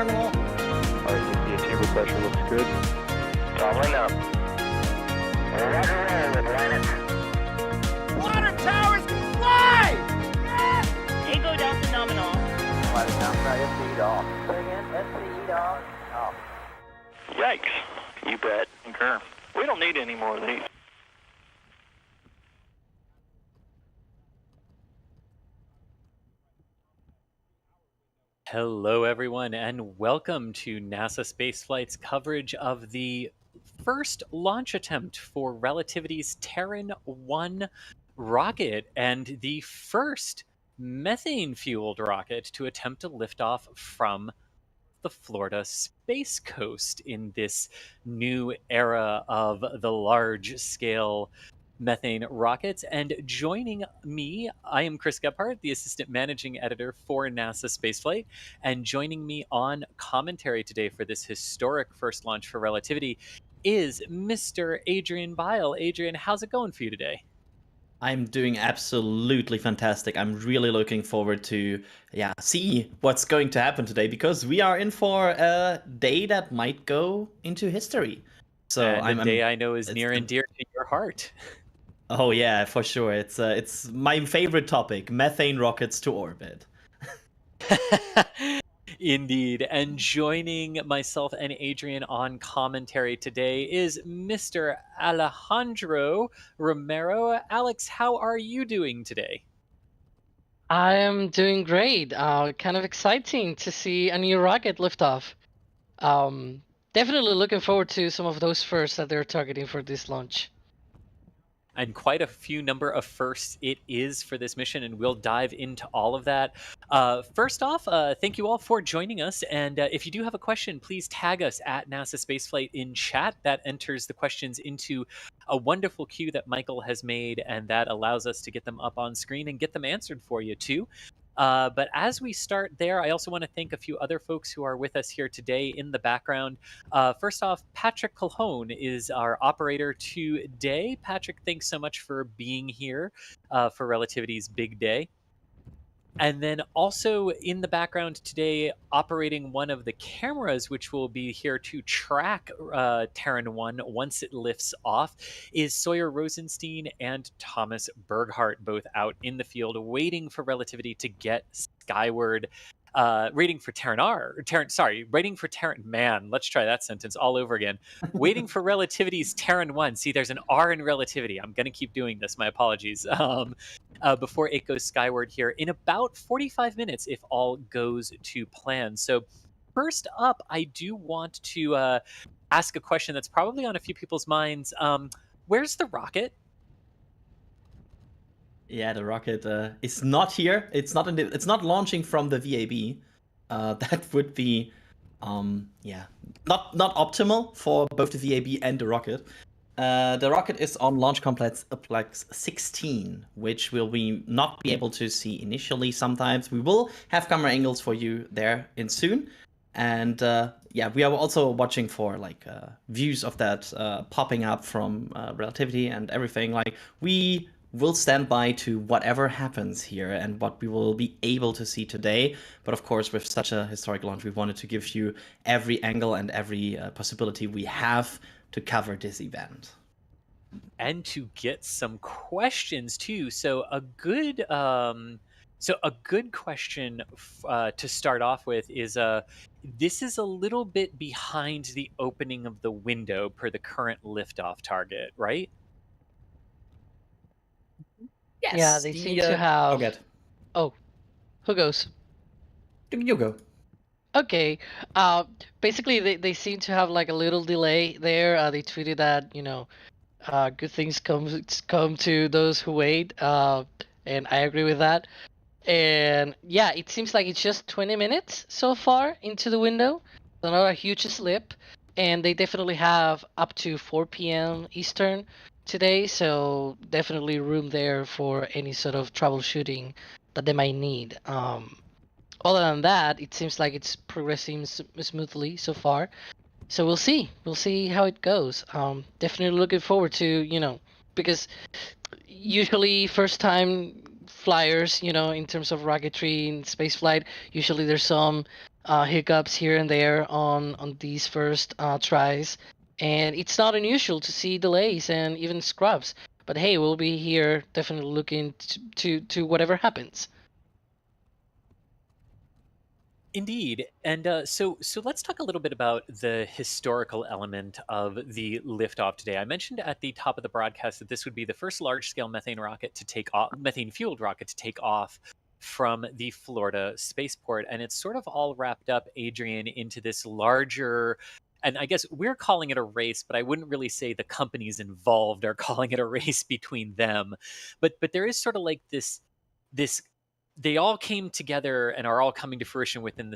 terminal. Alright, the chamber pressure looks good. Doubling up. Roger, roll, Atlantis. Water towers can fly! Yes! Tango Delta nominal. Flight outside SC off. Say again, SC off. Yikes. You bet. Concur. We don't need any more of these. Hello, everyone, and welcome to NASA Spaceflight's coverage of the first launch attempt for Relativity's Terran 1 rocket and the first methane-fueled rocket to attempt a liftoff from the Florida Space Coast in this new era of the large-scale methane rockets. And joining me, I am Chris Gebhardt, the assistant managing editor for NASA Spaceflight, and joining me on commentary today for this historic first launch for Relativity is Mr. Adrian Bile. Adrian, how's it going for you today? I'm doing absolutely fantastic. I'm really looking forward to see what's going to happen today, because we are in for a day that might go into history. So and a day I know is near and dear to your heart. Oh yeah, for sure. It's my favorite topic: methane rockets to orbit. Indeed. And joining myself and Adrian on commentary today is Mr. Alejandro Romero. Alex, how are you doing today? I am doing great. Kind of exciting to see a new rocket liftoff. Definitely looking forward to some of those firsts that they're targeting for this launch. And quite a few number of firsts it is for this mission, and we'll dive into all of that. First off, thank you all for joining us, and if you do have a question, please tag us at NASA Spaceflight in chat. That enters the questions into a wonderful queue that Michael has made, and that allows us to get them up on screen and get them answered for you too. But as we start there, I also want to thank a few other folks who are with us here today in the background. First off, Patrick Colhone is our operator today. Patrick, thanks so much for being here for Relativity's big day. And then also in the background today, operating one of the cameras, which will be here to track Terran 1 once it lifts off, is Sawyer Rosenstein and Thomas Berghardt, both out in the field waiting for Relativity to get skyward. Waiting for Terran, man, let's try that sentence all over again. Waiting for Relativity's Terran 1. See, there's an R in Relativity. I'm going to keep doing this. My apologies. Before it goes skyward here in about 45 minutes, if all goes to plan. So first up, I do want to ask a question that's probably on a few people's minds. Where's the rocket? Yeah, the rocket is not here. It's not launching from the VAB. That would be not optimal for both the VAB and the rocket. The rocket is on Launch Complex 16, which we not be able to see initially. Sometimes we will have camera angles for you there in soon, and we are also watching for views of that popping up from Relativity and everything. We will stand by to whatever happens here and what we will be able to see today. But of course, with such a historic launch, we wanted to give you every angle and every possibility we have to cover this event. And to get some questions too. So a good question to start off with is this is a little bit behind the opening of the window per the current liftoff target, right? Yes. Yeah, they seem to have. Oh, who goes? You go. Okay. Basically, they seem to have a little delay there. They tweeted that good things come to those who wait, and I agree with that. And yeah, it seems like it's just 20 minutes so far into the window. So not a huge slip, and they definitely have up to 4 p.m. Eastern today, so definitely room there for any sort of troubleshooting that they might need. Other than that, it seems like it's progressing smoothly so far. So we'll see how it goes. Definitely looking forward to, because usually first time flyers, in terms of rocketry and spaceflight, usually there's some hiccups here and there on these first tries, and it's not unusual to see delays and even scrubs. But hey, we'll be here definitely looking to whatever happens. Indeed, and so let's talk a little bit about the historical element of the liftoff today. I mentioned at the top of the broadcast that this would be the first large-scale methane rocket to take off, methane-fueled rocket to take off from the Florida spaceport, and it's sort of all wrapped up, Adrian, into this larger. And I guess we're calling it a race, but I wouldn't really say the companies involved are calling it a race between them. But there is sort of like this they all came together and are all coming to fruition within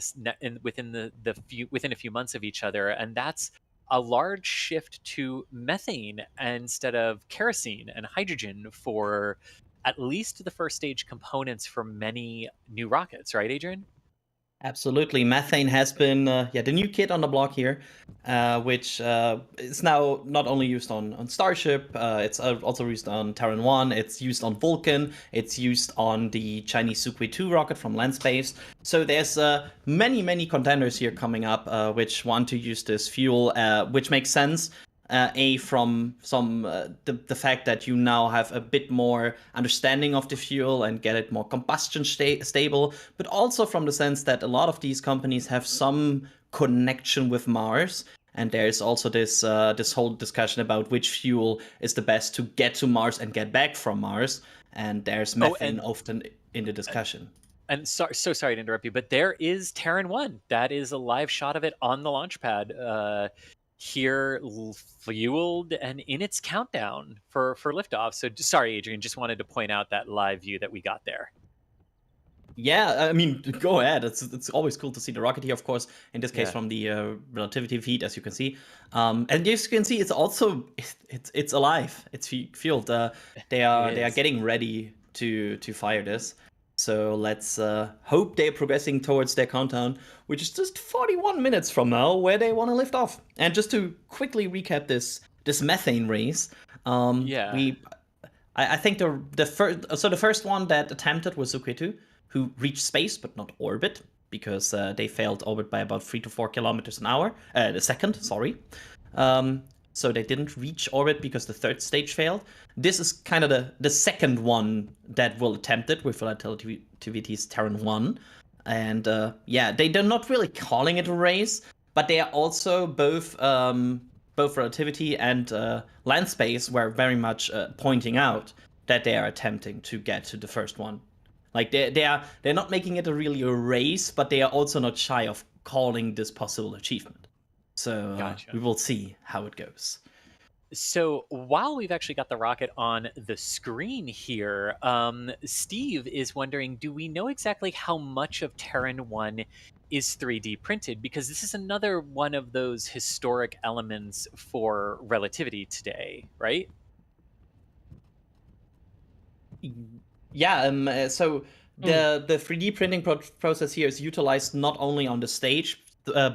within a few months of each other, and that's a large shift to methane instead of kerosene and hydrogen for at least the first stage components for many new rockets, right, Adrian? Absolutely. Methane has been the new kid on the block here, which is now not only used on Starship, it's also used on Terran 1, it's used on Vulcan, it's used on the Chinese Sukhoi 2 rocket from Landspace. So there's many contenders here coming up which want to use this fuel, which makes sense. From the fact that you now have a bit more understanding of the fuel and get it more combustion stable, but also from the sense that a lot of these companies have some connection with Mars, and there's also this whole discussion about which fuel is the best to get to Mars and get back from Mars, and there's methane often in the discussion. And so sorry to interrupt you, but there is Terran 1. That is a live shot of it on the launch pad. Here fueled and in its countdown for liftoff. So sorry, Adrian, just wanted to point out that live view that we got there. Yeah, I mean, go ahead. It's always cool to see the rocket here, of course, in this case from the relativity feed, as you can see. And as you can see, it's also it's alive. It's fueled. They are getting ready to fire this. So let's hope they're progressing towards their countdown, which is just 41 minutes from now, where they want to lift off. And just to quickly recap this methane race, I think the first one that attempted was Sukhoi 2, who reached space but not orbit, because they failed orbit by about 3 to 4 kilometers a second. Sorry. So they didn't reach orbit because the third stage failed. This is kind of the second one that will attempt it with Relativity's Terran 1. And they're not really calling it a race, but they are also both Relativity and Landspace were very much pointing out that they are attempting to get to the first one. Like they're not making it really a race, but they are also not shy of calling this possible achievement. So Gotcha. We will see how it goes. So while we've actually got the rocket on the screen here, Steve is wondering, do we know exactly how much of Terran 1 is 3D printed? Because this is another one of those historic elements for Relativity today, right? Yeah, so the 3D printing process here is utilized not only on the stage,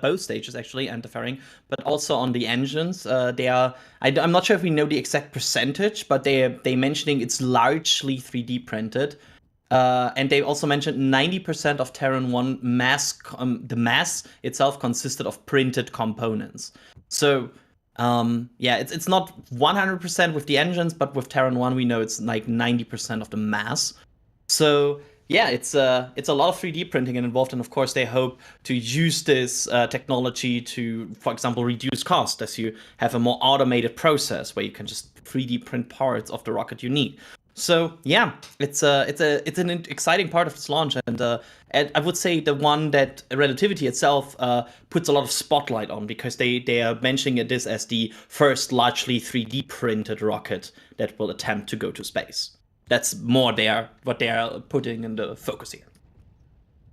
both stages actually, and the fairing, but also on the engines. I'm not sure if we know the exact percentage, but they mentioning it's largely 3D printed. And they also mentioned 90% of Terran 1 mass, the mass itself consisted of printed components. So it's not 100% with the engines, but with Terran 1 we know it's like 90% of the mass. So yeah, it's a lot of 3D printing involved, and of course they hope to use this technology to, for example, reduce cost, as you have a more automated process where you can just 3D print parts of the rocket you need. So yeah, it's an exciting part of this launch, and I would say the one that Relativity itself puts a lot of spotlight on, because they are mentioning this as the first largely 3D printed rocket that will attempt to go to space. That's more what they are putting in the focus here.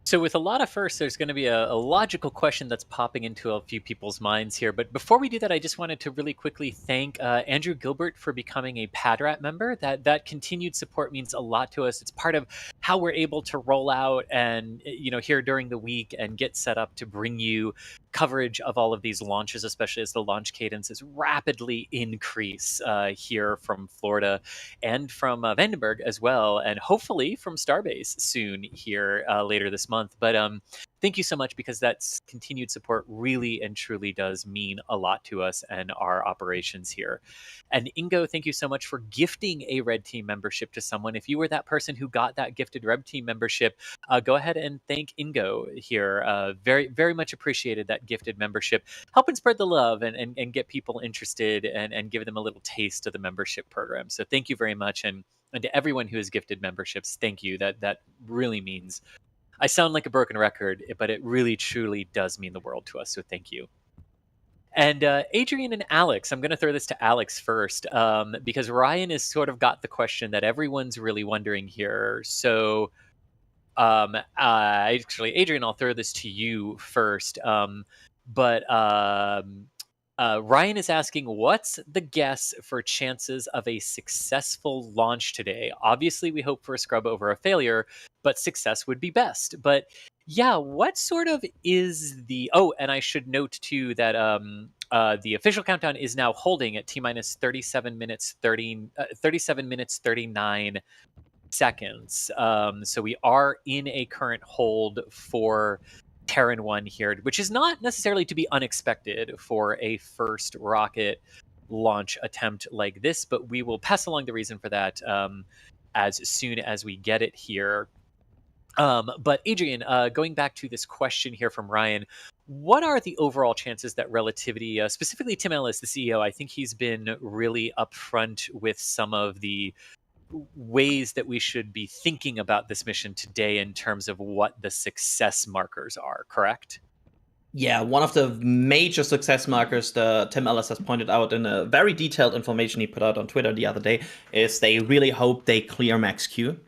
So with a lot of firsts, there's going to be a logical question that's popping into a few people's minds here. But before we do that, I just wanted to really quickly thank Andrew Gilbert for becoming a PADRAT member. That continued support means a lot to us. It's part of how we're able to roll out and, here during the week and get set up to bring you coverage of all of these launches, especially as the launch cadences rapidly increase here from Florida and from Vandenberg as well, and hopefully from Starbase soon here later this month. month. But thank you so much, because that continued support really and truly does mean a lot to us and our operations here. And Ingo, thank you so much for gifting a Red Team membership to someone. If you were that person who got that gifted Red Team membership, go ahead and thank Ingo here. Very, very much appreciated that gifted membership. Helping spread the love and get people interested and give them a little taste of the membership program. So thank you very much. And to everyone who has gifted memberships, thank you. That really means, I sound like a broken record, but it really truly does mean the world to us. So thank you. And Adrian and Alex, I'm going to throw this to Alex first, because Ryan has sort of got the question that everyone's really wondering here. So actually, Adrian, I'll throw this to you first. Ryan is asking, what's the guess for chances of a successful launch today? Obviously, we hope for a scrub over a failure, but success would be best. But yeah, what sort of is the... Oh, and I should note, too, that the official countdown is now holding at T-minus 37 minutes 39 seconds. So we are in a current hold for Terran 1 here, which is not necessarily to be unexpected for a first rocket launch attempt like this, but we will pass along the reason for that as soon as we get it here. But Adrian, going back to this question here from Ryan, what are the overall chances that Relativity, specifically Tim Ellis, the CEO, I think he's been really upfront with some of the ways that we should be thinking about this mission today in terms of what the success markers are, correct? Yeah, one of the major success markers that Tim Ellis has pointed out in a very detailed information he put out on Twitter the other day is they really hope they clear max Q.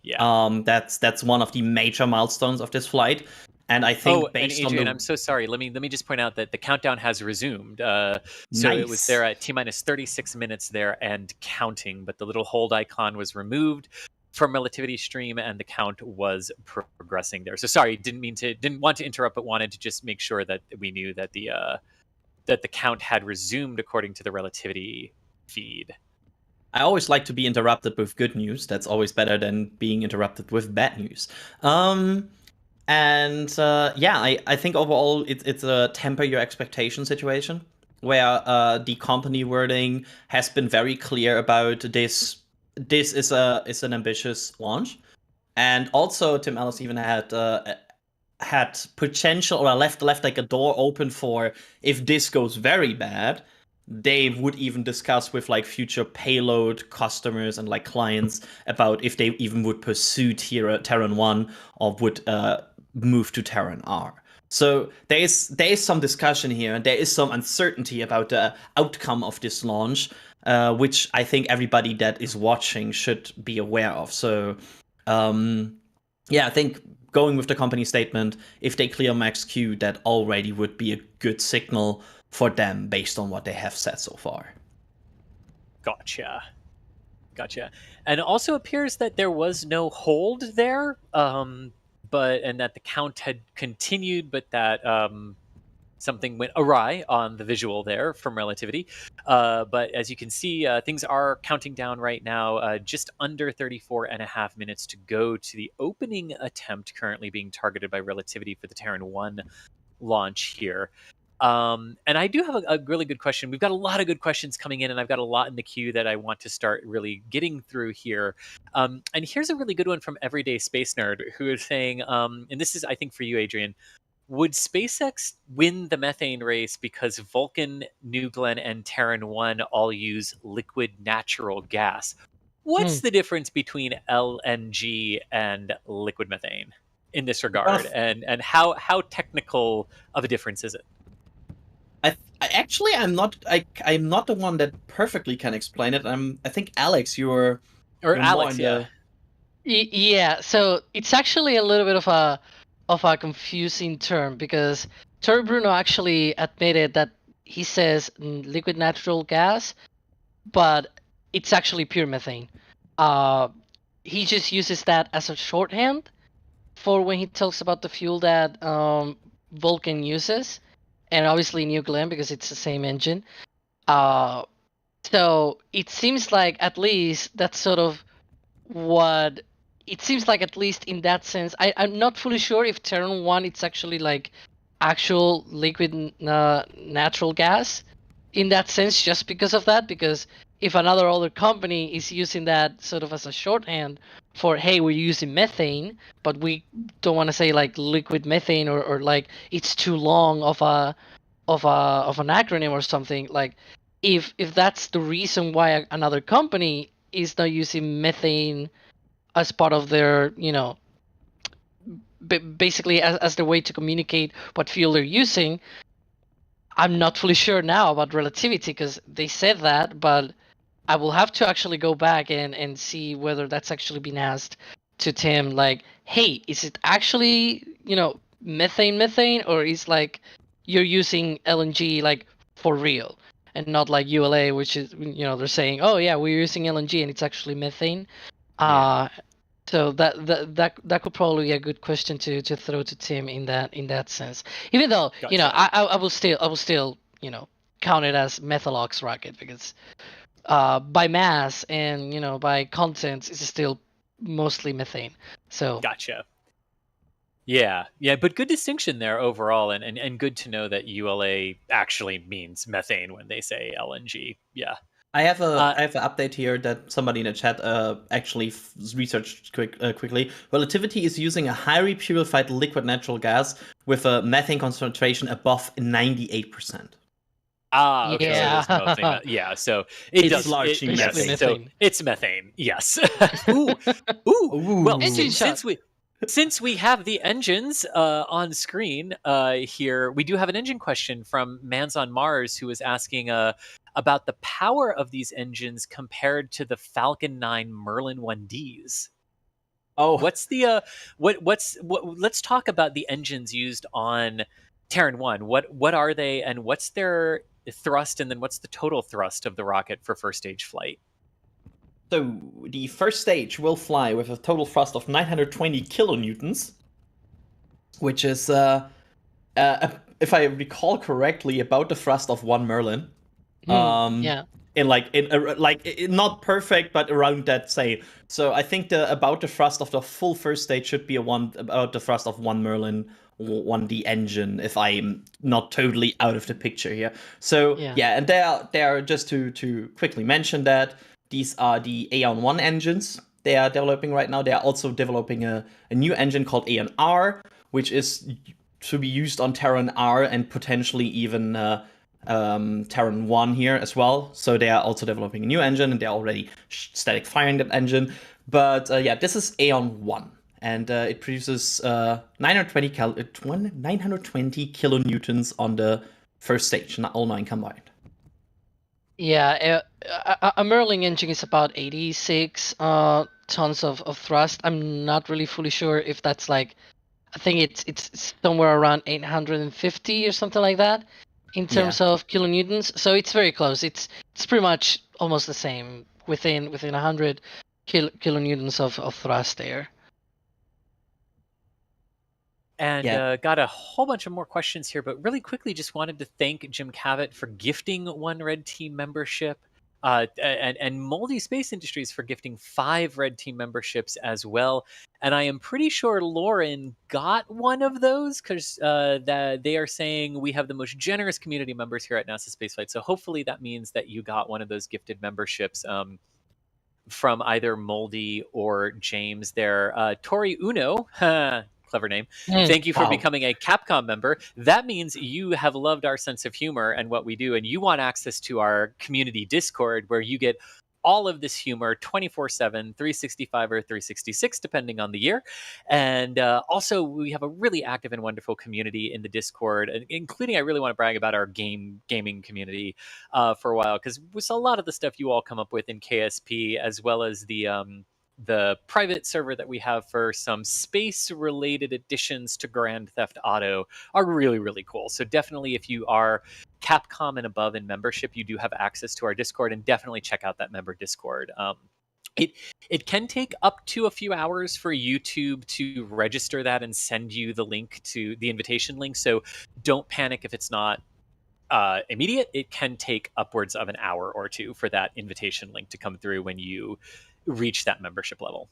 Yeah. That's one of the major milestones of this flight. And I think based Adrian, on the... I'm so sorry. Let me just point out that the countdown has resumed. So Nice. It was there at T-minus 36 minutes there and counting, but the little hold icon was removed from Relativity stream and the count was progressing there. So sorry, didn't want to interrupt, but wanted to just make sure that we knew that the count had resumed according to the Relativity feed. I always like to be interrupted with good news. That's always better than being interrupted with bad news. I think overall it's a temper your expectation situation where the company wording has been very clear about this. This is an ambitious launch, and also Tim Ellis even had potential, or left like a door open for, if this goes very bad, they would even discuss with like future payload customers and like clients about if they even would pursue Terran 1 or would move to Terran R. So there is some discussion here, and there is some uncertainty about the outcome of this launch, which I think everybody that is watching should be aware of. So I think going with the company statement, if they clear max Q, that already would be a good signal for them based on what they have said so far. Gotcha. And it also appears that there was no hold there, and that the count had continued, but that something went awry on the visual there from Relativity. But as you can see, things are counting down right now, just under 34.5 minutes to go to the opening attempt currently being targeted by Relativity for the Terran 1 launch here. And I do have a really good question. We've got a lot of good questions coming in, and I've got a lot in the queue that I want to start really getting through here. And here's a really good one from Everyday Space Nerd, who is saying, and this is, I think, for you, Adrian, would SpaceX win the methane race because Vulcan, New Glenn, and Terran 1 all use liquid natural gas? What's the difference between LNG and liquid methane in this regard? And how technical of a difference is it? I'm not the one that perfectly can explain it. I think Alex, you're Alex, yeah. So it's actually a little bit of a confusing term, because Terry Bruno actually admitted that he says liquid natural gas, but it's actually pure methane. He just uses that as a shorthand for when he talks about the fuel that Vulcan uses. And obviously New Glenn, because it's the same engine. So it seems like at least that's sort of what it seems like, at least in that sense, I'm not fully sure if Terran 1 it's actually like actual liquid natural gas in that sense, just because of that. Because if another other company is using that sort of as a shorthand for, hey, we're using methane, but we don't want to say like liquid methane, or like it's too long of an acronym or something, like if that's the reason why another company is not using methane as part of their, basically as the way to communicate what fuel they're using, I'm not fully sure now about relativity, because they said that, but I will have to actually go back and see whether that's actually been asked to Tim, like, hey, is it actually, methane, or is like you're using LNG like for real, and not like ULA, which is, they're saying, oh yeah, we're using LNG and it's actually methane. So that could probably be a good question to throw to Tim in that sense. Even though, Gotcha. I will still count it as Methalox rocket, because by mass and by content it's still mostly methane. So Gotcha. Yeah, but good distinction there overall, and good to know that ULA actually means methane when they say LNG. Yeah. I have an update here that somebody in the chat actually researched quickly. Relativity is using a highly purified liquid natural gas with a methane concentration above 98%. Okay. Yeah. So it's mostly yeah. So it It's does largely yes, methane. So it's methane. Yes. Ooh. Well, Engine shot. since we have the engines on screen here, we do have an engine question from Mans on Mars, who is asking about the power of these engines compared to the Falcon 9 Merlin 1Ds. Oh, What's the let's talk about the engines used on Terran 1. What are they, and what's their thrust, and then what's the total thrust of the rocket for first stage flight? so the first stage will fly with a total thrust of 920 kilonewtons, which is, if I recall correctly, about the thrust of one Merlin. Yeah. Not perfect, but around that same. So I think about the thrust of the full first stage should be about the thrust of one Merlin 1D engine, if I'm not totally out of the picture here. So Yeah. and they are just to quickly mention that these are the Aeon 1 engines they are developing right now. They are also developing a new engine called Aeon R, which is to be used on Terran R and potentially even Terran 1 here as well. So they are also developing a new engine, and they're already static firing that engine. But this is Aeon 1, and it produces 920 kilonewtons on the first stage, not all 9 combined. Yeah, a Merlin engine is about 86 tons of thrust. I'm not really fully sure if that's like, I think it's somewhere around 850 or something like that in terms of kilonewtons. So it's very close. It's pretty much almost the same, within 100 kilonewtons of thrust there. And got a whole bunch of more questions here, but really quickly, just wanted to thank Jim Cavett for gifting 1 Red Team membership, and Moldy Space Industries for gifting 5 Red Team memberships as well. And I am pretty sure Lauren got one of those, because that they are saying we have the most generous community members here at NASA Spaceflight. So hopefully that means that you got one of those gifted memberships from either Moldy or James there. Tori Uno, clever name. Thank you for becoming a Capcom member. That means you have loved our sense of humor and what we do, and you want access to our community Discord, where you get all of this humor 24/7, 365 or 366, depending on the year. And also, we have a really active and wonderful community in the Discord, including, I really want to brag about our gaming community for a while, because with a lot of the stuff you all come up with in KSP, as well as the private server that we have for some space-related additions to Grand Theft Auto are really, really cool. So definitely, if you are Capcom and above in membership, you do have access to our Discord, and definitely check out that member Discord. It can take up to a few hours for YouTube to register that and send you the link to the invitation link. So don't panic if it's not immediate. It can take upwards of an hour or two for that invitation link to come through when you reach that membership level.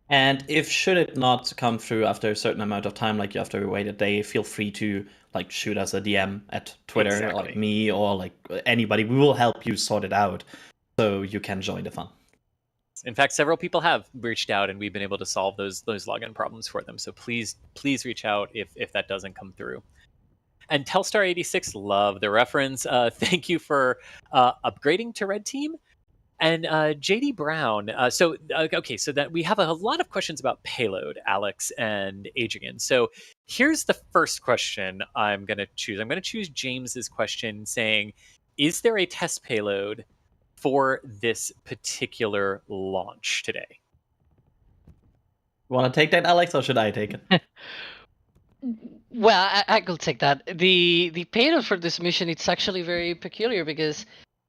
And if should it not come through after a certain amount of time, like you have to wait a day, feel free to like shoot us a DM at Twitter, Exactly. like me or like anybody. We will help you sort it out so you can join the fun. In fact, several people have reached out, and we've been able to solve those login problems for them. So please reach out if that doesn't come through. And Telstar86, love the reference. Thank you for upgrading to Red Team. And JD Brown. So that we have a lot of questions about payload, Alex and Adrian. So here's the first question I'm going to choose. I'm going to choose James's question, saying, "Is there a test payload for this particular launch today?" Want to take that, Alex, or should I take it? Well, I could take that. The payload for this mission, it's actually very peculiar because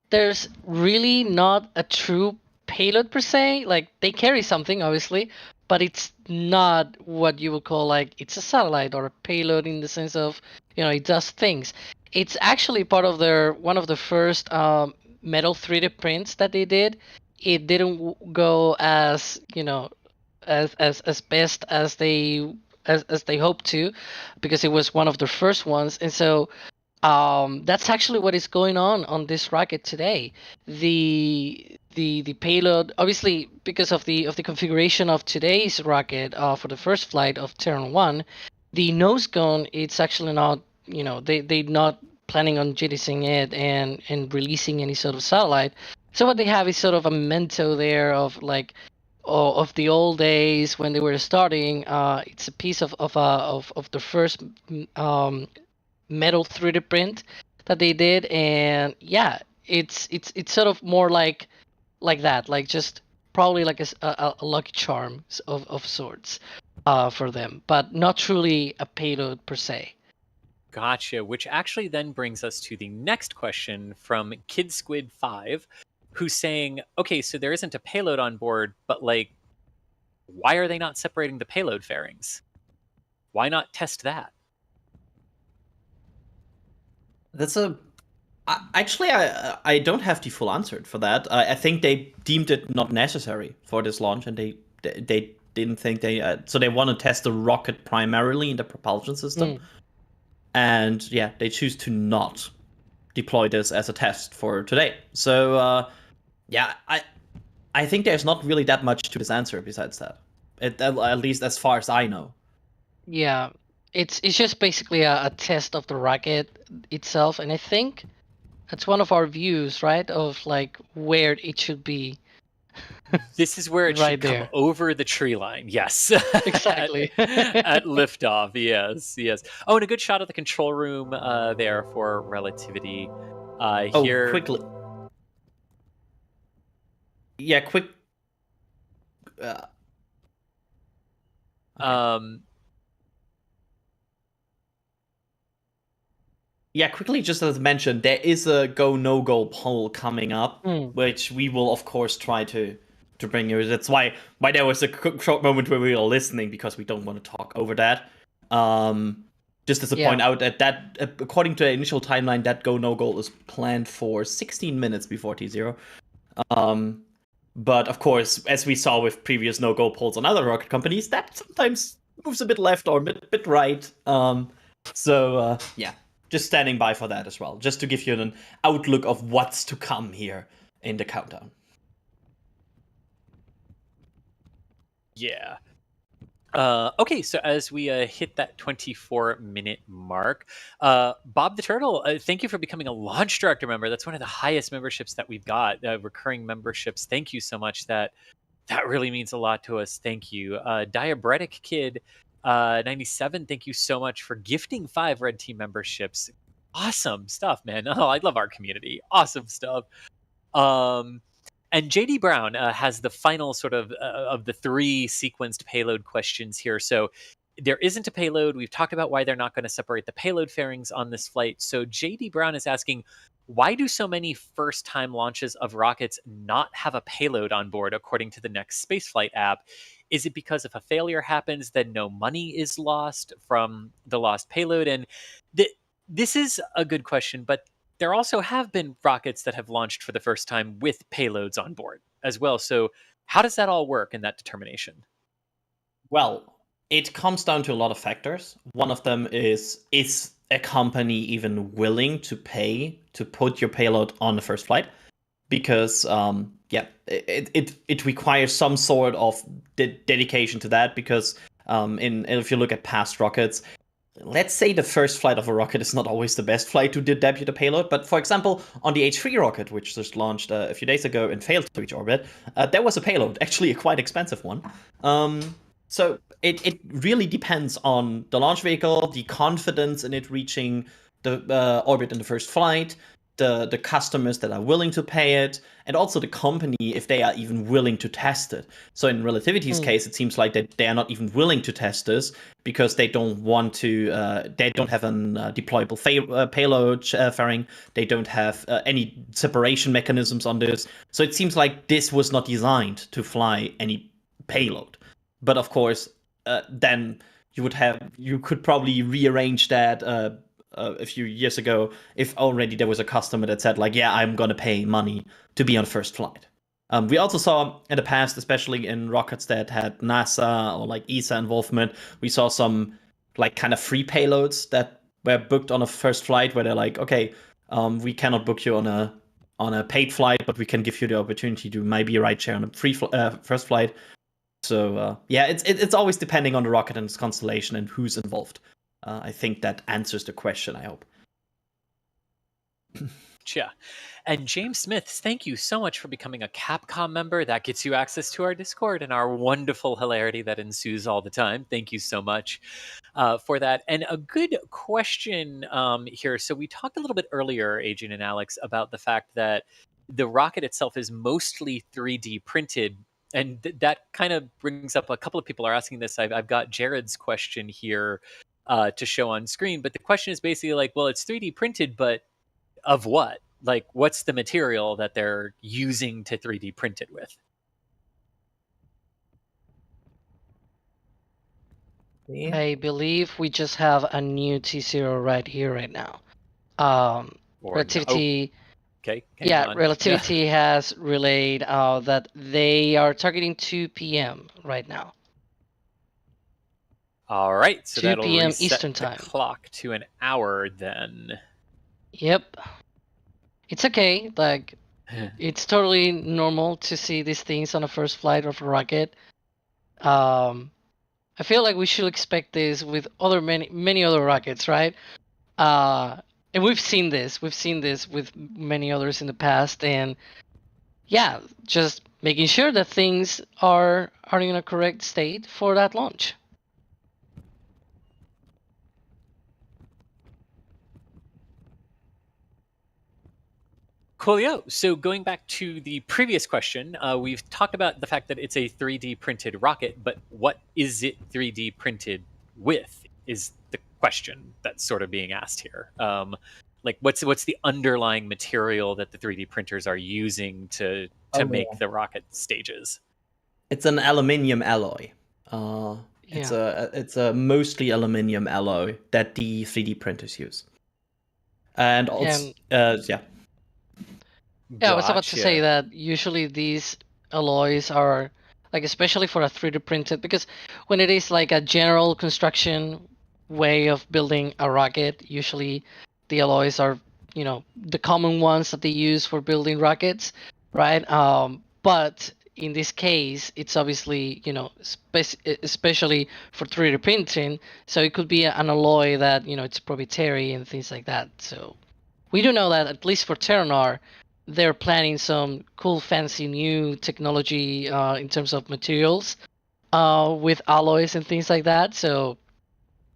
there's really not a true payload per se. Like, they carry something, obviously, but it's not what you would call like it's a satellite or a payload in the sense of, it does things. It's actually part of one of the first metal 3D prints that they did. It didn't go as as best as they hoped to, because it was one of the first ones, and so that's actually what is going on this rocket today. The payload, obviously, because of the configuration of today's rocket for the first flight of Terran 1, the nose cone, it's actually not, they're not planning on jettisoning it and releasing any sort of satellite. So what they have is sort of a memento there of like of the old days when they were starting. It's a piece of the first metal 3D print that they did, and yeah, it's sort of more like that, like just probably like a lucky charm of sorts for them, but not truly a payload per se. Gotcha, which actually then brings us to the next question from KidSquid5, who's saying, okay, so there isn't a payload on board, but like, why are they not separating the payload fairings? Why not test that? That's actually, I don't have the full answer for that. I think they deemed it not necessary for this launch, and they didn't think so they want to test the rocket primarily in the propulsion system. And yeah, they choose to not deploy this as a test for today. So yeah, I think there's not really that much to this answer besides that. At least as far as I know. Yeah, it's just basically a test of the rocket itself, and I think that's one of our views, right, of like where it should be. This is where it Right should come there. over the tree line. Yes. Exactly. at liftoff. Yes. Oh, and a good shot of the control room there for relativity. Here. Quickly. Yeah, quick. Okay. Yeah, quickly, just as mentioned, there is a go no go poll coming up, which we will of course try to bring you. That's why there was a short moment where we were listening, because we don't want to talk over that. Just as a point out that according to the initial timeline, that go no go is planned for 16 minutes before T0. But of course, as we saw with previous no go polls on other rocket companies, that sometimes moves a bit left or a bit right. So yeah. Just standing by for that as well, just to give you an outlook of what's to come here in the countdown. Yeah. Okay, so as we hit that 24-minute mark, Bob the Turtle, thank you for becoming a launch director member. That's one of the highest memberships that we've got, recurring memberships. Thank you so much. That really means a lot to us. Thank you. Diabretic Kid 97, thank you so much for gifting 5 Red Team memberships. Awesome stuff, man. Oh, I love our community. Awesome stuff. And JD Brown has the final sort of the 3 sequenced payload questions here. So there isn't a payload. We've talked about why they're not going to separate the payload fairings on this flight. So JD Brown is asking, why do so many first-time launches of rockets not have a payload on board according to the Next Spaceflight app? Is it because if a failure happens, then no money is lost from the lost payload? And this is a good question, but there also have been rockets that have launched for the first time with payloads on board as well. So how does that all work in that determination? Well, it comes down to a lot of factors. One of them is a company even willing to pay to put your payload on the first flight? Because it requires some sort of dedication to that. Because if you look at past rockets, let's say the first flight of a rocket is not always the best flight to debut the payload. But for example, on the H3 rocket, which just launched a few days ago and failed to reach orbit, there was a payload, actually a quite expensive one. So it really depends on the launch vehicle, the confidence in it reaching the orbit in the first flight, the customers that are willing to pay it, and also the company if they are even willing to test it. So in Relativity's case, it seems like that they are not even willing to test this because they don't want to. They don't have an deployable payload fairing. They don't have any separation mechanisms on this. So it seems like this was not designed to fly any payload. But of course, then you could probably rearrange that a few years ago if already there was a customer that said like, yeah, I'm gonna pay money to be on first flight. We also saw in the past, especially in rockets that had NASA or like ESA involvement, we saw some like kind of free payloads that were booked on a first flight where they're like, okay, we cannot book you on a paid flight, but we can give you the opportunity to maybe ride share on a free first flight. So it's always depending on the rocket and its constellation and who's involved. I think that answers the question, I hope. Yeah. And James Smith, thank you so much for becoming a Capcom member. That gets you access to our Discord and our wonderful hilarity that ensues all the time. Thank you so much for that. And a good question here. So we talked a little bit earlier, Adrian and Alex, about the fact that the rocket itself is mostly 3D printed. And that kind of brings up a couple of people are asking this. I've got Jared's question here to show on screen. But the question is basically like, well, it's 3D printed, but of what? Like, what's the material that they're using to 3D print it with? Yeah. I believe we just have a new T0 right here, right now. Relativity. Okay. Relativity has relayed that they are targeting 2 p.m. right now. All right, so 2 that'll p.m. reset Eastern the time. clock to an hour then. Yep. It's okay. Like, it's totally normal to see these things on the first flight of a rocket. I feel like we should expect this with many other rockets, right? And we've seen this with many others in the past, and yeah, just making sure that things are in a correct state for that launch. Coolio. So going back to the previous question, we've talked about the fact that it's a 3D printed rocket, but what is it 3D printed with is the question that's sort of being asked here. Like what's the underlying material that the 3D printers are using to make the rocket stages? It's an aluminium alloy. It's a mostly aluminium alloy that the 3D printers use. And also, Yeah, I was about to say that usually these alloys are like, especially for a 3D printed, because when it is like a general construction way of building a rocket, usually the alloys are, the common ones that they use for building rockets, right? But in this case, it's obviously, especially for 3D printing, so it could be an alloy that, it's proprietary and things like that. So we do know that at least for Terran, they're planning some cool, fancy new technology in terms of materials with alloys and things like that. So,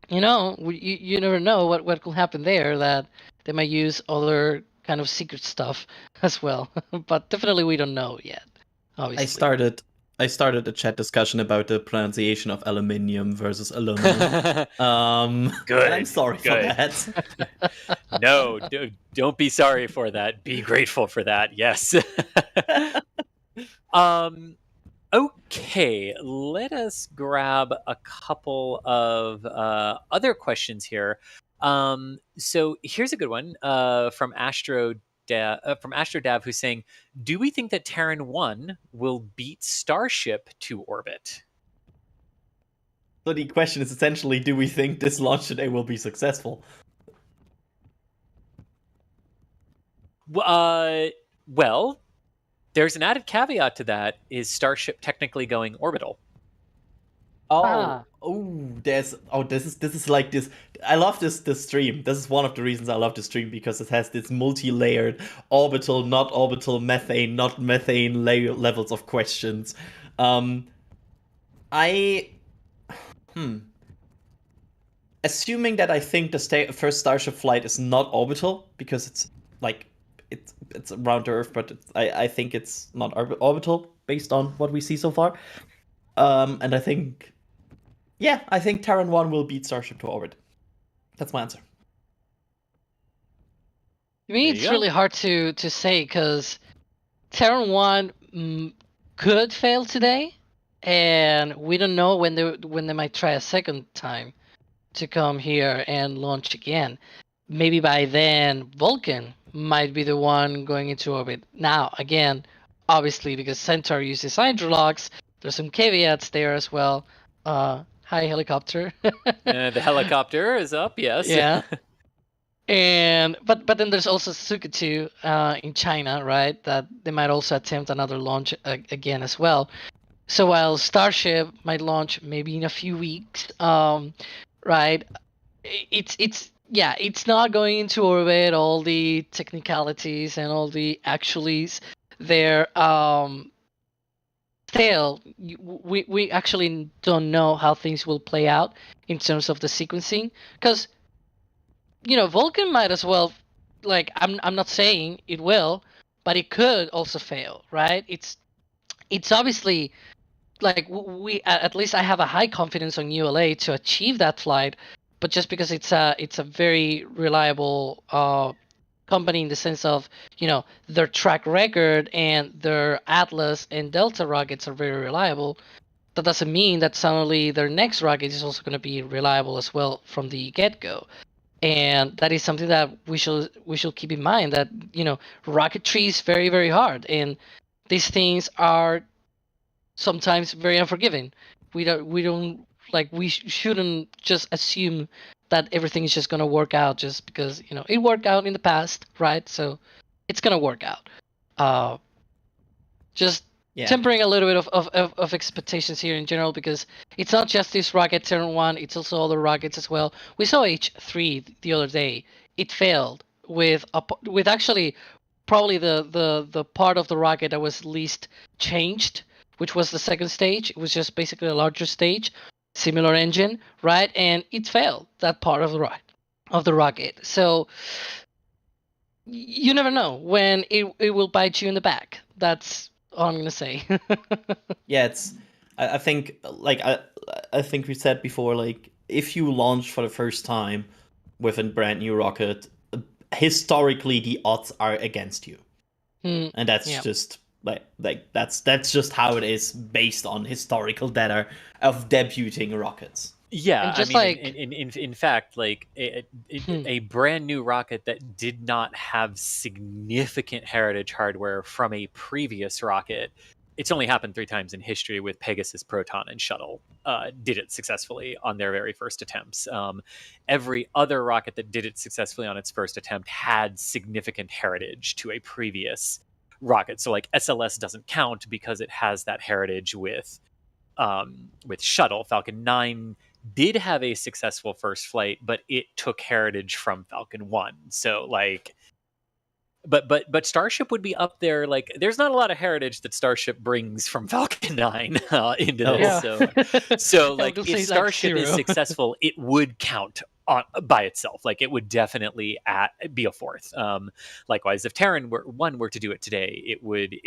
you never know what could happen there, that they might use other kind of secret stuff as well. But definitely we don't know yet, obviously. I started a chat discussion about the pronunciation of aluminium versus aluminum. Good. And I'm sorry for that. No, don't be sorry for that. Be grateful for that. Yes. Okay, let us grab a couple of other questions here. So here's a good one from Astrodav, who's saying, "Do we think that Terran 1 will beat Starship to orbit?" So the question is essentially, do we think this launch today will be successful? Well, there's an added caveat to that. Is Starship technically going orbital? Ah. This is like this. I love this stream. This is one of the reasons I love the stream, because it has this multi-layered orbital, not orbital, methane, not methane levels of questions. Assuming that I think the first Starship flight is not orbital, because it's like it's around the Earth, but I think it's not orbital based on what we see so far. And I think Terran 1 will beat Starship to orbit. That's my answer. To me, There it's you go. really hard to say because Terran 1 could fail today, and we don't know when they might try a second time to come here and launch again. Maybe by then Vulcan might be the one going into orbit. Now, again, obviously because Centaur uses hydrolocks, there's some caveats there as well. Hi, helicopter. The helicopter is up. Yes. Yeah. And but then there's also Sukutu in China, right? That they might also attempt another launch again as well. So while Starship might launch maybe in a few weeks, right? It's not going into orbit. All the technicalities and all the actuallys there. Still, we actually don't know how things will play out in terms of the sequencing, because Vulcan might as well, like, I'm not saying it will, but it could also fail, right? It's obviously like we at least I have a high confidence on ULA to achieve that flight, but just because it's a very reliable company in the sense of their track record and their Atlas and Delta rockets are very reliable. That doesn't mean that suddenly their next rocket is also going to be reliable as well from the get-go. And that is something that we should keep in mind, that rocketry is very, very hard, and these things are sometimes very unforgiving. We shouldn't just assume that everything is just going to work out just because it worked out in the past, right? So it's going to work out. Just tempering a little bit of expectations here in general, because it's not just this rocket Terran 1, it's also other rockets as well. We saw H3 the other day. It failed with actually probably the part of the rocket that was least changed, which was the second stage. It was just basically a larger stage, similar engine, right? And it failed, that part of the rocket. So you never know when it will bite you in the back. That's all I'm gonna say. Yeah, I think I think we said before, like, if you launch for the first time with a brand new rocket, historically the odds are against you, and that's just that's just how it is based on historical data of debuting rockets. Yeah, And just I mean, in fact, like a brand new rocket that did not have significant heritage hardware from a previous rocket, it's only happened 3 times in history with Pegasus, Proton, and Shuttle. Did it successfully on their very first attempts. Every other rocket that did it successfully on its first attempt had significant heritage to a previous rocket. So like SLS doesn't count because it has that heritage with Shuttle. Falcon 9 did have a successful first flight, but it took heritage from Falcon 1. So like but Starship would be up there. Like, there's not a lot of heritage that Starship brings from Falcon 9 into this. So like, if Starship is successful, it would count by itself. Like, it would definitely be a fourth. Likewise, if Terran were to do it today, it would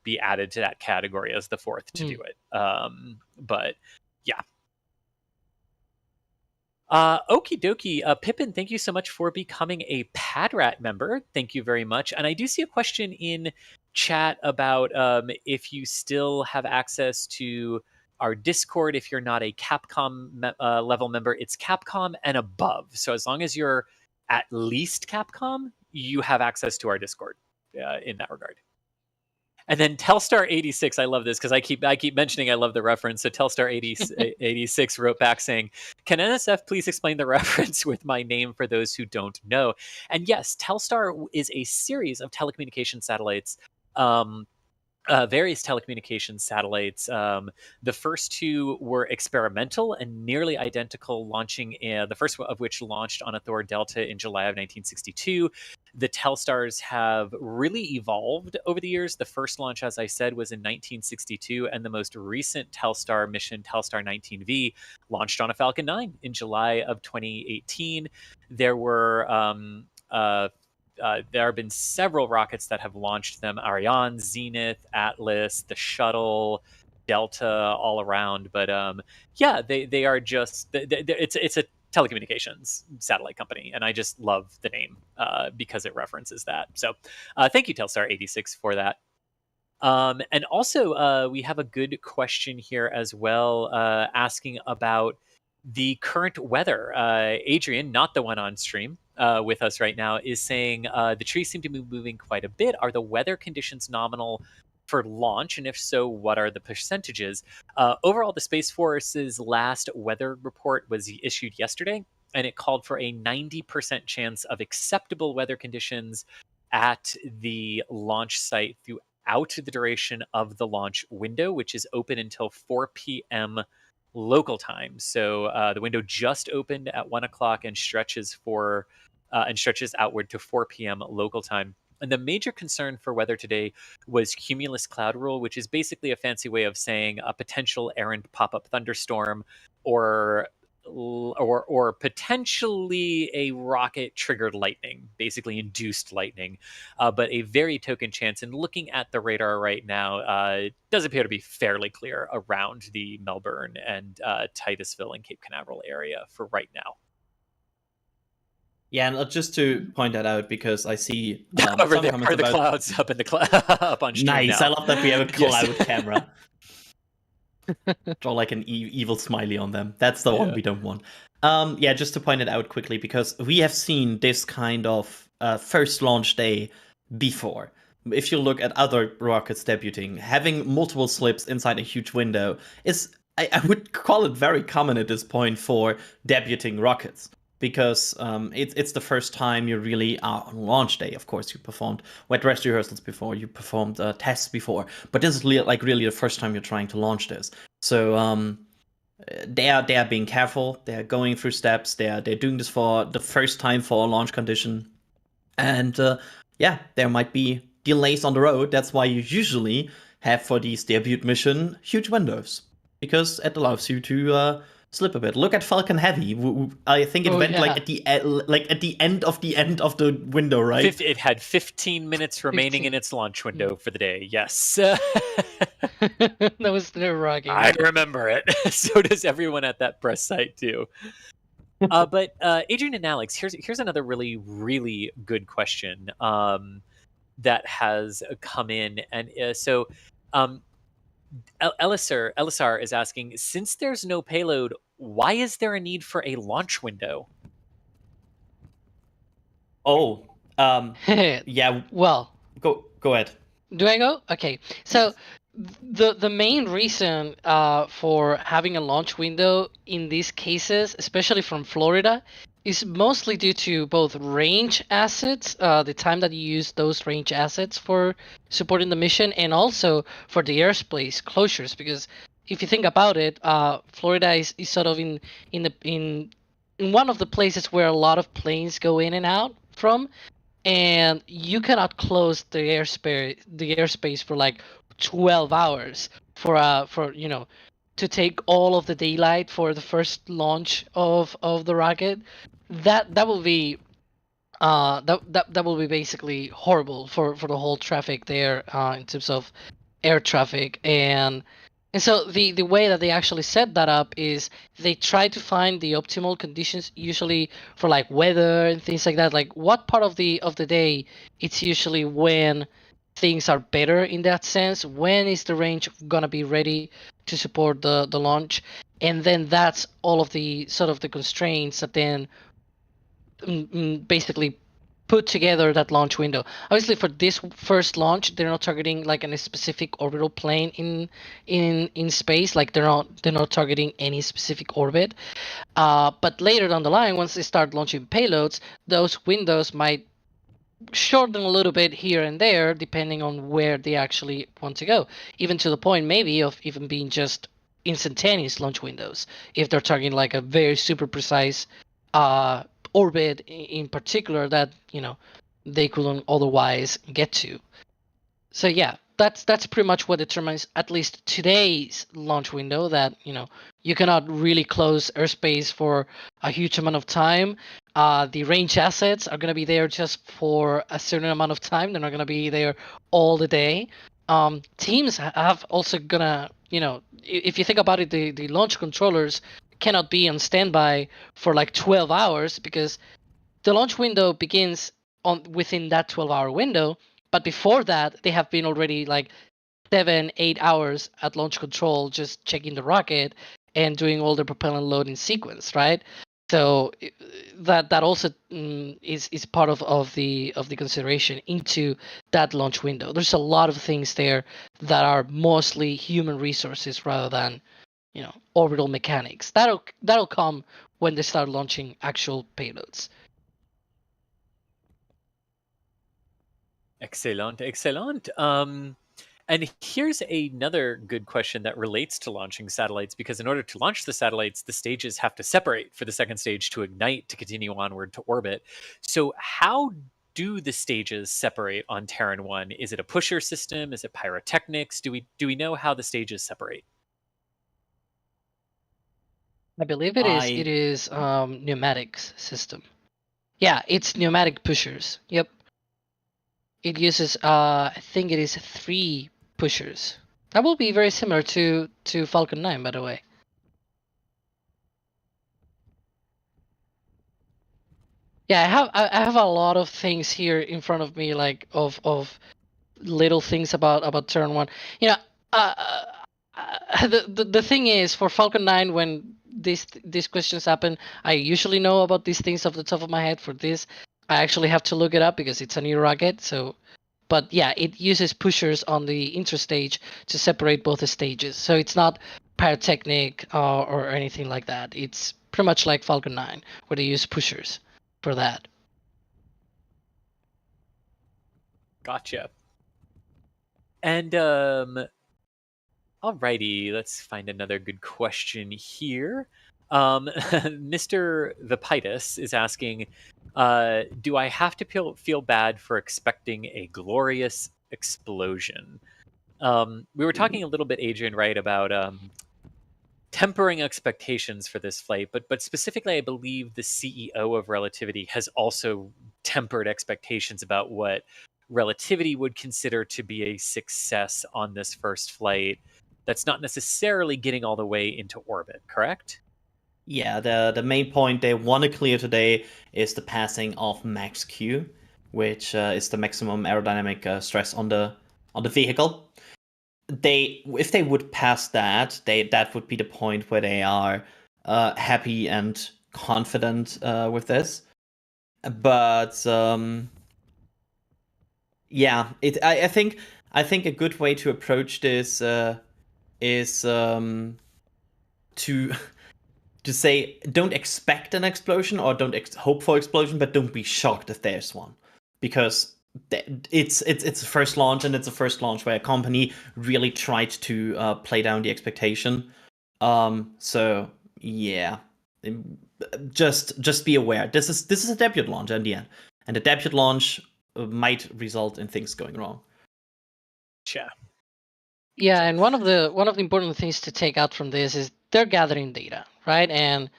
be added to that category as the fourth to do it. But yeah. Okie dokie. Pippin, thank you so much for becoming a Padrat member. Thank you very much. And I do see a question in chat about if you still have access to our Discord if you're not a Capcom level member. It's Capcom and above. So as long as you're at least Capcom, you have access to our Discord in that regard. And then Telstar 86, I love this because I keep mentioning I love the reference. So Telstar 86 wrote back saying, "Can NSF please explain the reference with my name for those who don't know?" And yes, Telstar is a series of telecommunication satellites. Various telecommunications satellites. The first two were experimental and nearly identical, launching the first of which launched on a Thor Delta in July of 1962. The Telstars have really evolved over the years. The first launch, as I said, was in 1962, and the most recent Telstar mission, Telstar 19V, launched on a Falcon 9 in July of 2018. There were there have been several rockets that have launched them: Ariane, Zenith, Atlas, the shuttle, Delta, all around. But yeah, they are just it's a telecommunications satellite company, and I just love the name because it references that. So thank you, Telstar 86, for that. And also, we have a good question here as well, asking about the current weather. Adrian, not the one on stream with us right now, is saying the trees seem to be moving quite a bit. Are the weather conditions nominal for launch? And if so, what are the percentages? Overall, the Space Force's last weather report was issued yesterday, and it called for a 90% chance of acceptable weather conditions at the launch site throughout the duration of the launch window, which is open until 4 p.m. local time. So the window just opened at 1 o'clock and stretches outward to 4 p.m. local time. And the major concern for weather today was cumulus cloud rule, which is basically a fancy way of saying a potential errant pop-up thunderstorm or potentially a rocket triggered lightning, basically induced lightning, but a very token chance. And looking at the radar right now, it does appear to be fairly clear around the Melbourne and Titusville and Cape Canaveral area for right now. Yeah, and just to point that out, because I see Over some there comments are the about clouds up in the up on stream. Nice, now. I love that we have a Yes. cloud camera. Draw like an evil smiley on them. That's the one we don't want. Yeah, just to point it out quickly, because we have seen this kind of first launch day before. If you look at other rockets debuting, having multiple slips inside a huge window is, I would call it very common at this point for debuting rockets. Because it's the first time you really are on launch day. Of course, you performed wet dress rehearsals before, you performed tests before, but this is really the first time you're trying to launch this. So they are being careful. They are going through steps. They're doing this for the first time for a launch condition, and yeah, there might be delays on the road. That's why you usually have for these debut mission huge windows, because it allows you to slip a bit. Look at Falcon Heavy. I think it went like at the end of the window, right? It had 15 minutes remaining in its launch window for the day. Yes. That was nerve-wracking. I remember it. So does everyone at that press site too. But Adrian and Alex, here's another really, really good question that has come in, and so Elisar is asking, since there's no payload, why is there a need for a launch window? Oh, yeah. Well, Go ahead. do I go? Okay. So the main reason for having a launch window in these cases, especially from Florida, is mostly due to both range assets, the time that you use those range assets for supporting the mission, and also for the airspace closures. Because if you think about it, Florida is sort of in one of the places where a lot of planes go in and out from, and you cannot close the airspace for like 12 hours for to take all of the daylight for the first launch of the rocket. That will be that will be basically horrible for the whole traffic there in terms of air traffic. And so the way that they actually set that up is they try to find the optimal conditions, usually for like weather and things like that. Like what part of the day it's usually when things are better in that sense. When is the range gonna be ready to support the launch? And then that's all of the sort of the constraints that then basically put together that launch window. Obviously, for this first launch, they're not targeting like a specific orbital plane in space. Like they're not targeting any specific orbit. But later down the line, once they start launching payloads, those windows might shorten a little bit here and there, depending on where they actually want to go. Even to the point maybe of even being just instantaneous launch windows if they're targeting like a very super precise orbit in particular that they couldn't otherwise get to. So yeah, that's pretty much what determines at least today's launch window, that you cannot really close airspace for a huge amount of time. The range assets are going to be there just for a certain amount of time. They're not going to be there all the day. Teams have also gonna, if you think about it, the launch controllers cannot be on standby for like 12 hours because the launch window begins within that 12-hour window. But before that, they have been already like 7-8 hours at launch control, just checking the rocket and doing all the propellant loading sequence, right? So that also is part of the consideration into that launch window. There's a lot of things there that are mostly human resources rather than orbital mechanics. That'll come when they start launching actual payloads. Excellent, excellent. And here's another good question that relates to launching satellites, because in order to launch the satellites, the stages have to separate for the second stage to ignite to continue onward to orbit. So how do the stages separate on Terran 1? Is it a pusher system? Is it pyrotechnics? Do we know how the stages separate? I believe it is pneumatics system. Yeah, it's pneumatic pushers. Yep. It uses I think it is 3 pushers. That will be very similar to Falcon 9, by the way. Yeah, I have a lot of things here in front of me, like of little things about Terran 1. The thing is, for Falcon 9, when these questions happen, I usually know about these things off the top of my head. For this, I actually have to look it up because it's a new rocket. So, but yeah, it uses pushers on the interstage to separate both the stages. So it's not pyrotechnic or anything like that. It's pretty much like Falcon 9, where they use pushers for that. Gotcha. And alrighty, let's find another good question here. Mr. Vipitus is asking, do I have to feel bad for expecting a glorious explosion? We were talking a little bit, Adrian, right, about tempering expectations for this flight, but specifically, I believe the CEO of Relativity has also tempered expectations about what Relativity would consider to be a success on this first flight. That's not necessarily getting all the way into orbit, correct? Yeah, the main point they want to clear today is the passing of max Q, which is the maximum aerodynamic stress on the vehicle. If they would pass that, that would be the point where they are happy and confident with this. But yeah, I think a good way to approach this is to say, don't expect an explosion or don't hope for explosion, but don't be shocked if there's one, because it's a first launch, and it's a first launch where a company really tried to play down the expectation. So yeah, just be aware. This is a debut launch in the end, and a debut launch might result in things going wrong. Yeah. Yeah, and one of the important things to take out from this is they're gathering data, right? And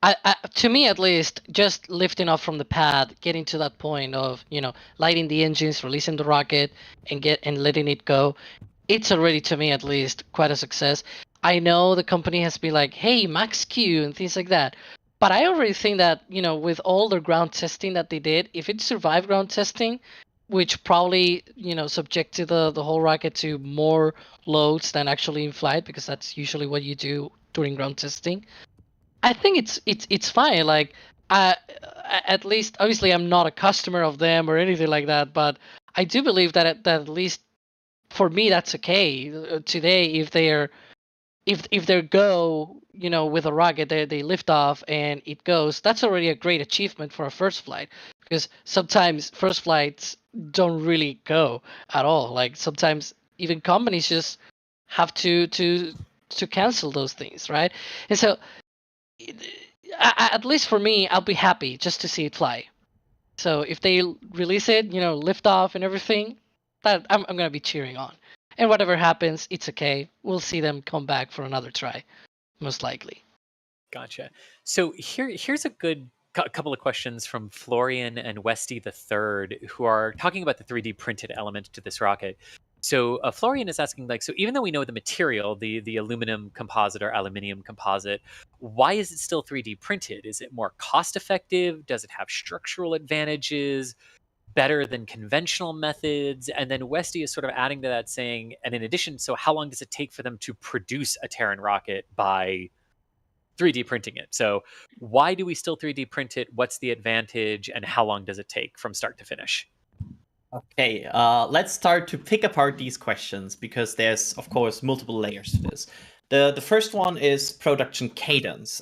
I to me at least, just lifting off from the pad, getting to that point of lighting the engines, releasing the rocket, and letting it go, it's already, to me at least, quite a success. I know the company has been like, hey, max Q and things like that, but I already think that with all the ground testing that they did, if it survived ground testing, which probably subjected the whole rocket to more loads than actually in flight, because that's usually what you do during ground testing, I think it's fine. Like, at least, obviously, I'm not a customer of them or anything like that, but I do believe that at least for me, that's okay. Today, if they go, with a rocket, they lift off and it goes, that's already a great achievement for a first flight, because sometimes first flights don't really go at all. Like sometimes even companies just have to cancel those things, right? And so at least for me, I'll be happy just to see it fly. So if they release it, lift off and everything, that I'm gonna be cheering on. And whatever happens, it's okay. We'll see them come back for another try, most likely. Gotcha. So here's a good couple of questions from Florian and Westy the Third, who are talking about the 3D printed element to this rocket. So Florian is asking, like, so even though we know the material, the aluminum composite or aluminium composite, why is it still 3D printed? Is it more cost effective? Does it have structural advantages? Better than conventional methods? And then Westy is sort of adding to that, saying, and in addition, so how long does it take for them to produce a Terran rocket by 3D printing it? So why do we still 3D print it? What's the advantage, and how long does it take from start to finish? Okay, let's start to pick apart these questions, because there's, of course, multiple layers to this. The first one is production cadence.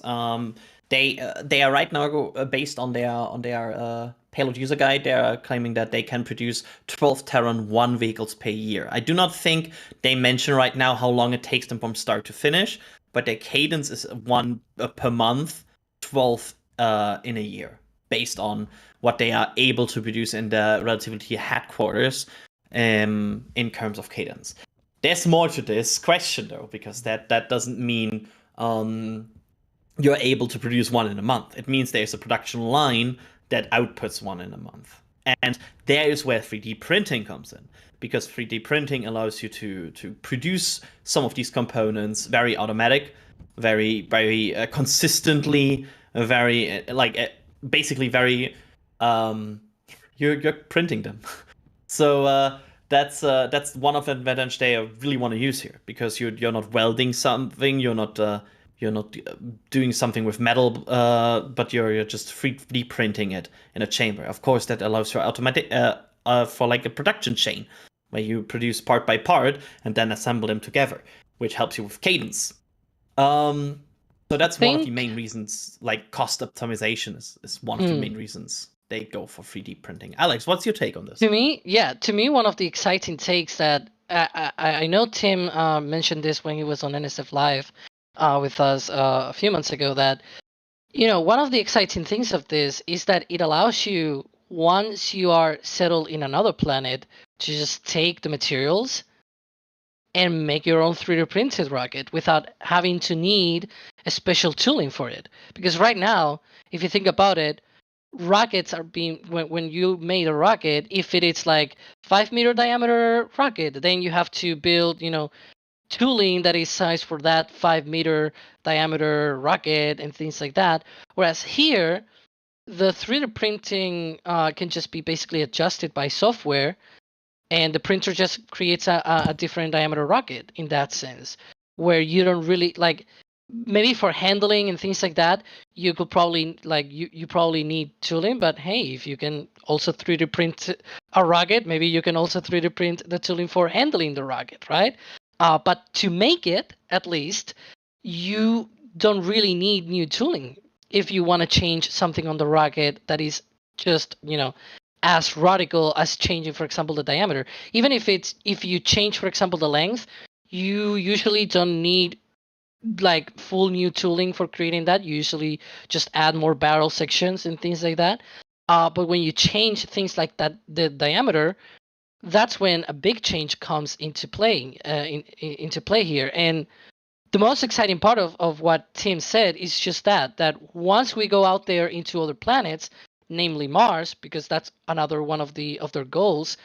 They are right now, based on their payload user guide, they are claiming that they can produce 12 Terran 1 vehicles per year. I do not think they mention right now how long it takes them from start to finish, but their cadence is 1 per month, 12 in a year, based on what they are able to produce in the Relativity headquarters in terms of cadence. There's more to this question, though, because that doesn't mean you're able to produce 1 in a month. It means there's a production line that outputs 1 in a month. And there is where 3D printing comes in, because 3D printing allows you to produce some of these components very automatic, very, very consistently, very, basically very, you're printing them. So that's one of the advantage they really want to use here, because you're not welding something, you're not doing something with metal, but you're just 3D printing it in a chamber. Of course, that allows for automatic for like a production chain, where you produce part by part and then assemble them together, which helps you with cadence. So that's one of the main reasons, like cost optimization is one of the main reasons they go for 3D printing. Alex, what's your take on this? To me, one of the exciting takes that I know Tim mentioned this when he was on NSF Live with us a few months ago, that one of the exciting things of this is that it allows you, once you are settled in another planet, to just take the materials and make your own 3D printed rocket without having to need a special tooling for it. Because right now, if you think about it, rockets are being, when you made a rocket, if it is like 5-meter diameter rocket, then you have to build, tooling that is sized for that 5-meter diameter rocket and things like that. Whereas here, the 3D printing can just be basically adjusted by software, and the printer just creates a different diameter rocket in that sense, where you don't really, like, maybe for handling and things like that, you could probably, like, you probably need tooling, but hey, if you can also 3D print a rocket, maybe you can also 3D print the tooling for handling the rocket, right? But to make it, at least, you don't really need new tooling if you want to change something on the rocket that is just, as radical as changing, for example, the diameter. Even if you change, for example, the length, you usually don't need like full new tooling for creating that. You usually just add more barrel sections and things like that. But when you change things like that, the diameter, that's when a big change comes into play into play here. And the most exciting part of what Tim said is just that once we go out there into other planets, namely Mars, because that's another one of their goals,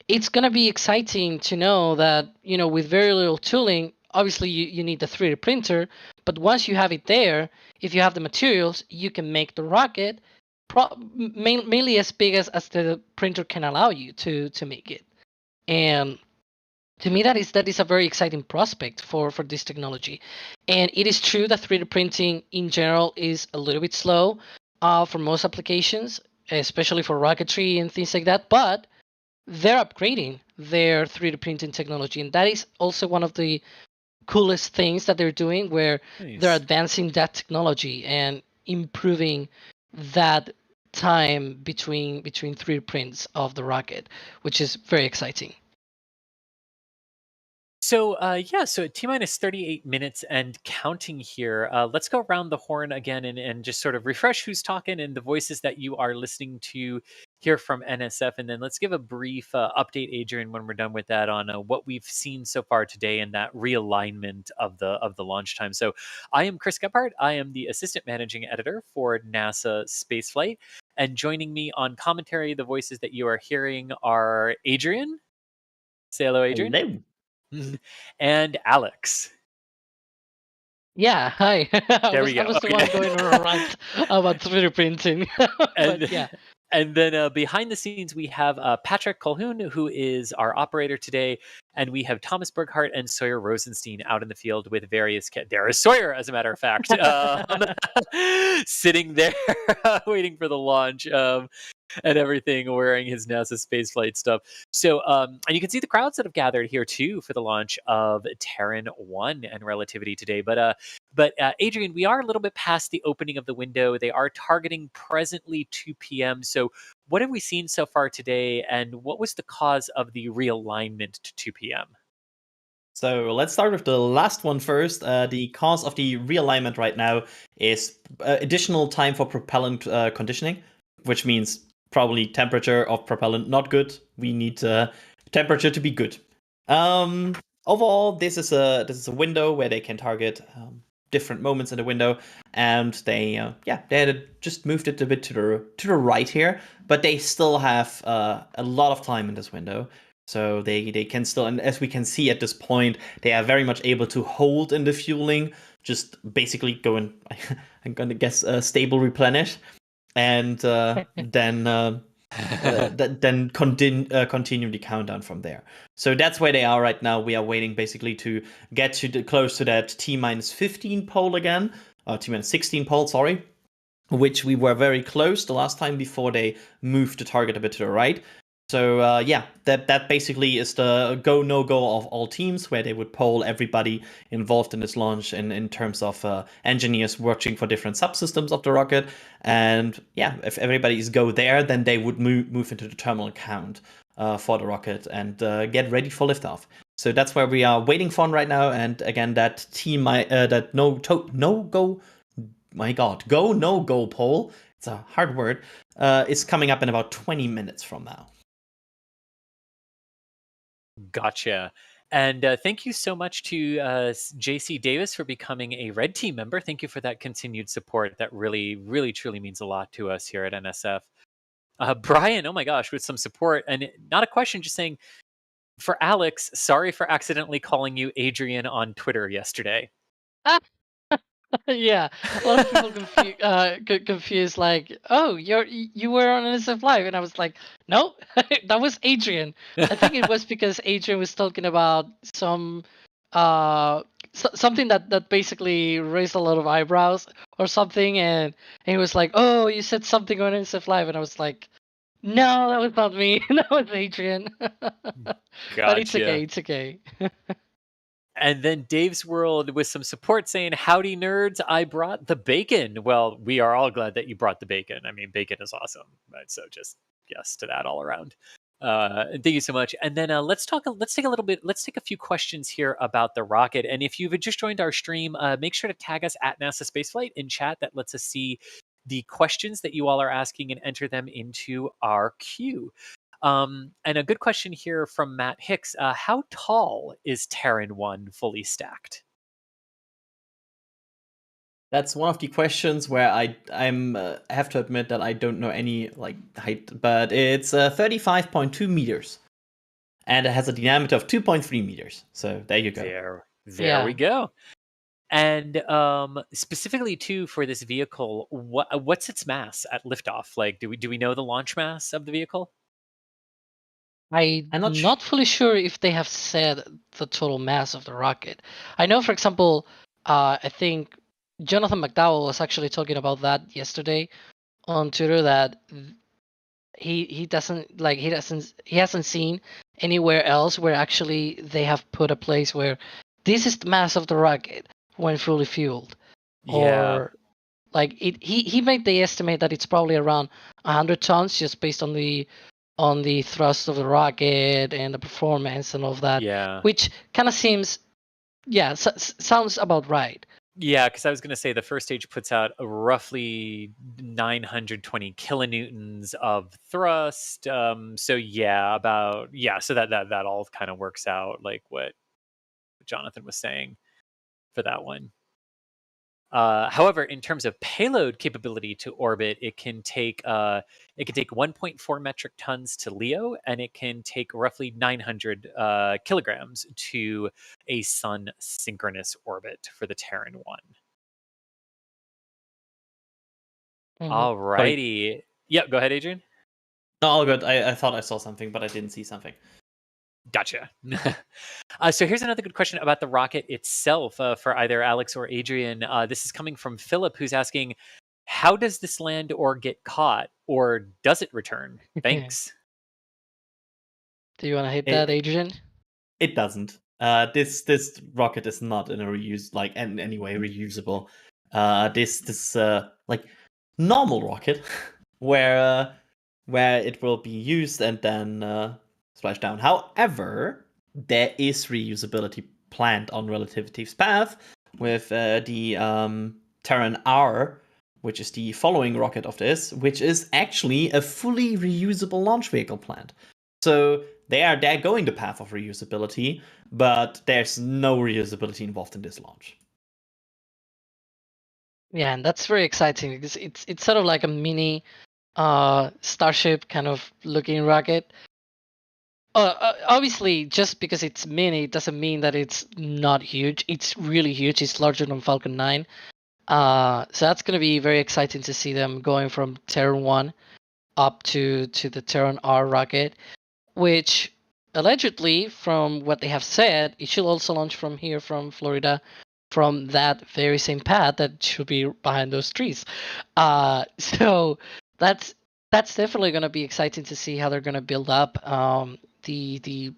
it's going to be exciting to know that, with very little tooling, obviously you need the 3D printer, but once you have it there, if you have the materials, you can make the rocket mainly as big as the printer can allow you to make it. And to me, that is a very exciting prospect for this technology. And it is true that 3D printing in general is a little bit slow, for most applications, especially for rocketry and things like that. But they're upgrading their 3D printing technology, and that is also one of the coolest things that they're doing, where they're Nice. advancing that technology and improving that time between 3D prints of the rocket, which is very exciting. So so T minus 38 minutes and counting here. Let's go around the horn again and just sort of refresh who's talking and the voices that you are listening to here from NSF, and then let's give a brief update, Adrian, when we're done with that on what we've seen so far today and that realignment of the launch time. So I am Chris Gephardt. I am the assistant managing editor for NASA Spaceflight, and joining me on commentary, the voices that you are hearing are Adrian. Say hello, Adrian. Hello. And Alex. Yeah, hi. There we I go. was the Okay. one going on a rant about 3D printing. and But yeah. and then behind the scenes we have Patrick Colhoun, who is our operator today, and we have Thomas Burghardt and Sawyer Rosenstein out in the field with various. There is Sawyer, as a matter of fact, sitting there waiting for the launch. And everything, wearing his NASA spaceflight stuff. So, and you can see the crowds that have gathered here too for the launch of Terran 1 and Relativity today. But Adrian, we are a little bit past the opening of the window. They are targeting presently 2 p.m. So, what have we seen so far today, and what was the cause of the realignment to 2 p.m.? So let's start with the last one first. The cause of the realignment right now is additional time for propellant conditioning, which means probably temperature of propellant not good. We need temperature to be good. Overall, this is a window where they can target different moments in the window, and they had just moved it a bit to the right here, but they still have a lot of time in this window. So they can still, and as we can see at this point, they are very much able to hold in the fueling, just basically go and, I'm going to guess, stable replenish, and then continue the countdown from there. So that's where they are right now. We are waiting basically to get to close to that T minus 15 pole again, T minus 16 pole, sorry, which we were very close the last time before they moved the target a bit to the right. So that basically is the go no go of all teams, where they would poll everybody involved in this launch in terms of engineers watching for different subsystems of the rocket. And yeah, if everybody is go there, then they would move into the terminal count for the rocket and get ready for liftoff. So that's where we are waiting for right now. And again, that go no go poll, it's a hard word, is coming up in about 20 minutes from now. Gotcha. And thank you so much to JC Davis for becoming a Red Team member. Thank you for that continued support. That really, really, truly means a lot to us here at NSF. Brian, oh my gosh, with some support. And not a question, just saying, for Alex, sorry for accidentally calling you Adrian on Twitter yesterday. Yeah, a lot of people confused, like, oh, you were on NSF Live, and I was like, no, that was Adrian. I think it was because Adrian was talking about something that basically raised a lot of eyebrows or something, and he was like, oh, you said something on NSF Live, and I was like, no, that was not me. That was Adrian. But it's okay. It's okay. And then Dave's World with some support saying, howdy nerds, I brought the bacon. Well, we are all glad that you brought the bacon. I mean, bacon is awesome. Right? So just yes to that all around. And thank you so much. And then let's take a few questions here about the rocket. And if you've just joined our stream, make sure to tag us at NASA Spaceflight in chat. That lets us see the questions that you all are asking and enter them into our queue. And a good question here from Matt Hicks. How tall is Terran 1 fully stacked? That's one of the questions where I have to admit that I don't know any height, but it's 35.2 meters, and it has a diameter of 2.3 meters. So there you go. There we go. And specifically too for this vehicle, what's its mass at liftoff? Like, do we know the launch mass of the vehicle? I'm not fully sure if they have said the total mass of the rocket. I know, for example, I think Jonathan McDowell was actually talking about that yesterday on Twitter that he hasn't seen anywhere else where actually they have put a place where this is the mass of the rocket when fully fueled. Yeah. Or like he made the estimate that it's probably around 100 tons just based on the thrust of the rocket and the performance and all of that. Yeah. Which kind of seems, sounds about right. Yeah, because I was going to say the first stage puts out a roughly 920 kilonewtons of thrust. So yeah, so that all kind of works out like what Jonathan was saying for that one. However, in terms of payload capability to orbit, it can take 1.4 metric tons to LEO, and it can take roughly 900 kilograms to a Sun synchronous orbit for the Terran 1. Mhm. Alrighty. Yeah, go ahead, Adrian. No, all good. I thought I saw something, but I didn't see something. Gotcha. So here's another good question about the rocket itself for either Alex or Adrian. This is coming from Philip, who's asking, how does this land or get caught, or does it return? Thanks. Do you want to hit It- that, Adrian? It doesn't. This rocket is not in a in any way reusable. This like normal rocket where it will be used and then splash down. However, there is reusability planned on Relativity's path with the Terran R, which is the following rocket of this, which is actually a fully reusable launch vehicle planned. So they're going the path of reusability, but there's no reusability involved in this launch. Yeah, and that's very exciting because it's sort of like a mini Starship kind of looking rocket. Obviously, just because it's mini doesn't mean that it's not huge. It's really huge. It's larger than Falcon 9. So that's going to be very exciting to see them going from Terran 1 up to the Terran R rocket, which allegedly, from what they have said, it should also launch from here, from Florida, from that very same pad that should be behind those trees. So that's definitely going to be exciting to see how they're going to build up the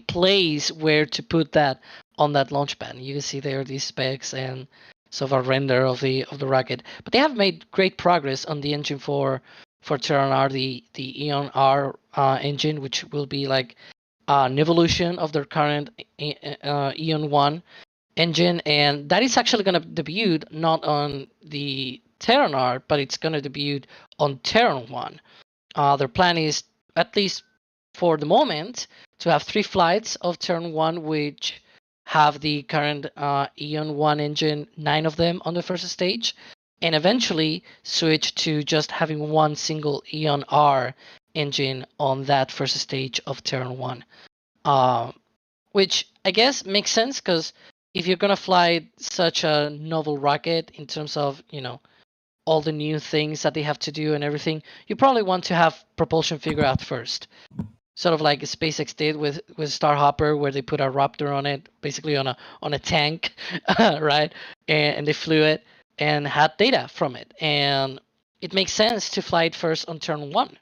place where to put that on that launch pad. You can see there these specs and sort of a render of the rocket. But they have made great progress on the engine for Terran R, the Eon R engine, which will be like an evolution of their current Eon 1 engine, and that is actually going to debut not on the Terran R, but it's going to debut on Terran 1. Their plan is, at least for the moment, to have 3 flights of Terran 1, which have the current Eon 1 engine, 9 of them on the first stage, and eventually switch to just having one single Eon R engine on that first stage of Terran 1. Which I guess makes sense, because if you're going to fly such a novel rocket in terms of, all the new things that they have to do and everything, you probably want to have propulsion figure out first. Sort of like SpaceX did with Starhopper, where they put a Raptor on it, basically on a tank, right? And they flew it and had data from it. And it makes sense to fly it first on turn 1,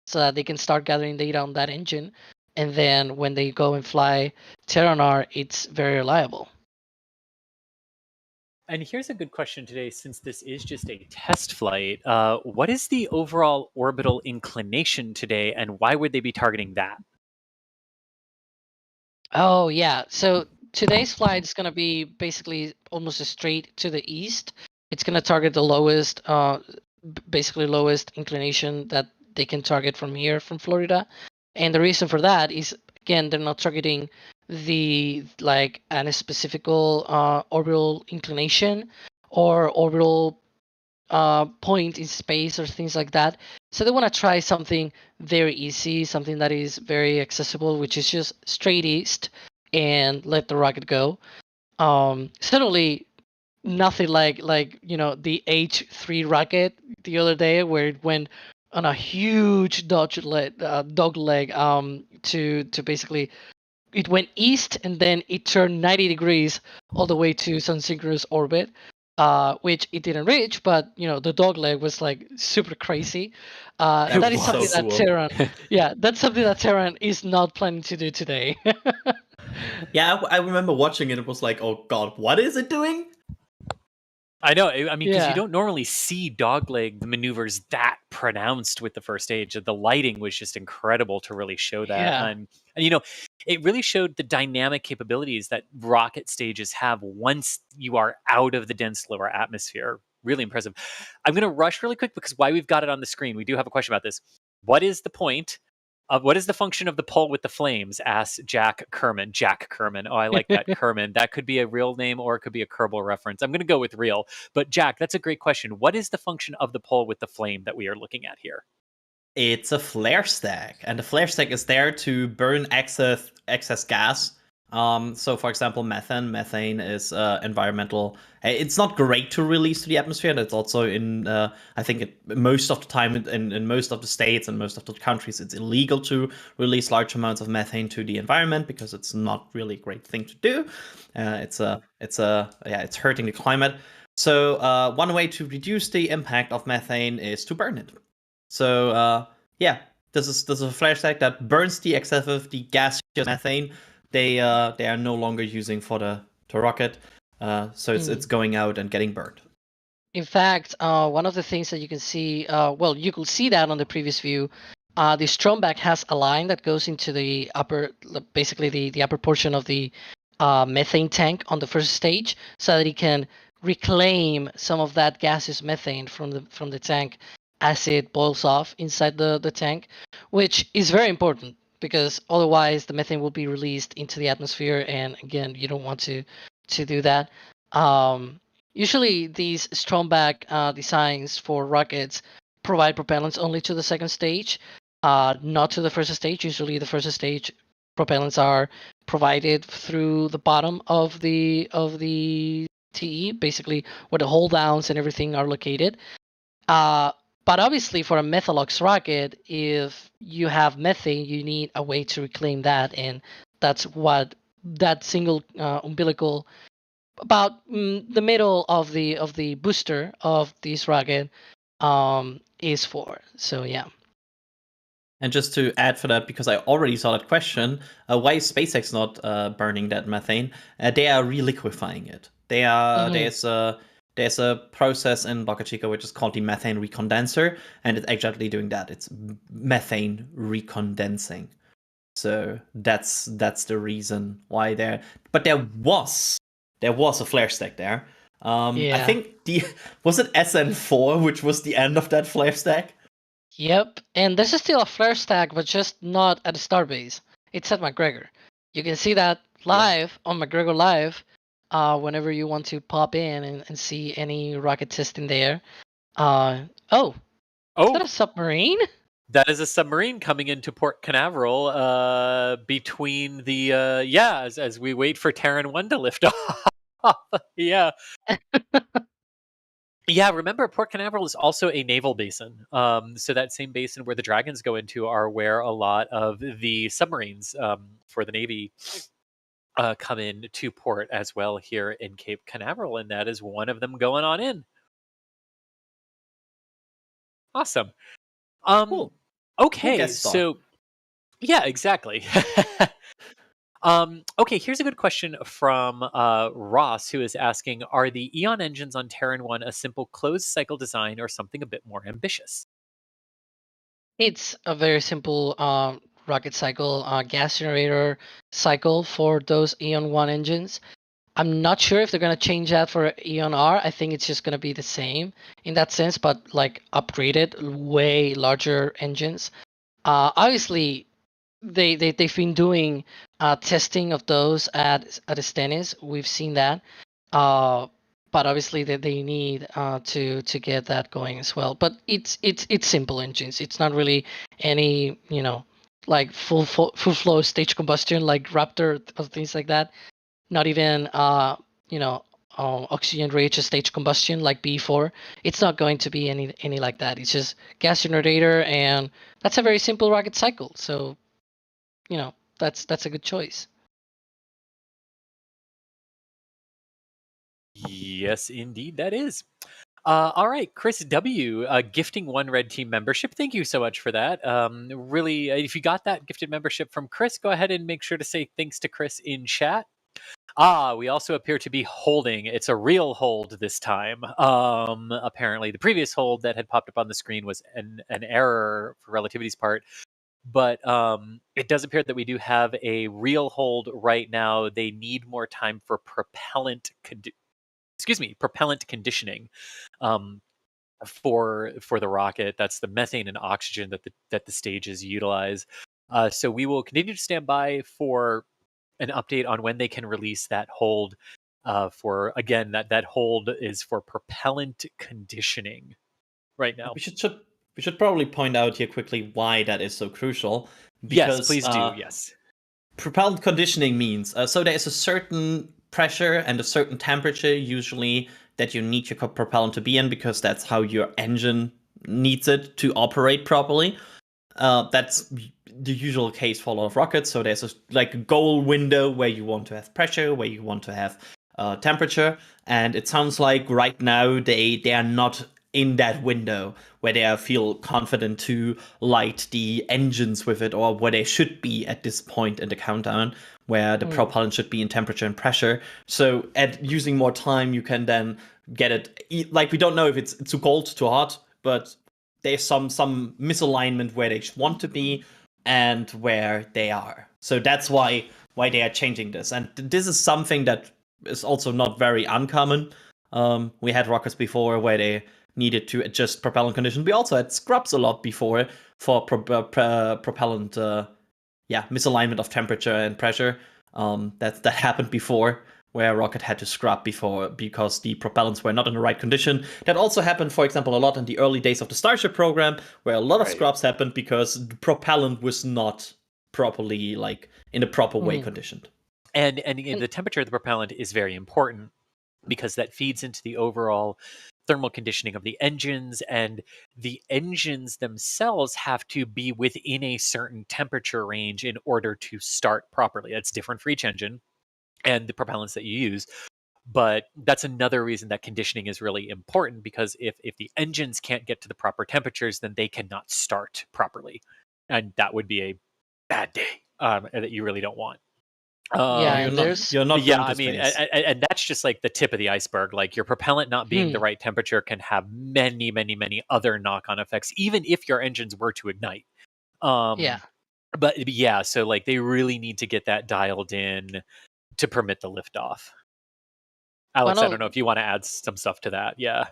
so that they can start gathering data on that engine. And then when they go and fly Terran R, it's very reliable. And here's a good question today, since this is just a test flight. What is the overall orbital inclination today, and why would they be targeting that? Oh, yeah. So today's flight is going to be basically almost straight to the east. It's going to target the lowest, basically lowest inclination that they can target from here, from Florida. And the reason for that is, again, they're not targeting the any specific orbital inclination or orbital point in space or things like that. So they want to try something very easy, something that is very accessible, which is just straight east and let the rocket go. Certainly nothing like the H3 rocket the other day, where it went on a huge dog leg to basically, it went east and then it turned 90 degrees all the way to sun synchronous orbit. which it didn't reach, but the dog leg was like super crazy. That That is was something so that cool. Terran, yeah, that's something that Terran is not planning to do today. Yeah, I remember watching it. It was like, oh god, what is it doing? I know. I mean, because you Yeah. don't normally see dogleg maneuvers that pronounced with the first stage. The lighting was just incredible to really show that. Yeah. And it really showed the dynamic capabilities that rocket stages have once you are out of the dense lower atmosphere. Really impressive. I'm going to rush really quick because why we've got it on the screen, we do have a question about this. What is the point? What is the function of the pole with the flames? Asks Jack Kerman. Jack Kerman. Oh, I like that. Kerman. That could be a real name or it could be a Kerbal reference. I'm going to go with real. But Jack, that's a great question. What is the function of the pole with the flame that we are looking at here? It's a flare stack, and the flare stack is there to burn excess gas. So, for example, methane. Methane is environmental. It's not great to release to the atmosphere. That's also in, I think, most of the time in most of the states and most of the countries, it's illegal to release large amounts of methane to the environment because it's not really a great thing to do. It's hurting the climate. So, one way to reduce the impact of methane is to burn it. So this is a flare stack that burns the excess of the gaseous methane they are no longer using for the rocket. So it's going out and getting burned. In fact, one of the things that you can see, you could see that on the previous view. The Stromback has a line that goes into the upper, basically the upper portion of the methane tank on the first stage, so that it can reclaim some of that gaseous methane from the tank as it boils off inside the tank, which is very important because otherwise the methane will be released into the atmosphere, and again, you don't want to do that. Usually, these Stromback designs for rockets provide propellants only to the second stage, not to the first stage. Usually, the first stage propellants are provided through the bottom of the TE, basically where the hold downs and everything are located. But obviously, for a Methalox rocket, if you have methane, you need a way to reclaim that, and that's what that single umbilical about the middle of the booster of this rocket is for. So yeah. And just to add for that, because I already saw that question, why is SpaceX not burning that methane? They are reliquefying it. They are there's a process in Boca Chica which is called the methane recondenser, and it's exactly doing that. It's methane recondensing. So that's the reason why there. But there was a flare stack there. I think was it SN4, which was the end of that flare stack. Yep, and this is still a flare stack, but just not at the Starbase. It's at McGregor. You can see that live on McGregor Live whenever you want to pop in and see any rocket testing there. Is that a submarine? That is a submarine coming into Port Canaveral between the, as we wait for Terran 1 to lift off. Yeah. Yeah, remember, Port Canaveral is also a naval basin. So that same basin where the Dragons go into are where a lot of the submarines for the Navy come in to port as well here in Cape Canaveral, and that is one of them going on in. Awesome. Cool. Okay, guest star. so yeah, exactly. Okay, here's a good question from Ross, who is asking, are the Eon engines on Terran 1 a simple closed cycle design or something a bit more ambitious? It's a very simple rocket cycle, gas generator cycle for those Eon 1 engines. I'm not sure if they're going to change that for Eon R. I think it's just going to be the same in that sense, but like upgraded, way larger engines. Obviously, they've been doing testing of those at Stennis. We've seen that. But obviously they need to get that going as well. But it's simple engines. It's not really any like full flow stage combustion like Raptor or things like that. Not even oxygen rich stage combustion like B4. It's not going to be any like that. It's just gas generator, and that's a very simple rocket cycle. So that's a good choice. Yes, indeed, that is. All right, Chris W, gifting 1 red team membership. Thank you so much for that. Really, if you got that gifted membership from Chris, go ahead and make sure to say thanks to Chris in chat. We also appear to be holding. It's a real hold this time. Apparently, the previous hold that had popped up on the screen was an error for Relativity's part. But it does appear that we do have a real hold right now. They need more time for propellant conditioning for the rocket. That's the methane and oxygen that the stages utilize. So we will continue to stand by for an update on when they can release that hold. For again, that hold is for propellant conditioning right now. We should probably point out here quickly why that is so crucial. Yes, please do. Yes. Propellant conditioning means so there is a certain pressure and a certain temperature usually that you need your propellant to be in, because that's how your engine needs it to operate properly. That's the usual case for a lot of rockets. So there's a goal window where you want to have pressure, where you want to have temperature, and it sounds like right now they are not in that window where they feel confident to light the engines with it, or where they should be at this point in the countdown, where the propellant should be in temperature and pressure. So at using more time, you can then get it. Like, we don't know if it's too cold, too hot, but there's some misalignment where they want to be and where they are. So that's why they are changing this. And this is something that is also not very uncommon. We had rockets before where they needed to adjust propellant conditions. We also had scrubs a lot before for propellant misalignment of temperature and pressure. That happened before, where a rocket had to scrub before because the propellants were not in the right condition. That also happened, for example, a lot in the early days of the Starship program, where a lot of scrubs happened because the propellant was not properly, in a proper way conditioned. And the temperature of the propellant is very important, because that feeds into the overall thermal conditioning of the engines, and the engines themselves have to be within a certain temperature range in order to start properly. That's different for each engine and the propellants that you use. But that's another reason that conditioning is really important, because if the engines can't get to the proper temperatures, then they cannot start properly. And that would be a bad day that you really don't want. You're not yeah, going to space. And that's just like the tip of the iceberg. Like, your propellant not being the right temperature can have many, many, many other knock-on effects, even if your engines were to ignite. But yeah, so they really need to get that dialed in to permit the liftoff. Alex, I don't know if you want to add some stuff to that. Yeah,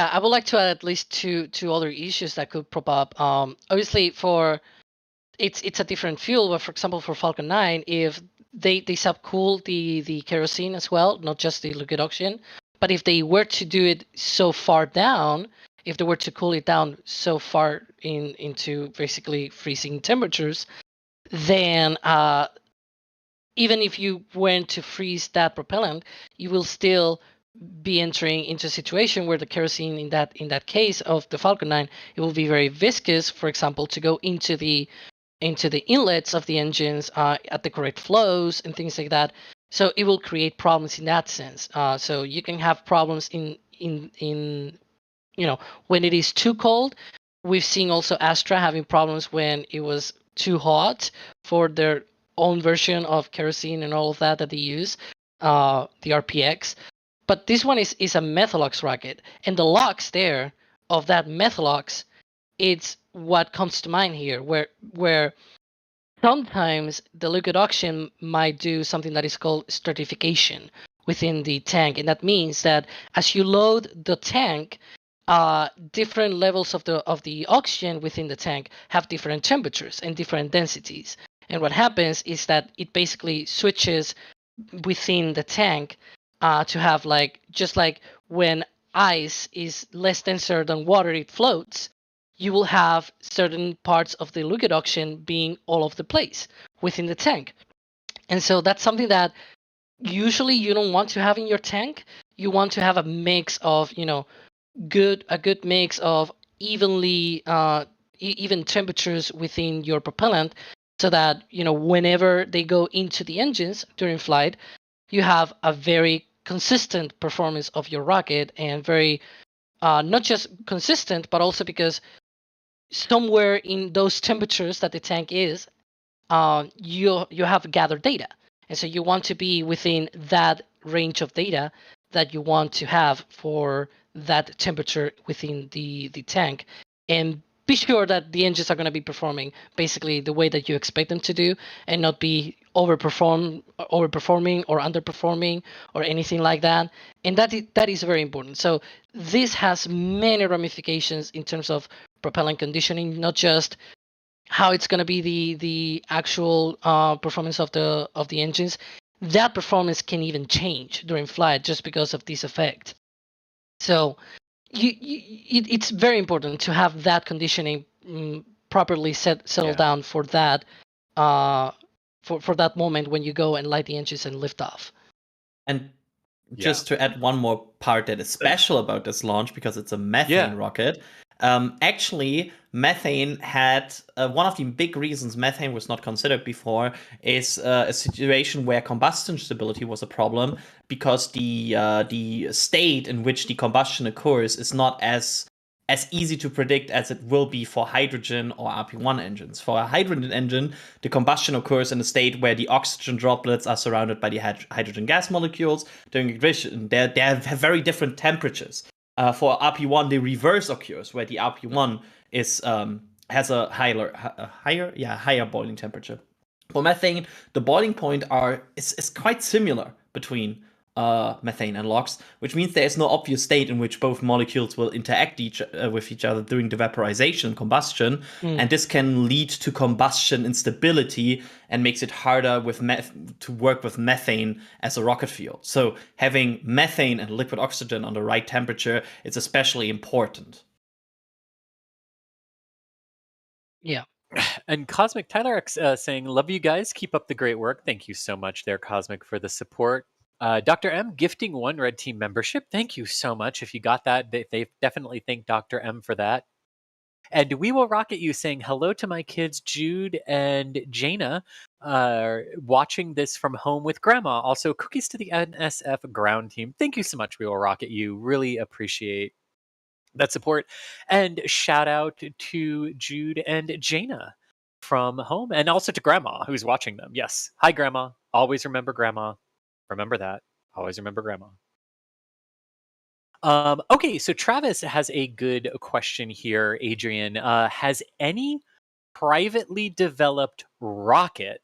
I would like to add at least two other issues that could pop up. Obviously, it's a different fuel, but for example, for Falcon 9, if they subcool the kerosene as well, not just the liquid oxygen, but if they were to do it so far down, if they were to cool it down so far into basically freezing temperatures, then even if you went to freeze that propellant, you will still be entering into a situation where the kerosene in that case of the Falcon 9, it will be very viscous, for example, to go into the inlets of the engines at the correct flows and things like that. So it will create problems in that sense. So you can have problems in when it is too cold. We've seen also Astra having problems when it was too hot for their own version of kerosene and all of that they use, the RPX. But this one is a Methalox rocket, and the LOX there of that Methalox, it's what comes to mind here, where sometimes the liquid oxygen might do something that is called stratification within the tank, and that means that as you load the tank, different levels of the oxygen within the tank have different temperatures and different densities. And what happens is that it basically switches within the tank to have just like when ice is less denser than water, it floats. You will have certain parts of the liquid oxygen being all over the place within the tank. And so that's something that usually you don't want to have in your tank. You want to have a mix of, a good mix of evenly even temperatures within your propellant, so that whenever they go into the engines during flight, you have a very consistent performance of your rocket, and very not just consistent, but also because somewhere in those temperatures that the tank is, you have gathered data, and so you want to be within that range of data that you want to have for that temperature within the tank, and be sure that the engines are going to be performing basically the way that you expect them to do, and not be overperforming or underperforming or anything like that. And that is very important. So this has many ramifications in terms of propellant conditioning, not just how it's going to be the actual performance of the engines. That performance can even change during flight just because of this effect. So it's very important to have that conditioning properly settled down for that for that moment when you go and light the engines and lift off. And just to add one more part that is special about this launch, because it's a methane rocket. Actually, methane had one of the big reasons methane was not considered before is a situation where combustion stability was a problem, because the state in which the combustion occurs is not as easy to predict as it will be for hydrogen or RP1 engines. For a hydrogen engine, the combustion occurs in a state where the oxygen droplets are surrounded by the hydrogen gas molecules during ignition. They have very different temperatures. For RP1, the reverse occurs, where the RP1 has a higher boiling temperature. For methane, the boiling point is quite similar between methane and LOX, which means there is no obvious state in which both molecules will interact with each other during the vaporization and combustion, and this can lead to combustion instability and makes it harder to work with methane as a rocket fuel. So having methane and liquid oxygen on the right temperature is especially important. Yeah. And Cosmic Tyler X saying, love you guys. Keep up the great work. Thank you so much there, Cosmic, for the support. Dr. M gifting 1 Red Team membership. Thank you so much. If you got that, they definitely thank Dr. M for that. And We Will Rocket You saying hello to my kids, Jude and Jaina, watching this from home with Grandma. Also, cookies to the NSF ground team. Thank you so much, We Will Rocket You. Really appreciate that support. And shout out to Jude and Jaina from home, and also to Grandma who's watching them. Yes. Hi, Grandma. Always remember Grandma. Remember that. Always remember Grandma. Okay, so Travis has a good question here, Adrian. Has any privately developed rocket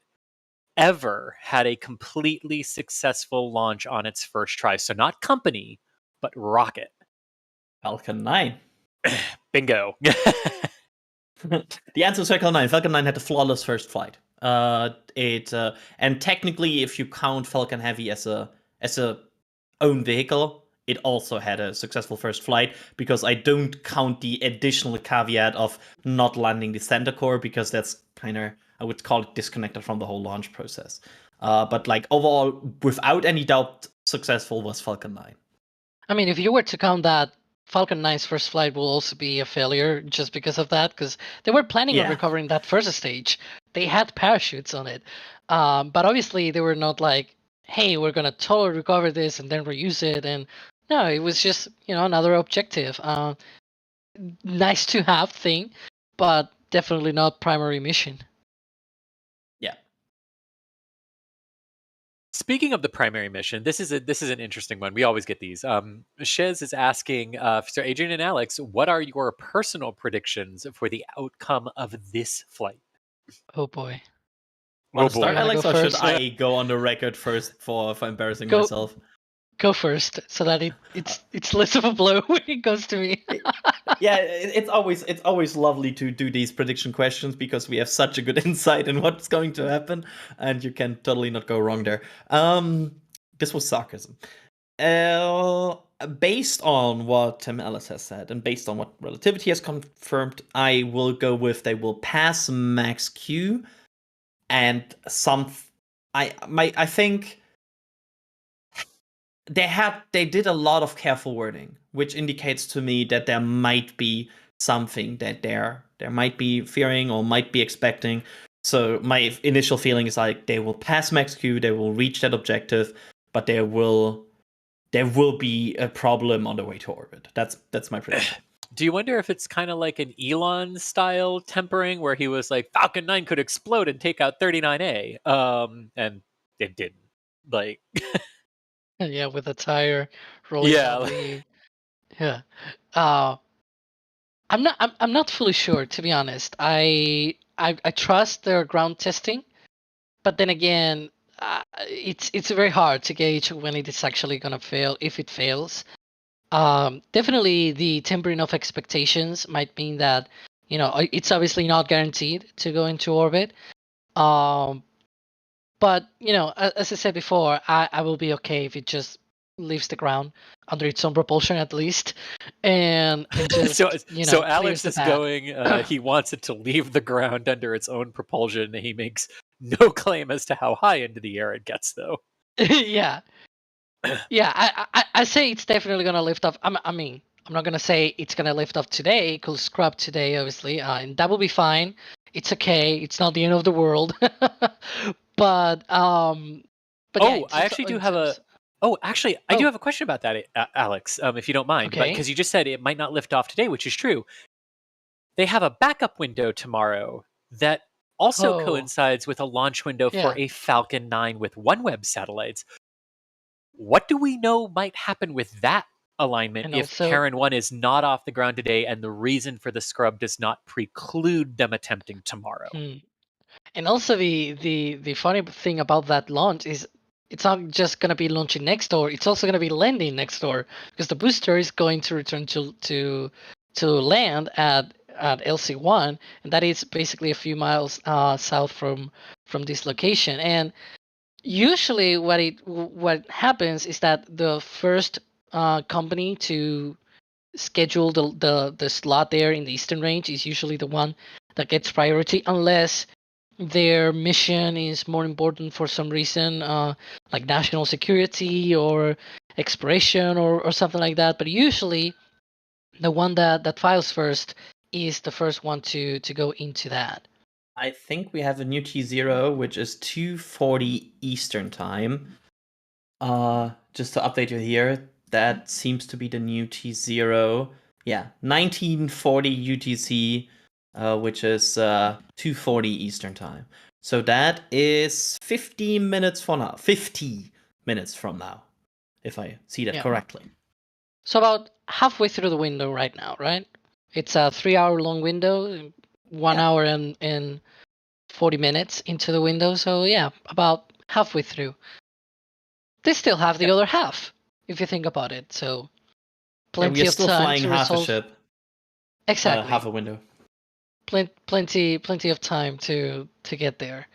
ever had a completely successful launch on its first try? So not company, but rocket. Falcon 9. Bingo. The answer is Falcon 9. Falcon 9 had a flawless first flight. And technically, if you count Falcon Heavy as a own vehicle, it also had a successful first flight, because I don't count the additional caveat of not landing the center core, because that's kind of, I would call it, disconnected from the whole launch process. But like overall, without any doubt, successful was Falcon 9. I mean, if you were to count that, Falcon 9's first flight will also be a failure just because of that, because they were planning on recovering that first stage. They had parachutes on it. But obviously they were not like, hey, we're going to totally recover this and then reuse it. And no, it was just, another objective. Nice to have thing, but definitely not primary mission. Yeah. Speaking of the primary mission, this is an interesting one. We always get these. Shiz is asking, so Adrian and Alex, what are your personal predictions for the outcome of this flight? Oh boy. Want to start, Alex, or should I go on the record first for embarrassing myself? Go first, so that it's less of a blow when it goes to me. Yeah, it's always lovely to do these prediction questions, because we have such a good insight in what's going to happen, and you can totally not go wrong there. This was sarcasm. Based on what Tim Ellis has said, and based on what Relativity has confirmed, I will go with they will pass max Q, and I think they did a lot of careful wording, which indicates to me that there might be something that there might be fearing or might be expecting. So my initial feeling is like they will pass max Q, they will reach that objective, but they will there will be a problem on the way to orbit. That's my prediction. Do you wonder if it's kind of like an Elon style tempering where he was like Falcon 9 could explode and take out 39A, and it didn't. Like, Yeah, with a tire rolling Yeah. down the yeah. I'm not fully sure, to be honest. I trust their ground testing, but then again, it's very hard to gauge when it is actually gonna fail if it fails. Definitely the tempering of expectations might mean that it's obviously not guaranteed to go into orbit. But as I said before, I will be okay if it just leaves the ground under its own propulsion at least, and just so clears Alex the is path. going. He wants it to leave the ground under its own propulsion. He makes no claim as to how high into the air it gets, though. Yeah, I say it's definitely gonna lift off. I mean, I'm not gonna say it's gonna lift off today. It could scrub today, obviously, and that will be fine. It's okay. It's not the end of the world. but yeah, I actually do have a. Actually, I do have a question about that, Alex, if you don't mind. Okay. Because you just said it might not lift off today, which is true. They have a backup window tomorrow that also coincides with a launch window for a Falcon 9 with OneWeb satellites. What do we know might happen with that alignment And if also- Terran 1 is not off the ground today and the reason for the scrub does not preclude them attempting tomorrow? And also the funny thing about that launch is it's not just gonna be launching next door, it's also gonna be landing next door, because the booster is going to return to land at LC1, and that is basically a few miles south from this location. And usually what happens is that the first company to schedule the slot there in the eastern range is usually the one that gets priority, unless their mission is more important for some reason, like national security or exploration or something like that. But usually the one that files first is the first one to go into that. I think we have a new T0, which is 2:40 Eastern time. Just to update you here, that seems to be the new T0. Yeah, 1940 UTC, which is 2:40 Eastern time. So that is 50 minutes from now. 50 minutes from now, if I see that correctly. So about halfway through the window right now, right? It's a 3-hour long window, 1 hour and 40 minutes into the window. So yeah, about halfway through. They still have the other half, if you think about it. So plenty we are of still time flying to half resolve. a ship. Exactly. Half a window. Plenty of time to get there.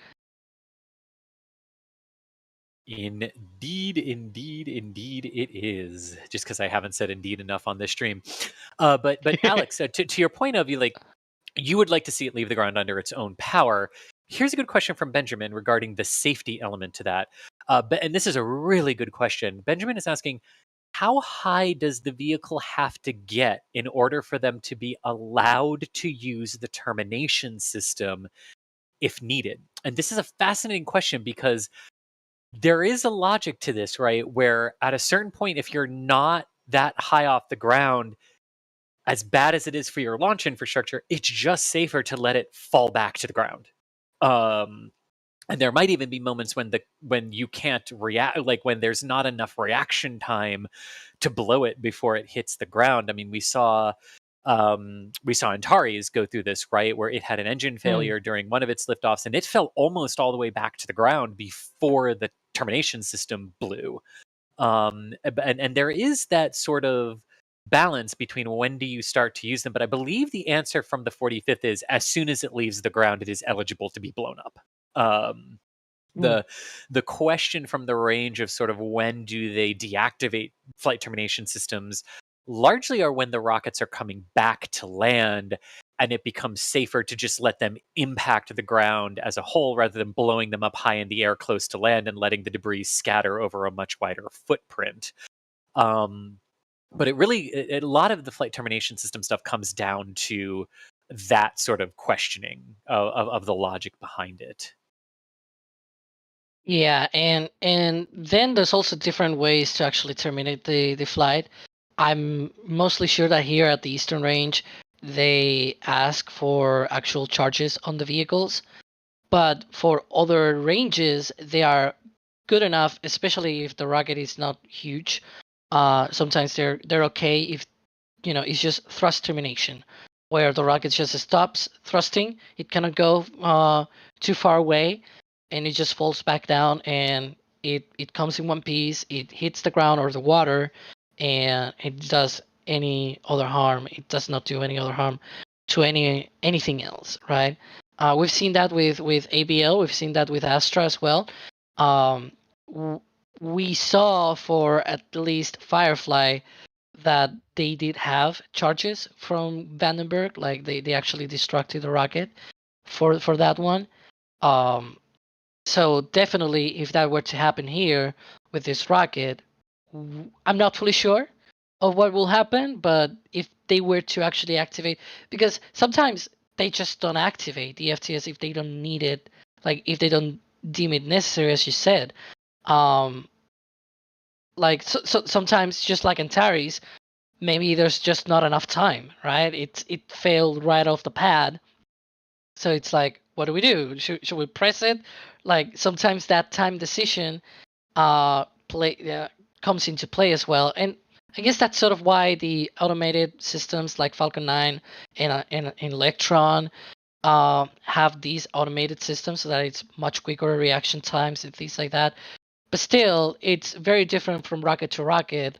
Indeed it is. Just because I haven't said indeed enough on this stream. But Alex, to your point of you would like to see it leave the ground under its own power. Here's a good question from Benjamin regarding the safety element to that. And this is a really good question. Benjamin is asking, how high does the vehicle have to get in order for them to be allowed to use the termination system if needed? And this is a fascinating question because there is a logic to this, right? Where at a certain point, if you're not that high off the ground, as bad as it is for your launch infrastructure, it's just safer to let it fall back to the ground. And there might even be moments when you can't react, like when there's not enough reaction time to blow it before it hits the ground. I mean, we saw Antares go through this, right, where it had an engine failure during one of its liftoffs, and it fell almost all the way back to the ground before the termination system blew. And there is that sort of balance between when do you start to use them, but I believe the answer from the 45th is as soon as it leaves the ground, it is eligible to be blown up. The question from the range of sort of when do they deactivate flight termination systems largely are when the rockets are coming back to land and it becomes safer to just let them impact the ground as a whole rather than blowing them up high in the air close to land and letting the debris scatter over a much wider footprint. But it really, a lot of the flight termination system stuff comes down to that sort of questioning of the logic behind it. Yeah, and then there's also different ways to actually terminate the flight. I'm mostly sure that here at the Eastern Range, they ask for actual charges on the vehicles, but for other ranges, they are good enough, especially if the rocket is not huge. Sometimes they're okay if it's just thrust termination, where the rocket just stops thrusting. It cannot go too far away, and it just falls back down, and it comes in one piece. It hits the ground or the water, and it does any other harm. It does not do any other harm to anything else, right? We've seen that with ABL. We've seen that with Astra as well. Um, we saw for at least Firefly that they did have charges from Vandenberg, like they actually destructed the rocket for that one. So definitely, if that were to happen here with this rocket, I'm not fully sure of what will happen, but if they were to actually activate, because sometimes they just don't activate the FTS if they don't need it, like if they don't deem it necessary, as you said. Like so sometimes, just like Antares, maybe there's just not enough time, right? It failed right off the pad, so it's like, what do we do? Should we press it? Like sometimes that time decision comes into play as well, and I guess that's sort of why the automated systems like Falcon 9 and Electron have these automated systems so that it's much quicker reaction times and things like that. But still, it's very different from rocket to rocket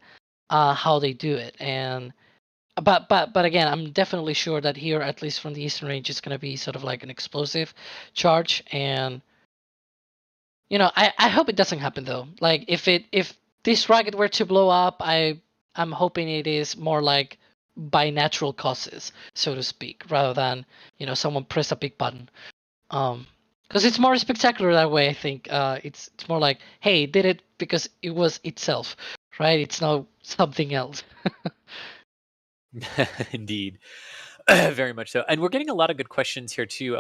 how they do it. And but again, I'm definitely sure that here, at least from the Eastern Range, it's going to be sort of like an explosive charge. And I hope it doesn't happen though. Like if this rocket were to blow up, I'm hoping it is more like by natural causes, so to speak, rather than someone press a big button. Because it's more spectacular that way. I think it's more like, hey, it did it because it was itself, right? It's not something else. Indeed. Very much so. And we're getting a lot of good questions here too.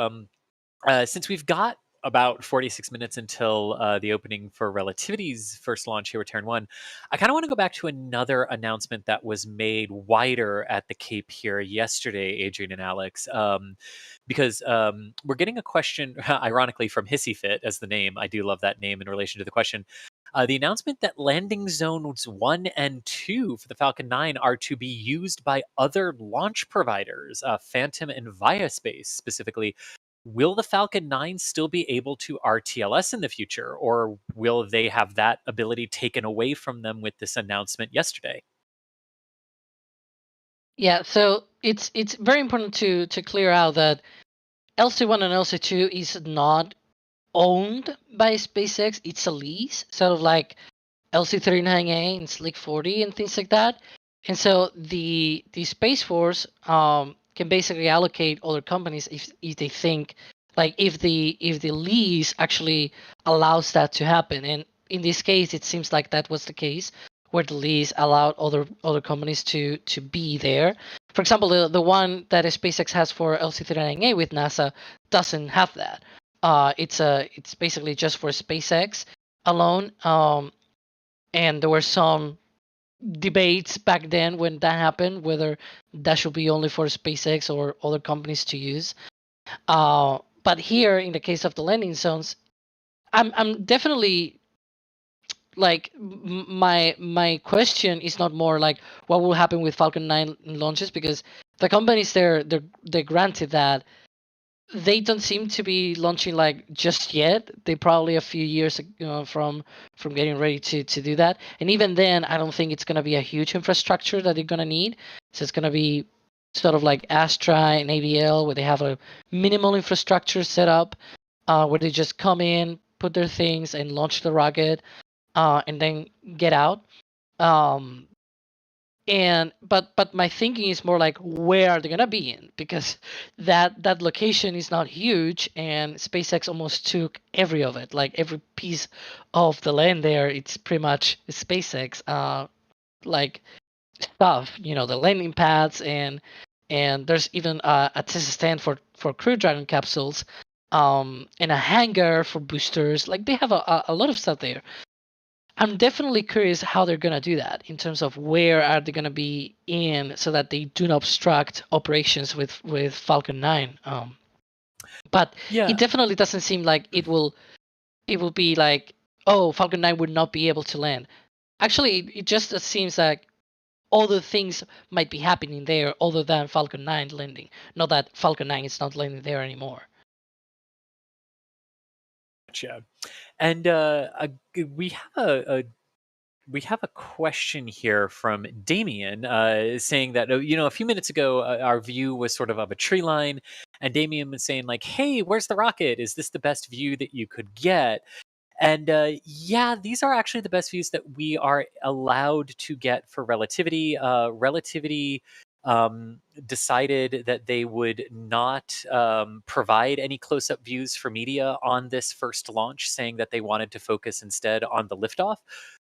Since we've got about 46 minutes until the opening for Relativity's first launch here with Terran 1, I kind of want to go back to another announcement that was made wider at the Cape here yesterday, Adrian and Alex, because we're getting a question, ironically, from Hissyfit as the name. I do love that name in relation to the question. The announcement that landing zones 1 and 2 for the Falcon 9 are to be used by other launch providers, Phantom and Viaspace specifically. Will the Falcon 9 still be able to RTLS in the future, or will they have that ability taken away from them with this announcement yesterday? Yeah, so it's very important to clear out that LC1 and LC2 is not owned by SpaceX. It's a lease, sort of like LC-39A and Slick 40 and things like that. And so the Space Force can basically allocate other companies if they think, like, if the lease actually allows that to happen. And in this case, it seems like that was the case, where the lease allowed other companies to be there. For example, the one that SpaceX has for LC-39A with NASA doesn't have that. It's basically just for SpaceX alone. And there were some debates back then when that happened, whether that should be only for SpaceX or other companies to use. But here, in the case of the landing zones, I'm definitely like, my question is not more like what will happen with Falcon 9 launches, because the companies they're granted that, they don't seem to be launching like just yet. They probably a few years from getting ready to do that. And even then, I don't think it's going to be a huge infrastructure that they're going to need. So it's going to be sort of like Astra and ABL, where they have a minimal infrastructure set up, where they just come in, put their things, and launch the rocket, and then get out. But my thinking is more like, where are they gonna be in? Because that location is not huge, and SpaceX almost took every of it, like every piece of the land there. It's pretty much SpaceX like stuff, the landing pads, and there's even a test stand for Crew Dragon capsules and a hangar for boosters. Like they have a lot of stuff there. I'm definitely curious how they're gonna do that in terms of where are they gonna be in so that they do not obstruct operations with Falcon 9. But Yeah. it definitely doesn't seem like it will be like, oh, Falcon 9 would not be able to land. Actually, it just seems like other things might be happening there other than Falcon 9 landing. Not that Falcon 9 is not landing there anymore. Gotcha. And we have a question here from Damien saying that, a few minutes ago, our view was sort of a tree line. And Damien was saying, like, hey, where's the rocket? Is this the best view that you could get? And yeah, these are actually the best views that we are allowed to get for Relativity. Relativity decided that they would not provide any close-up views for media on this first launch, saying that they wanted to focus instead on the liftoff.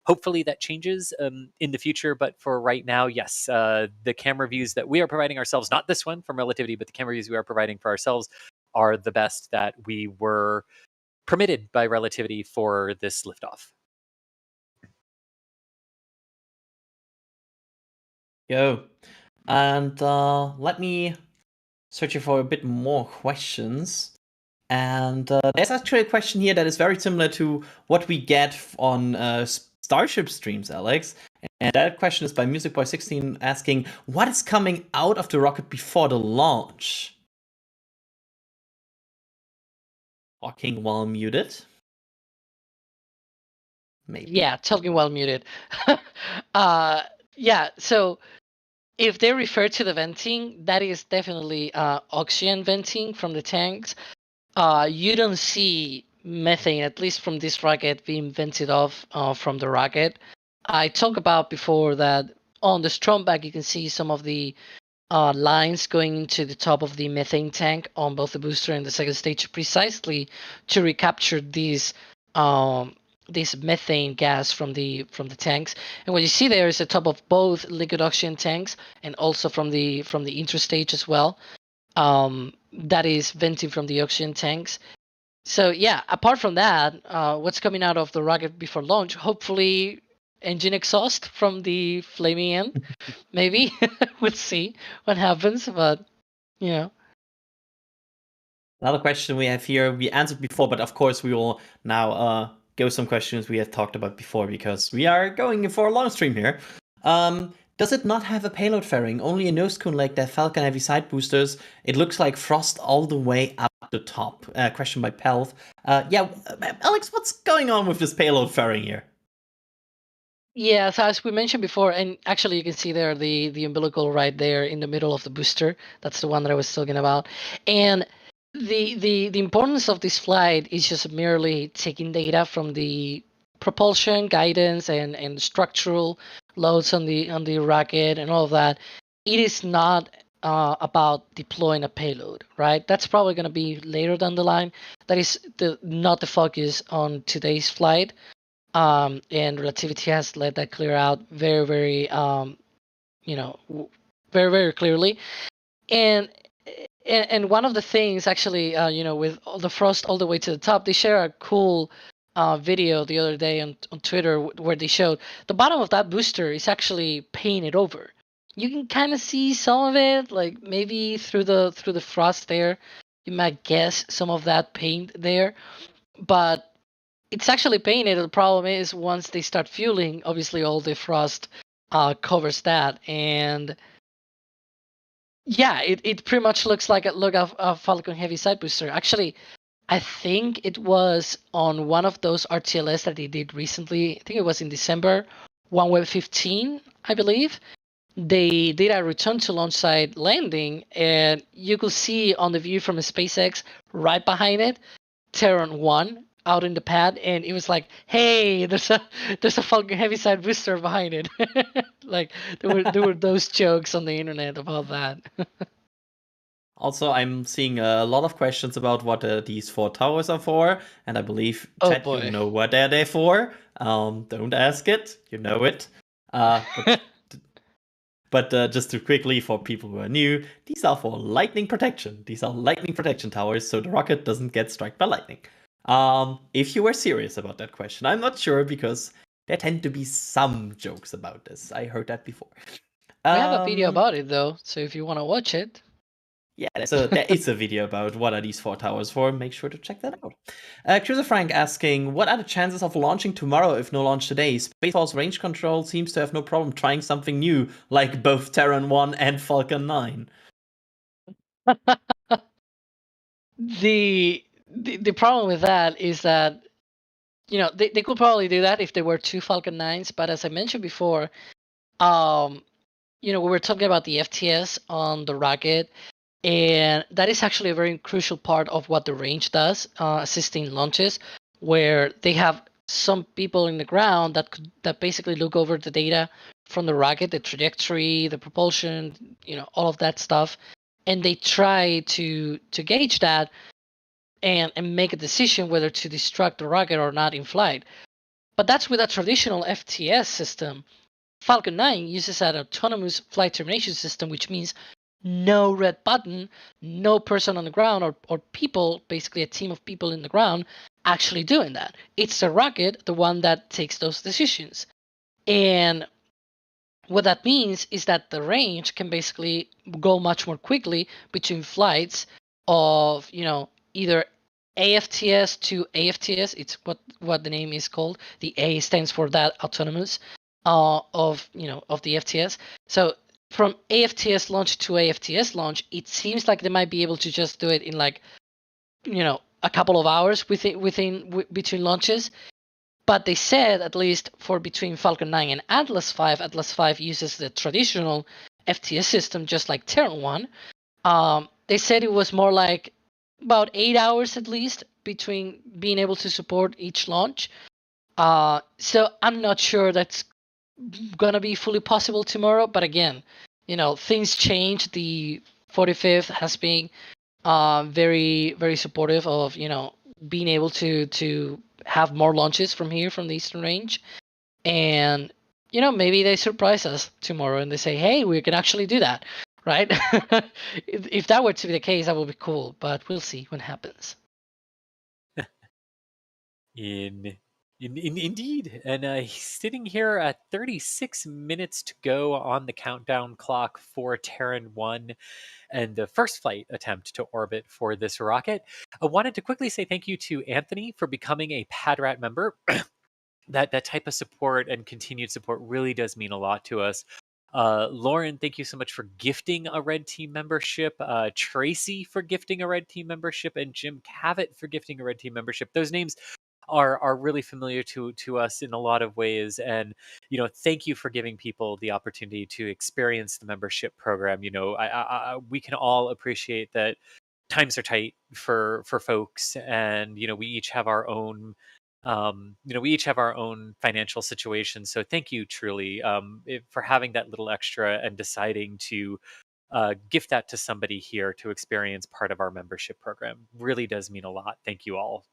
Hopefully that changes in the future, but for right now, yes, the camera views that we are providing ourselves, not this one from Relativity, but the camera views we are providing for ourselves are the best that we were permitted by Relativity for this liftoff. Go. And let me search for a bit more questions. And there's actually a question here that is very similar to what we get on Starship streams, Alex. And that question is by MusicBoy16 asking, what is coming out of the rocket before the launch? Talking while muted. Maybe. Yeah, talking while muted. Yeah, so if they refer to the venting, that is definitely oxygen venting from the tanks. You don't see methane, at least from this rocket, being vented off from the rocket. I talked about before that on the Stromback, you can see some of the lines going into the top of the methane tank on both the booster and the second stage, precisely to recapture these this methane gas from the tanks. And what you see there is the top of both liquid oxygen tanks and also from the interstage as well. That is venting from the oxygen tanks. So yeah, apart from that, what's coming out of the rocket before launch? Hopefully, engine exhaust from the flaming end. Maybe we'll see what happens, but you know. Another question we have here, we answered before, but of course we will now go some questions we have talked about before because we are going for a long stream here. Does it not have a payload fairing? Only a nose cone like that Falcon Heavy side boosters. It looks like frost all the way up the top. Question by Pelv. Yeah, Alex, what's going on with this payload fairing here? Yeah, so as we mentioned before, and actually you can see there the umbilical right there in the middle of the booster. That's the one that I was talking about. And the importance of this flight is just merely taking data from the propulsion, guidance, and structural loads on the rocket and all of that. It is not about deploying a payload, right? That's probably going to be later down the line. That is not the focus on today's flight. And Relativity has let that clear out very, very, very, very clearly. And one of the things, actually, with all the frost all the way to the top, they share a cool video the other day on Twitter where they showed the bottom of that booster is actually painted over. You can kind of see some of it, like maybe through the frost there. You might guess some of that paint there, but it's actually painted. The problem is once they start fueling, obviously all the frost covers that, and yeah, it pretty much looks like a Falcon Heavy side booster. Actually, I think it was on one of those RTLS that they did recently. I think it was in December, OneWeb 15, I believe. They did a return to launch site landing, and you could see on the view from SpaceX right behind it, Terran 1 out in the pad, and it was like, hey, there's a Falcon Heavy side booster behind it. Like there were those jokes on the internet about that. Also, I'm seeing a lot of questions about what these 4 towers are for, and I believe, Oh, Chat, boy. you know what they're there for. Don't ask it, you know it. But But just to quickly, for people who are new, these are for lightning protection. These are lightning protection towers, so the rocket doesn't get struck by lightning. If you were serious about that question, I'm not sure, because there tend to be some jokes about this. I heard that before. We have a video about it though, so if you want to watch it. Yeah, there is a video about what are these 4 towers for. Make sure to check that out. Cruiser Frank asking, what are the chances of launching tomorrow if no launch today? Space Force Range Control seems to have no problem trying something new, like both Terran 1 and Falcon 9. The problem with that is that, they could probably do that if there were 2 Falcon 9s, but as I mentioned before, we were talking about the FTS on the rocket, and that is actually a very crucial part of what the range does, assisting launches, where they have some people in the ground that basically look over the data from the rocket, the trajectory, the propulsion, all of that stuff, and they try to gauge that and make a decision whether to destruct the rocket or not in flight. But that's with a traditional FTS system. Falcon 9 uses an autonomous flight termination system, which means no red button, no person on the ground or people, basically a team of people in the ground, actually doing that. It's the rocket, the one that takes those decisions. And what that means is that the range can basically go much more quickly between flights of, either AFTS to AFTS. It's what the name is called. The A stands for that autonomous of the FTS. So from AFTS launch to AFTS launch, it seems like they might be able to just do it in a couple of hours between launches. But they said, at least for between Falcon 9 and Atlas 5 uses the traditional FTS system, just like Terran 1. They said it was more like about 8 hours at least between being able to support each launch. So I'm not sure that's gonna be fully possible tomorrow. But again, things change. The 45th has been very, very supportive of being able to have more launches from here, from the Eastern Range, and maybe they surprise us tomorrow and they say, hey, we can actually do that, right? If that were to be the case, that would be cool, but we'll see what happens. Indeed. And sitting here at 36 minutes to go on the countdown clock for Terran 1 and the first flight attempt to orbit for this rocket. I wanted to quickly say thank you to Anthony for becoming a PADRAT member. That type of support and continued support really does mean a lot to us. Lauren, thank you so much for gifting a Red Team membership. Tracy for gifting a Red Team membership, and Jim Cavett for gifting a Red Team membership. Those names are really familiar to us in a lot of ways, and thank you for giving people the opportunity to experience the membership program. We can all appreciate that times are tight for folks, and we each have our own financial situation. So thank you truly for having that little extra and deciding to gift that to somebody here to experience part of our membership program. Really does mean a lot. Thank you all.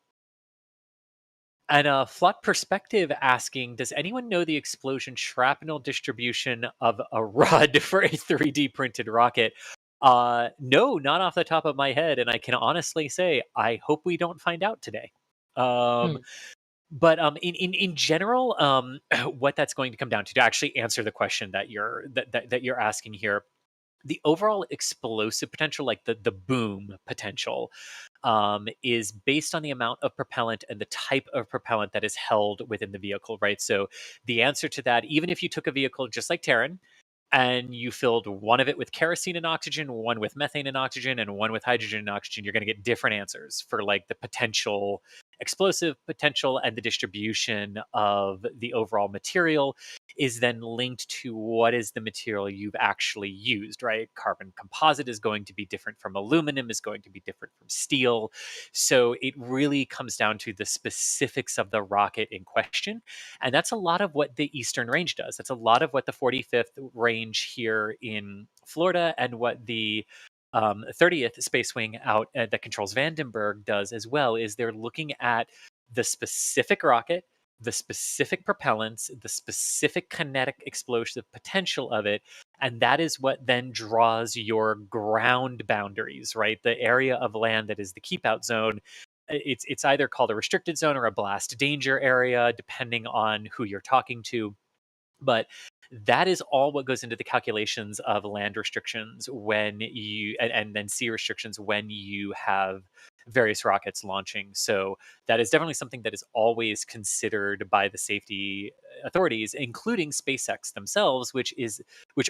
And Flut Perspective asking, does anyone know the explosion shrapnel distribution of a RUD for a 3D printed rocket? No, not off the top of my head. And I can honestly say, I hope we don't find out today. But in general, what that's going to come down to actually answer the question that you're asking here, the overall explosive potential, like the boom potential, is based on the amount of propellant and the type of propellant that is held within the vehicle, right? So the answer to that, even if you took a vehicle just like Terran, and you filled one of it with kerosene and oxygen, one with methane and oxygen, and one with hydrogen and oxygen, you're going to get different answers for like the potential explosive potential, and the distribution of the overall material is then linked to what is the material you've actually used, right? Carbon composite is going to be different from aluminum, is going to be different from steel. So it really comes down to the specifics of the rocket in question. And that's a lot of what the Eastern Range does. That's a lot of what the 45th Range here in Florida and what the 30th Space Wing out that controls Vandenberg does as well, is they're looking at the specific rocket, the specific propellants, the specific kinetic explosive potential of it, And that is what then draws your ground boundaries, right? The area of land that is the keep out zone. It's either called a restricted zone or a blast danger area, depending on who you're talking to. But that is all what goes into the calculations of land restrictions when you and then sea restrictions when you have various rockets launching. So that is definitely something that is always considered by the safety authorities, including SpaceX themselves, which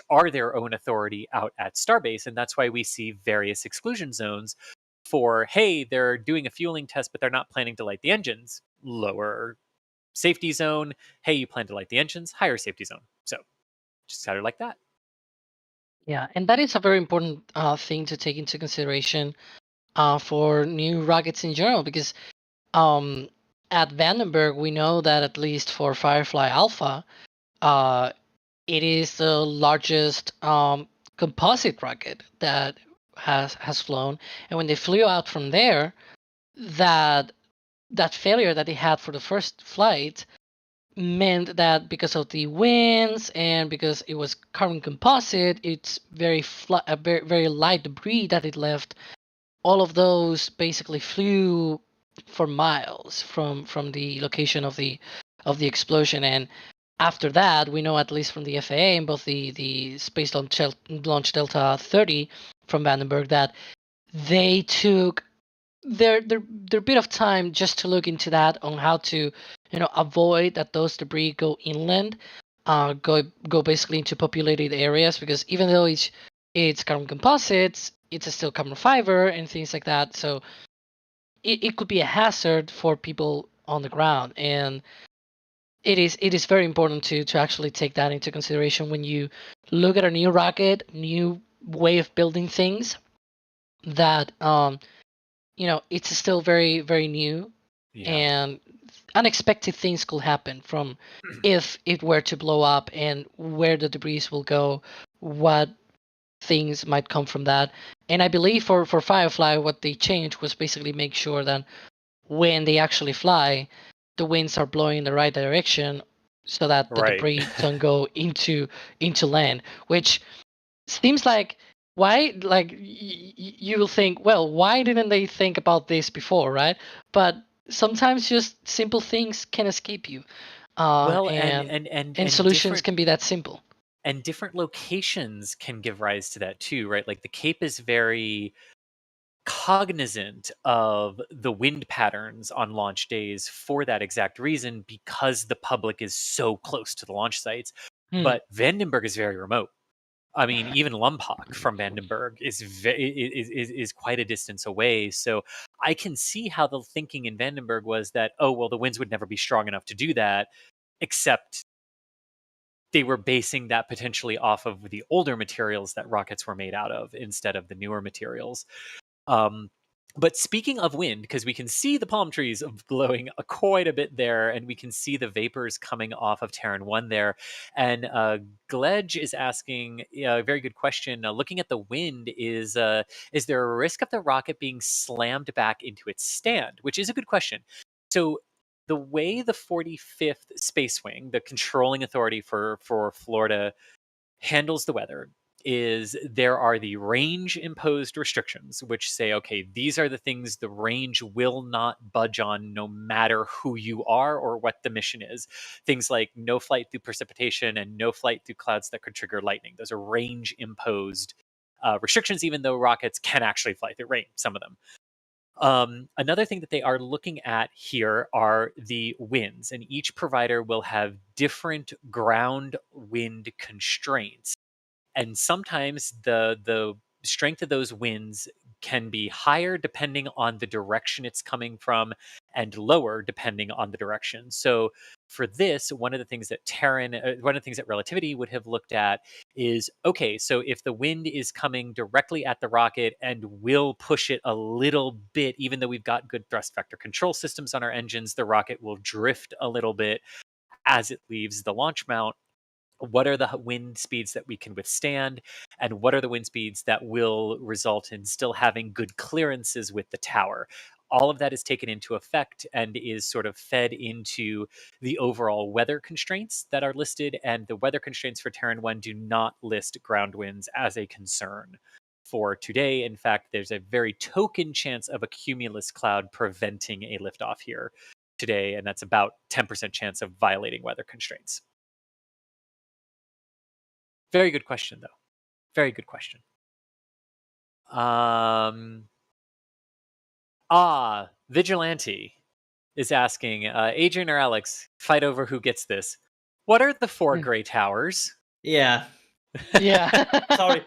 are their own authority out at Starbase. And that's why we see various exclusion zones for, hey, they're doing a fueling test, but they're not planning to light the engines. Lower safety zone. Hey, you plan to light the engines, higher safety zone. So just kind of like that. Yeah, and that is a very important thing to take into consideration for new rockets in general, because at Vandenberg, we know that at least for Firefly Alpha, it is the largest composite rocket that has flown. And when they flew out from there, that failure that they had for the first flight meant that because of the winds and because it was carbon composite, it's very very light debris that it left. All of those basically flew for miles from the location of the explosion. And after that, we know, at least from the FAA and both the Space Launch Delta 30 from Vandenberg, that they took their bit of time just to look into that, on how to avoid that those debris go inland, go basically into populated areas, because even though it's carbon composites, it's still carbon fiber and things like that. So it could be a hazard for people on the ground, and it is very important to actually take that into consideration when you look at a new rocket, new way of building things, that it's still very, very new. Yeah. And unexpected things could happen from if it were to blow up, and where the debris will go, what things might come from that. And I believe for Firefly, what they changed was basically make sure that when they actually fly, the winds are blowing in the right direction, so that the Right. debris don't go into land, which seems like, why, like, you will think, well, why didn't they think about this before, right? But sometimes just simple things can escape you, Well, and solutions can be that simple. and different locations can give rise to that too, right? Like the Cape is very cognizant of the wind patterns on launch days for that exact reason, because the public is so close to the launch sites. But Vandenberg is very remote. I mean, even Lompoc from Vandenberg is quite a distance away. So I can see how the thinking in Vandenberg was that, oh, well, the winds would never be strong enough to do that, except they were basing that potentially off of the older materials that rockets were made out of instead of the newer materials. But speaking of wind, because we can see the palm trees blowing quite a bit there, and we can see the vapors coming off of Terran 1 there. And Gledge is asking a very good question. Looking at the wind, is there a risk of the rocket being slammed back into its stand? Which is a good question. So the way the 45th Space Wing, the controlling authority for Florida, handles the weather is there are the range imposed restrictions, which say, okay, these are the things the range will not budge on no matter who you are or what the mission is. Things like no flight through precipitation and no flight through clouds that could trigger lightning. Those are range imposed restrictions, even though rockets can actually fly through rain, some of them. Another thing that they are looking at here are the winds, and each provider will have different ground wind constraints. And sometimes the strength of those winds can be higher depending on the direction it's coming from, and lower depending on the direction. So for this, one of the things that one of the things that Relativity would have looked at is, okay, so if the wind is coming directly at the rocket and will push it a little bit, even though we've got good thrust vector control systems on our engines, the rocket will drift a little bit as it leaves the launch mount. What are the wind speeds that we can withstand, and what are the wind speeds that will result in still having good clearances with the tower? all of that is taken into effect and is sort of fed into the overall weather constraints that are listed. And the weather constraints for Terran 1 do not list ground winds as a concern for today. In fact, there's a very token chance of a cumulus cloud preventing a liftoff here today, and that's about 10% chance of violating weather constraints. Very good question, though. Very good question. Vigilante is asking, Adrian or Alex, fight over who gets this. What are the 4 gray towers? Yeah. Yeah. Sorry,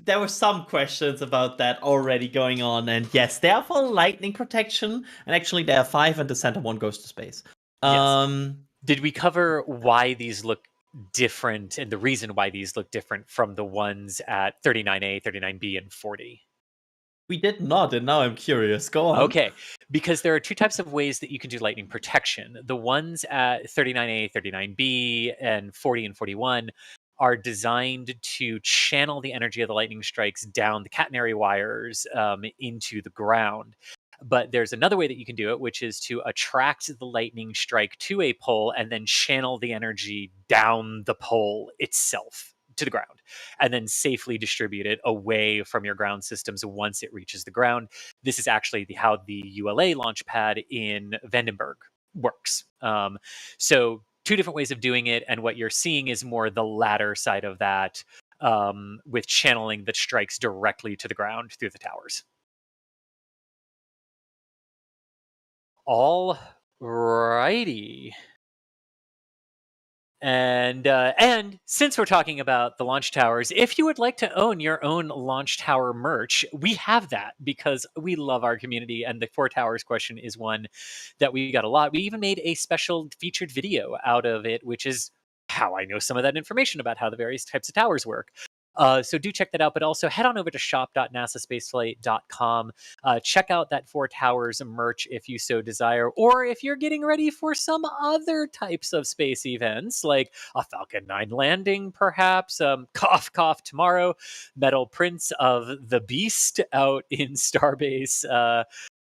there were some questions about that already going on, and yes, they are for lightning protection, and actually there are 5, and the center one goes to space. Yes. Did we cover why these look different and the reason why these look different from the ones at 39A, 39B, and 40? We did not, and now I'm curious. Go on. Okay, because there are 2 types of ways that you can do lightning protection. The ones at 39A, 39B, and 40 and 41 are designed to channel the energy of the lightning strikes down the catenary wires into the ground. But there's another way that you can do it, which is to attract the lightning strike to a pole and then channel the energy down the pole itself to the ground, and then safely distribute it away from your ground systems once it reaches the ground. This is actually how the ULA launch pad in Vandenberg works. So 2 different ways of doing it, and what you're seeing is more the latter side of that, with channeling the strikes directly to the ground through the towers. All righty. And since we're talking about the launch towers, if you would like to own your own launch tower merch, we have that because we love our community, and the 4 towers question is one that we got a lot. We even made a special featured video out of it, which is how I know some of that information about how the various types of towers work. So do check that out, but also head on over to shop.nasaspaceflight.com. Check out that 4 towers merch if you so desire, or if you're getting ready for some other types of space events, like a Falcon 9 landing, perhaps, cough, cough, tomorrow, metal prints of the beast out in Starbase,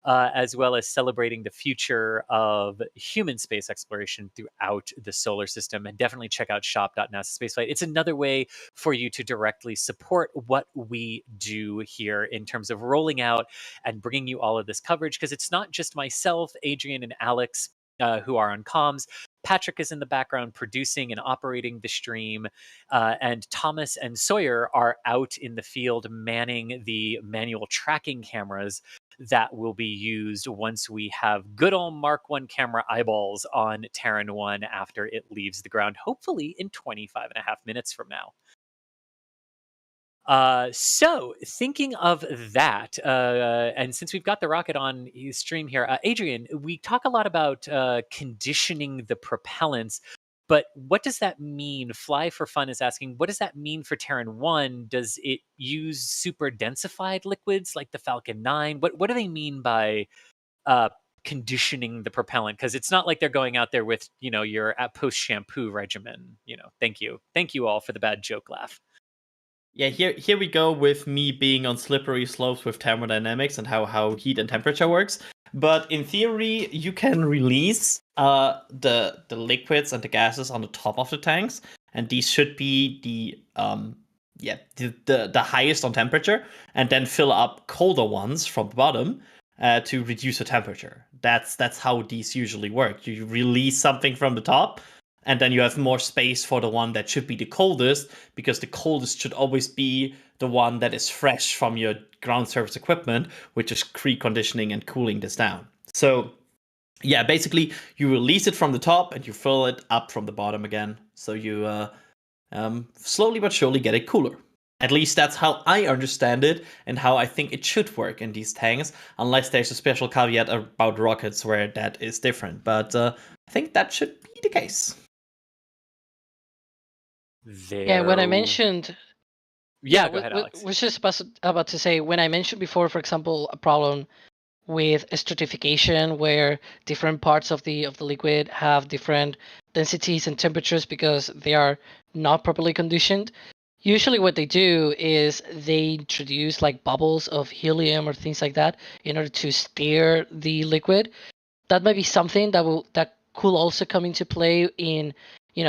as well as celebrating the future of human space exploration throughout the solar system. And definitely check out shop.nasaspaceflight. It's another way for you to directly support what we do here in terms of rolling out and bringing you all of this coverage, because it's not just myself, Adrian, and Alex who are on comms. Patrick is in the background producing and operating the stream, and Thomas and Sawyer are out in the field manning the manual tracking cameras that will be used once we have good old Mark 1 camera eyeballs on Terran 1 after it leaves the ground, hopefully in 25.5 minutes from now. So thinking of that, and since we've got the rocket on stream here, Adrian, we talk a lot about conditioning the propellants, but what does that mean? Fly for Fun is asking, what does that mean for Terran 1? Does it use super densified liquids like the Falcon 9? What do they mean by conditioning the propellant? Because it's not like they're going out there with, your post-shampoo regimen. Thank you all for the bad joke laugh. Yeah, here we go with me being on slippery slopes with thermodynamics and how heat and temperature works. But in theory, you can release the liquids and the gases on the top of the tanks, and these should be the highest on temperature, and then fill up colder ones from the bottom to reduce the temperature. That's how these usually work. You release something from the top, and then you have more space for the one that should be the coldest, because the coldest should always be the one that is fresh from your ground surface equipment, which is preconditioning and cooling this down. So yeah, basically you release it from the top and you fill it up from the bottom again. So you slowly but surely get it cooler. At least that's how I understand it and how I think it should work in these tanks, unless there's a special caveat about rockets where that is different. But I think that should be the case. Yeah, when I mentioned... Yeah, go ahead, Alex. Was just about to say, when I mentioned before, for example, a problem with stratification where different parts of the liquid have different densities and temperatures because they are not properly conditioned, Usually what they do is they introduce like bubbles of helium or things like that in order to stir the liquid. That might be something that could also come into play in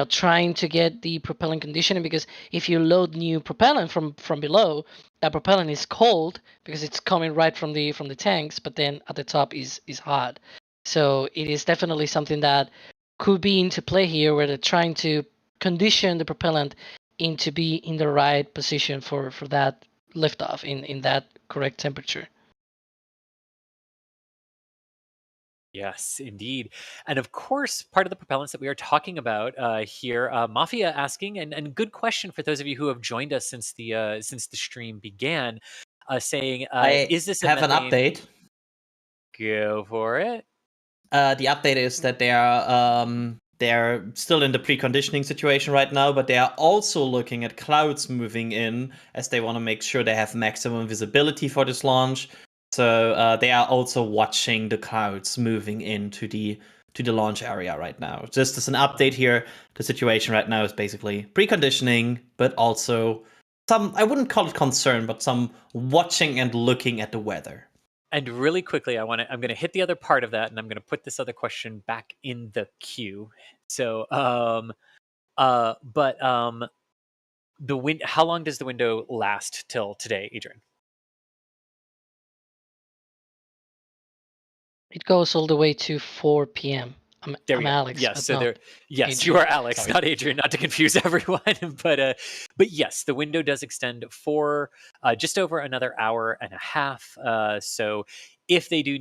trying to get the propellant conditioning, because if you load new propellant from below, that propellant is cold because it's coming right from the tanks, but then at the top is hot. So it is definitely something that could be into play here, where they're trying to condition the propellant into be in the right position for that liftoff in that correct temperature. Yes, indeed. And of course, part of the propellants that we are talking about here, Mafia asking, and good question for those of you who have joined us since the stream began, saying, I is this a have an methane? update. Go for it. The update is that they're still in the preconditioning situation right now, but they are also looking at clouds moving in, as they want to make sure they have maximum visibility for this launch. So they are also watching the clouds moving into the launch area right now. Just as an update here, the situation right now is basically preconditioning, but also some, I wouldn't call it concern, but some watching and looking at the weather. And really quickly, I'm going to hit the other part of that, and I'm going to put this other question back in the queue. So, the how long does the window last till today, Adrian? It goes all the way to 4 p.m. There I'm we go. Alex. Yes, but so not there. Yes, Adrian. you are Alex, Sorry. not Adrian. Not to confuse everyone, but yes, the window does extend for just over another hour and a half. So if they do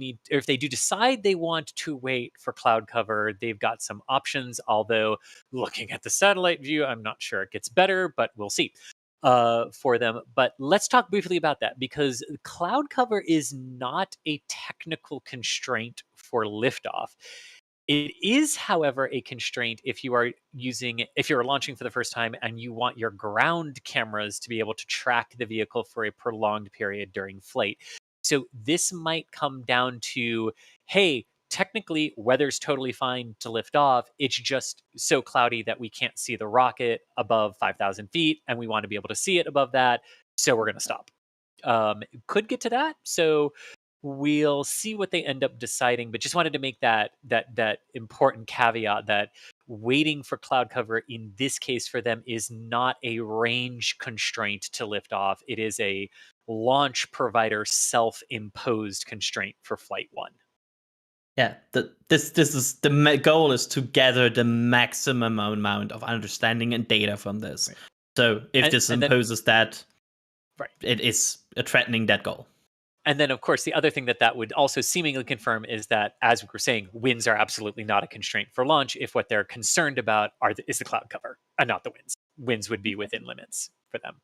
decide they want to wait for cloud cover, they've got some options. Although looking at the satellite view, I'm not sure it gets better, but we'll see. For them. But let's talk briefly about that, because cloud cover is not a technical constraint for liftoff. It is, however, a constraint if you are launching for the first time and you want your ground cameras to be able to track the vehicle for a prolonged period during flight. So this might come down to, hey, technically weather's totally fine to lift off. It's just so cloudy that we can't see the rocket above 5,000 feet, and we want to be able to see it above that. So we're going to stop. Could get to that. So we'll see what they end up deciding, but just wanted to make that important caveat that waiting for cloud cover in this case for them is not a range constraint to lift off. It is a launch provider self-imposed constraint for flight 1. Yeah, this is the goal is to gather the maximum amount of understanding and data from this. Right. So if this imposes that, right, it is threatening that goal. And then, of course, the other thing that would also seemingly confirm is that, as we were saying, winds are absolutely not a constraint for launch if what they're concerned about is the cloud cover and not the winds. Winds would be within limits for them.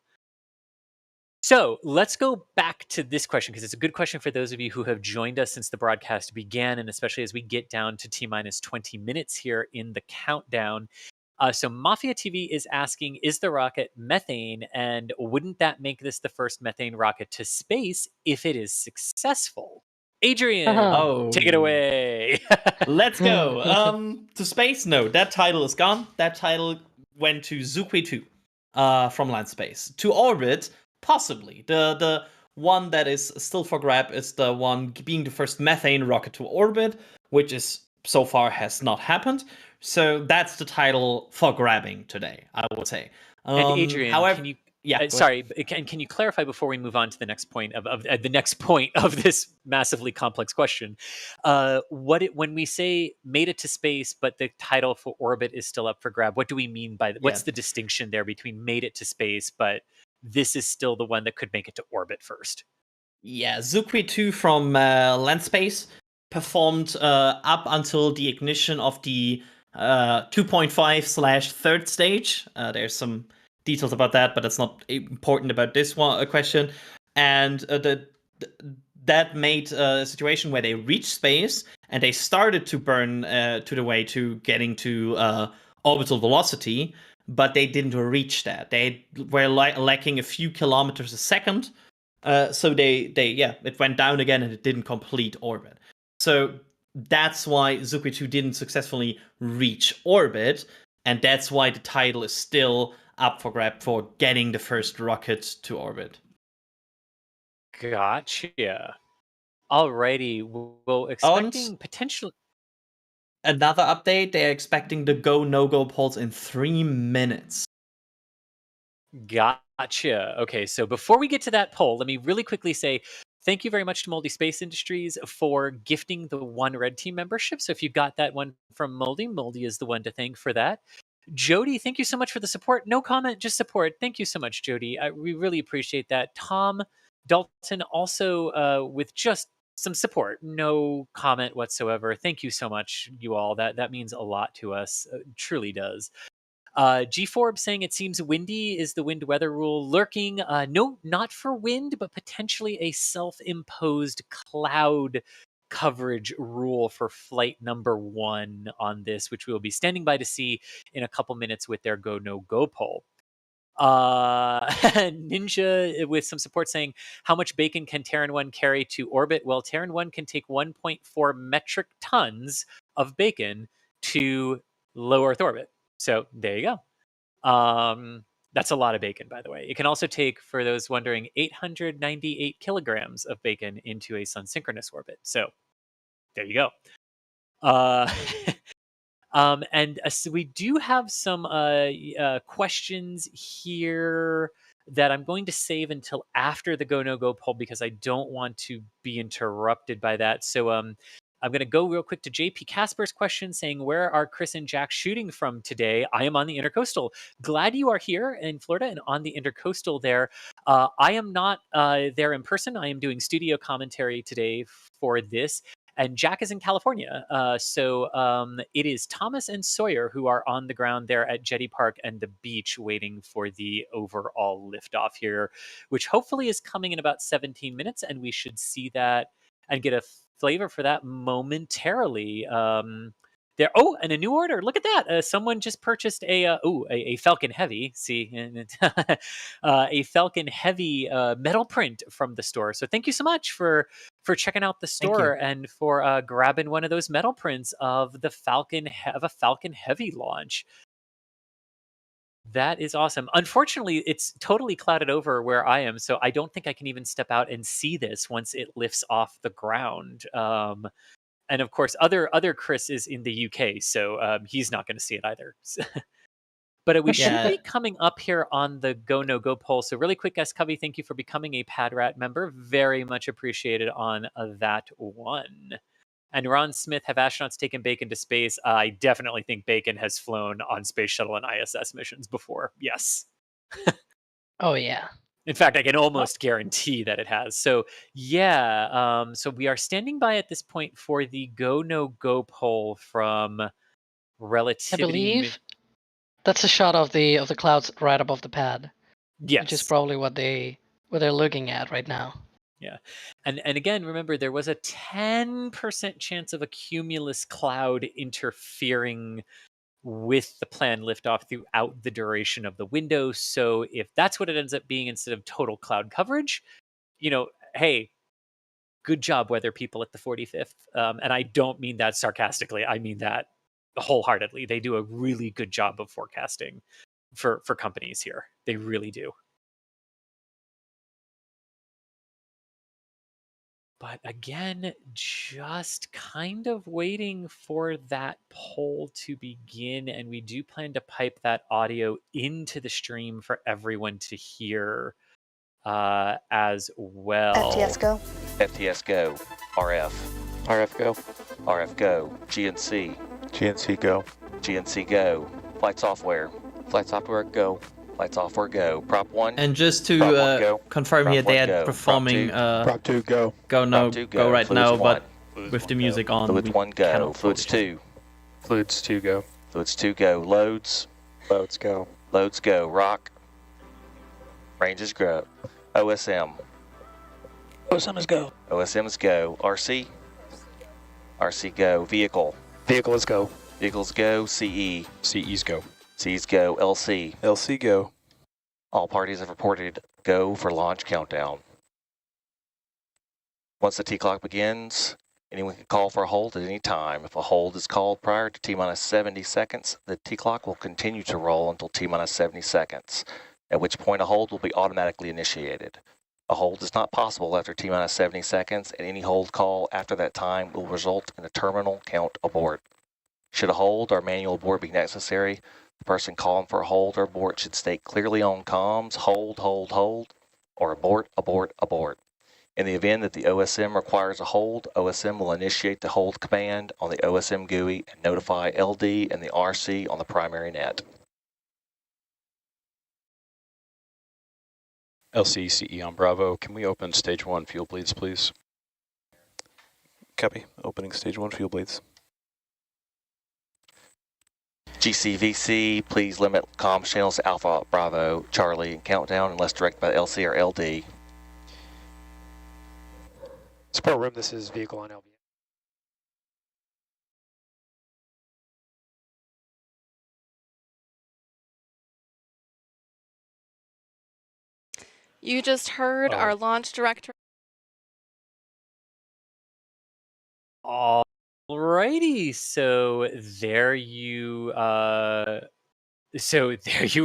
So let's go back to this question, because it's a good question for those of you who have joined us since the broadcast began, and especially as we get down to T-minus 20 minutes here in the countdown. So Mafia TV is asking, is the rocket methane? And wouldn't that make this the first methane rocket to space if it is successful? Adrian, take it away. Let's go. To space? No, that title is gone. That title went to Zooquay 2 from Land Space. To orbit, possibly. The one that is still for grab is the one being the first methane rocket to orbit, which is so far has not happened. So that's the title for grabbing today, I would say. And Adrian, however, can you? Yeah. Sorry, can you clarify before we move on to the next point of the next point of this massively complex question? When we say made it to space, but the title for orbit is still up for grab, what do we mean by that? What's the distinction there between made it to space, but this is still the one that could make it to orbit first? Yeah, Zooquay 2 from Land Space performed up until the ignition of the 2.5/3rd stage. There's some details about that, but that's not important about this one question. And that made a situation where they reached space and they started to burn to the way to getting to orbital velocity, but they didn't reach that. They were lacking a few kilometers a second. So it went down again and it didn't complete orbit. So that's why Zooquay 2 didn't successfully reach orbit, and that's why the title is still up for grab for getting the first rocket to orbit. Gotcha. Alrighty. Well, expecting potential. Another update, they're expecting the go, no-go polls in 3 minutes. Gotcha. Okay, so before we get to that poll, let me really quickly say thank you very much to Moldy Space Industries for gifting the 1 Red Team membership. So if you got that one from Moldy, Moldy is the one to thank for that. Jody, thank you so much for the support. No comment, just support. Thank you so much, Jody. We really appreciate that. Tom Dalton also with just some support. No comment whatsoever. Thank you so much, you all. That means a lot to us. Truly does. G Forbes saying it seems windy is the wind weather rule lurking. No, not for wind, but potentially a self-imposed cloud coverage rule for flight number 1 on this, which we will be standing by to see in a couple minutes with their go no go poll. Ninja with some support saying how much bacon can Terran 1 carry to orbit? Well, Terran 1 can take 1.4 metric tons of bacon to low Earth orbit. So there you go. That's a lot of bacon, by the way. It can also take, for those wondering, 898 kilograms of bacon into a sun synchronous orbit. So there you go. So we do have some questions here that I'm going to save until after the go no go poll because I don't want to be interrupted by that. So I'm going to go real quick to JP Casper's question saying, where are Chris and Jack shooting from today? I am on the Intercoastal. Glad you are here in Florida and on the Intercoastal there. I am not there in person. I am doing studio commentary today for this. And Jack is in California. So it is Thomas and Sawyer who are on the ground there at Jetty Park and the beach waiting for the overall liftoff here, which hopefully is coming in about 17 minutes. And we should see that and get a flavor for that momentarily. There. Oh, and a new order. Look at that. Someone just purchased a Falcon Heavy. See, a Falcon Heavy metal print from the store. So thank you so much for checking out the store and for grabbing one of those metal prints of the Falcon Heavy launch. That is awesome. Unfortunately, it's totally clouded over where I am, so I don't think I can even step out and see this once it lifts off the ground. And of course, other Chris is in the UK, so he's not going to see it either. But we should be coming up here on the go no go poll. So really quick, Covey, thank you for becoming a PadRat member. Very much appreciated on that one. And Ron Smith, have astronauts taken bacon to space? I definitely think bacon has flown on space shuttle and ISS missions before. Yes. Oh yeah. In fact, I can almost guarantee that it has. So yeah, so we are standing by at this point for the go no go poll from Relativity. I believe that's a shot of the clouds right above the pad. Yes, which is probably what they're looking at right now. Yeah, and again, remember there was a 10% chance of a cumulus cloud interfering with the planned liftoff throughout the duration of the window. So if that's what it ends up being instead of total cloud coverage, hey, good job, weather people at the 45th. And I don't mean that sarcastically. I mean that wholeheartedly. They do a really good job of forecasting for companies here. They really do. But again, just kind of waiting for that poll to begin. And we do plan to pipe that audio into the stream for everyone to hear as well. FTS go. FTS go. RF. RF go. RF go. GNC. GNC go. GNC go. Flight software. Flight software go. Flight software go. Prop 1. And just Prop to 1 go. confirm Prop here, they 1 go. are performing Prop 2 go. go no Prop 2 go right Fluids now, 1. but Fluids with the 1 music go. on. Fluids we 1 go. cannot Fluids publish 2. Fluids 2 go. Fluids 2 go. Loads. Loads go. Loads go. Rock. Ranges go. OSM. OSMs go. OSMs go. RC. RC go. Vehicle. Vehicles go. Vehicles go. CE. CEs go. C's go. LC. LC go. All parties have reported go for launch countdown. Once the T-clock begins, Anyone can call for a hold at any time. If a hold is called prior to T-minus 70 seconds, the T-clock will continue to roll until T-minus 70 seconds, at which point a hold will be automatically initiated. A hold is not possible after T-minus 70 seconds, and any hold call after that time will result in a terminal count abort. Should a hold or manual abort be necessary, the person calling for a hold or abort should state clearly on comms, hold, hold, hold, or abort, abort, abort. In the event that the OSM requires a hold, OSM will initiate the hold command on the OSM GUI and notify LD and the RC on the primary net. LCCE on Bravo. Can we open stage 1 fuel bleeds, please? Copy. Opening stage 1 fuel bleeds. GCVC, please limit comms channels to Alpha, Bravo, Charlie, and countdown unless directed by LC or LD. Support room, this is vehicle on LV. You just heard our launch director. Alrighty, so there you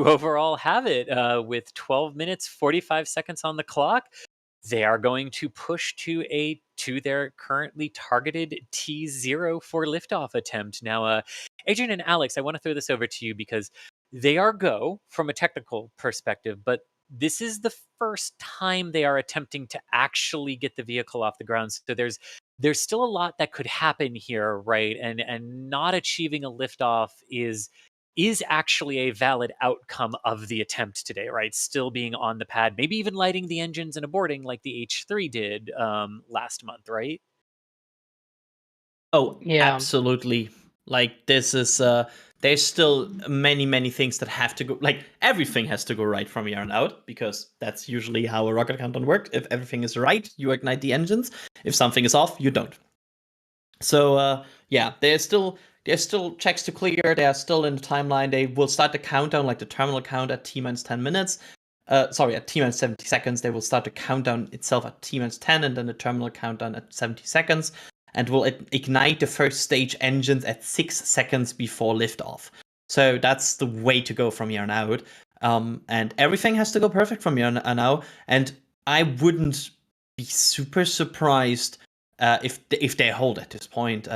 overall have it. With 12 minutes 45 seconds on the clock, they are going to push to their currently targeted T0 for liftoff attempt. Now, Adrian and Alex, I want to throw this over to you because they are go from a technical perspective, but this is the first time they are attempting to actually get the vehicle off the ground. So there's still a lot that could happen here, right? And not achieving a liftoff is actually a valid outcome of the attempt today, right? Still being on the pad, maybe even lighting the engines and aborting like the H3 did last month, right? Oh, Yeah. absolutely. Like, this is, there's still many things that have to go, like, everything has to go right from here on out, because that's usually how a rocket countdown works. If everything is right, you ignite the engines. If something is off, you don't. So, yeah, there's still checks to clear. They are still in the timeline. They will start the countdown, like the terminal count, at T-minus 10 minutes. Sorry, at T-minus 70 seconds. They will start the countdown itself at T-minus 10, and then the terminal countdown at 70 seconds. And will ignite the first stage engines at 6 seconds before liftoff. So that's the way to go from here on out. And everything has to go perfect from here on out. And I wouldn't be super surprised if they hold at this point.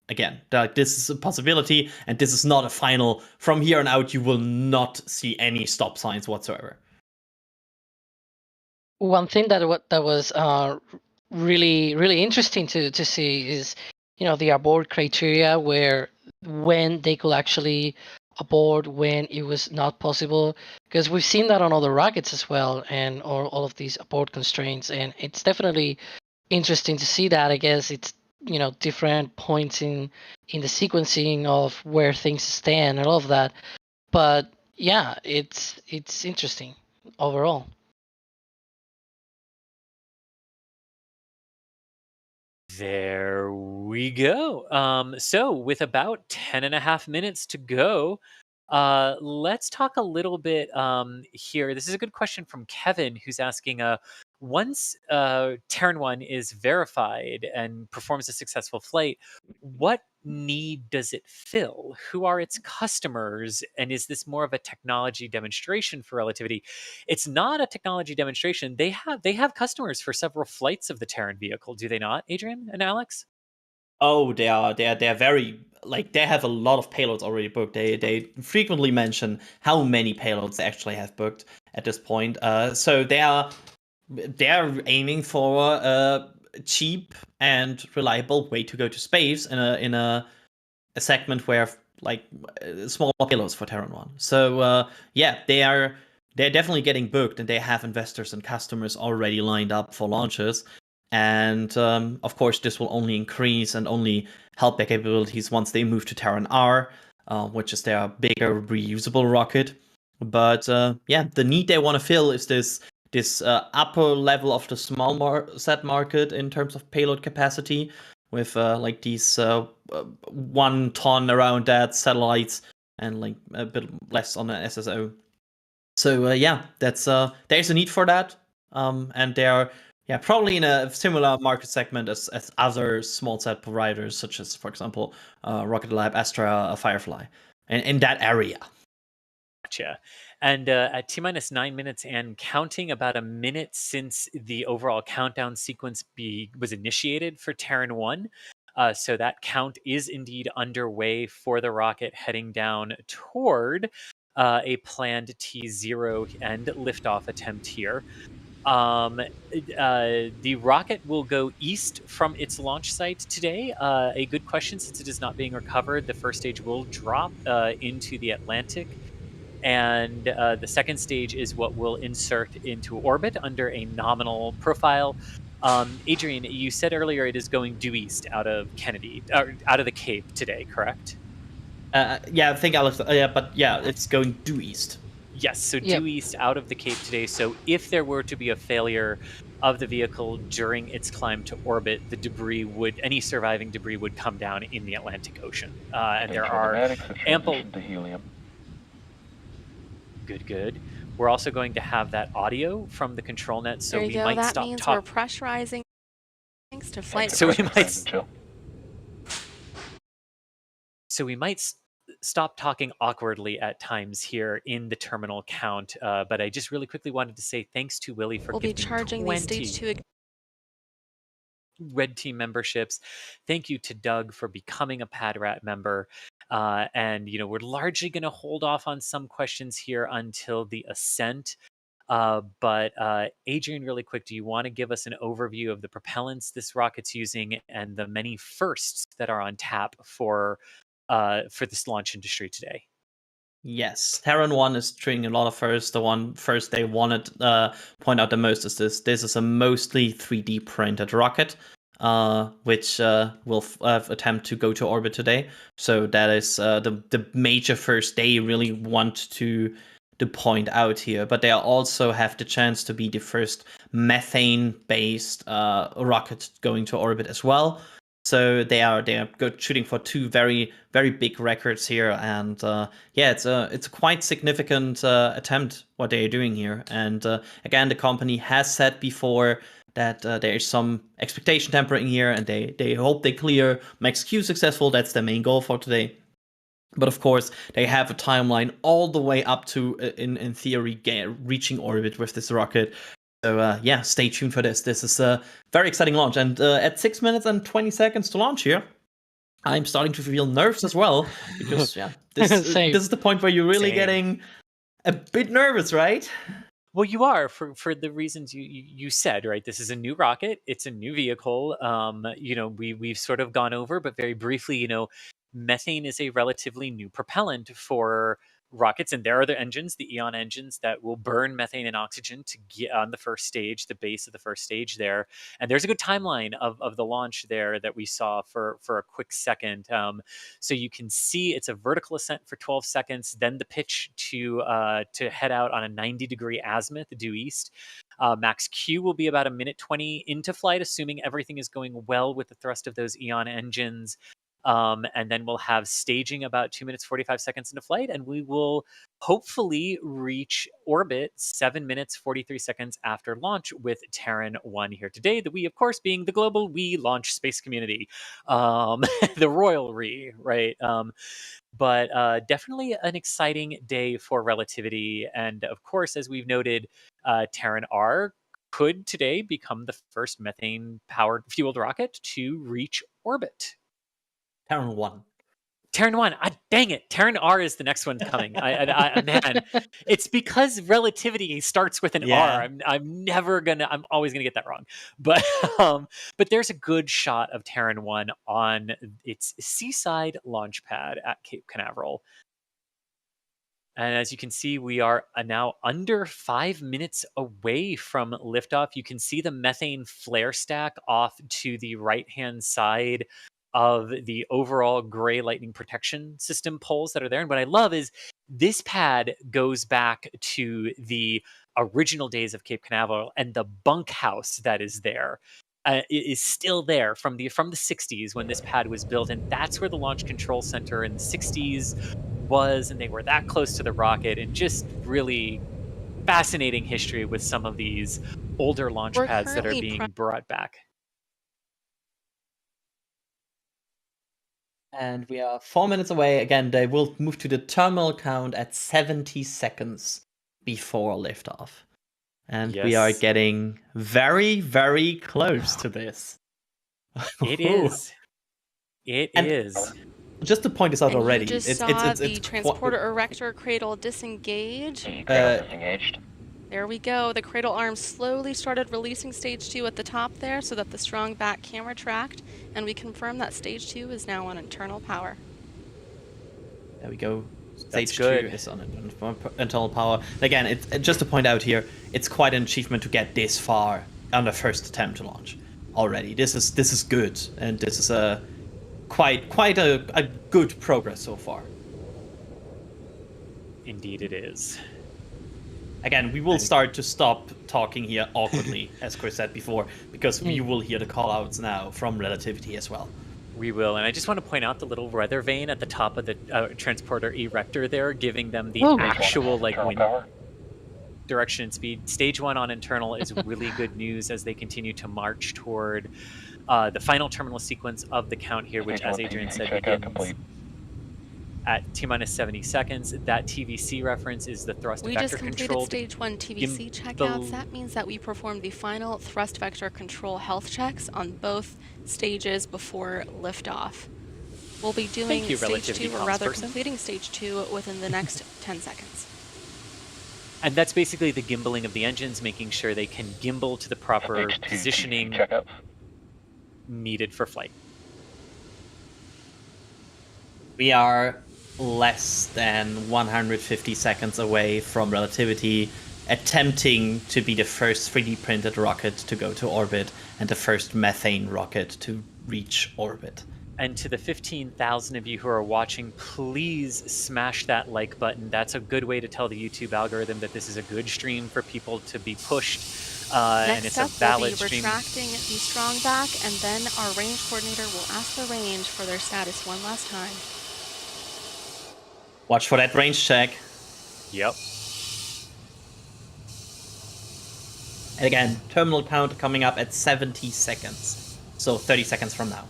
Again, this is a possibility, and this is not a final. From here on out, you will not see any stop signs whatsoever. One thing that was really interesting to see is, you know, the abort criteria, where when they could actually abort, when it was not possible, because we've seen that on other rockets as well, and all of these abort constraints, and it's definitely interesting to see that. I guess it's, you know, different points in the sequencing of where things stand and all of that, but yeah, it's interesting overall. There we go. So with about 10.5 minutes to go, let's talk a little bit here. This is a good question from Kevin, who's asking, once Terran 1 is verified and performs a successful flight, what need does it fill? Who are its customers? And is this more of a technology demonstration for Relativity? It's not a technology demonstration. They have customers for several flights of the Terran vehicle, do they not, Adrian and Alex? Oh, they're very, like, they have a lot of payloads already booked. They frequently mention how many payloads they actually have booked at this point. So they're aiming for a cheap and reliable way to go to space in a segment where, like, small payloads for Terran 1. So yeah, they're definitely getting booked, and they have investors and customers already lined up for launches. And of course, this will only increase and only help their capabilities once they move to Terran R, which is their bigger reusable rocket. But yeah, the need they want to fill is this upper level of the small set market in terms of payload capacity, with like these 1 ton around that satellites, and like a bit less on the SSO. So yeah, that's there's a need for that, and they are Yeah, probably in a similar market segment as other small set providers, such as, for example, Rocket Lab, Astra, Firefly, in that area. Gotcha. And at T-minus 9 minutes and counting, about a minute since the overall countdown sequence was initiated for Terran 1. So that count is indeed underway for the rocket heading down toward a planned T0 and liftoff attempt here. The rocket will go east from its launch site today. A good question, since it is not being recovered. The first stage will drop into the Atlantic. And the second stage is what will insert into orbit under a nominal profile. Adrian, you said earlier it is going due east out of Kennedy, or out of the Cape today, correct? Yeah, I think Alex. Yeah, but yeah, it's going due east. Yes, so due east out of the Cape today. So if there were to be a failure of the vehicle during its climb to orbit, the debris any surviving debris would come down in the Atlantic Ocean. And there are ample to helium. Good. We're also going to have that audio from the control net, so there we you go. might That stop means talking. we're pressurizing thanks to flight. So we might stop talking awkwardly at times here in the terminal count. But I just really quickly wanted to say thanks to Willie for we'll be gifting charging 20 these stage 2 Red Team memberships. Thank you to Doug for becoming a PadRat member. And we're largely going to hold off on some questions here until the ascent. But Adrian, really quick, do you want to give us an overview of the propellants this rocket's using and the many firsts that are on tap for this launch industry today? Yes, Terran 1 is doing a lot of firsts. The one first they wanted point out the most is this. This is a mostly 3D printed rocket, which will attempt to go to orbit today. So that is the major first they really want to point out here. But they also have the chance to be the first methane-based rocket going to orbit as well. So they are shooting for two very, very big records here, and it's a quite significant attempt what they are doing here. And again, the company has said before that there is some expectation tempering here, and they hope they clear Max Q successful. That's their main goal for today. But of course, they have a timeline all the way up to, in theory, reaching orbit with this rocket. So stay tuned for this. This is a very exciting launch. And at 6 minutes and 20 seconds to launch here, I'm starting to feel nerves as well. Because this is the point where you're really getting a bit nervous, right? Well, you are for the reasons you said, right? This is a new rocket. It's a new vehicle. We've sort of gone over, but very briefly, methane is a relatively new propellant for rockets, and there are the engines, the Eon engines, that will burn methane and oxygen to get on the first stage, the base of the first stage there. And there's a good timeline of the launch there that we saw for a quick second. So you can see it's a vertical ascent for 12 seconds, then the pitch to head out on a 90-degree azimuth due east. Max Q will be about a minute 20 into flight, assuming everything is going well with the thrust of those Eon engines. And then we'll have staging about 2 minutes 45 seconds into flight, and we will hopefully reach orbit 7 minutes 43 seconds after launch with Terran 1 here today. The we, of course, being the global we launch space community, the royal we, right? But definitely an exciting day for Relativity, and of course, as we've noted, Terran R could today become the first methane-powered fueled rocket to reach orbit. Terran 1. Terran 1. Dang it. Terran R is the next one coming. Man, it's because Relativity starts with an R. I'm always gonna get that wrong. But there's a good shot of Terran 1 on its seaside launch pad at Cape Canaveral. And as you can see, we are now under 5 minutes away from liftoff. You can see the methane flare stack off to the right-hand side of the overall gray lightning protection system poles that are there. And what I love is this pad goes back to the original days of Cape Canaveral, and the bunkhouse that is there is still there from the 60s when this pad was built. And that's where the Launch Control Center in the 60s was, and they were that close to the rocket, and just really fascinating history with some of these older launch We're pads that are currently being brought back. And we are 4 minutes away. Again, they will move to the terminal count at 70 seconds before liftoff. And we are Yes. getting very, very close to this. It is. It is. Just to point this out And already, you just it's saw the transporter erector cradle disengage. Disengaged. There we go. The cradle arm slowly started releasing stage 2 at the top there so that the strong back camera tracked, and we confirm that stage 2 is now on internal power. There we go. That's Stage good. 2 is on internal power. Again, it's just to point out here, it's quite an achievement to get this far on the first attempt to launch already. This is good, and this is a quite a good progress so far. Indeed it is. Again, we will start to stop talking here awkwardly, as Chris said before, because we will hear the callouts now from Relativity as well. We will, and I just want to point out the little weather vane at the top of the transporter erector there, giving them the actual wind direction and speed. Stage 1 on internal is really good news as they continue to march toward the final terminal sequence of the count here, which, as Adrian said, begins at T-minus 70 seconds. That TVC reference is the thrust We vector just completed control. stage 1 TVC checkouts. That means that we performed the final thrust vector control health checks on both stages before liftoff. We'll be doing stage 2, or rather completing stage 2 within the next 10 seconds. And that's basically the gimbaling of the engines, making sure they can gimbal to the proper positioning needed for flight. We are less than 150 seconds away from Relativity attempting to be the first 3D printed rocket to go to orbit and the first methane rocket to reach orbit. And to the 15,000 of you who are watching, please smash that like button. That's a good way to tell the YouTube algorithm that this is a good stream for people to be pushed. And it's a valid stream. Next up, we'll be retracting the strong back, and then our range coordinator will ask the range for their status one last time. Watch for that range check. Yep. And again, terminal count coming up at 70 seconds. So 30 seconds from now.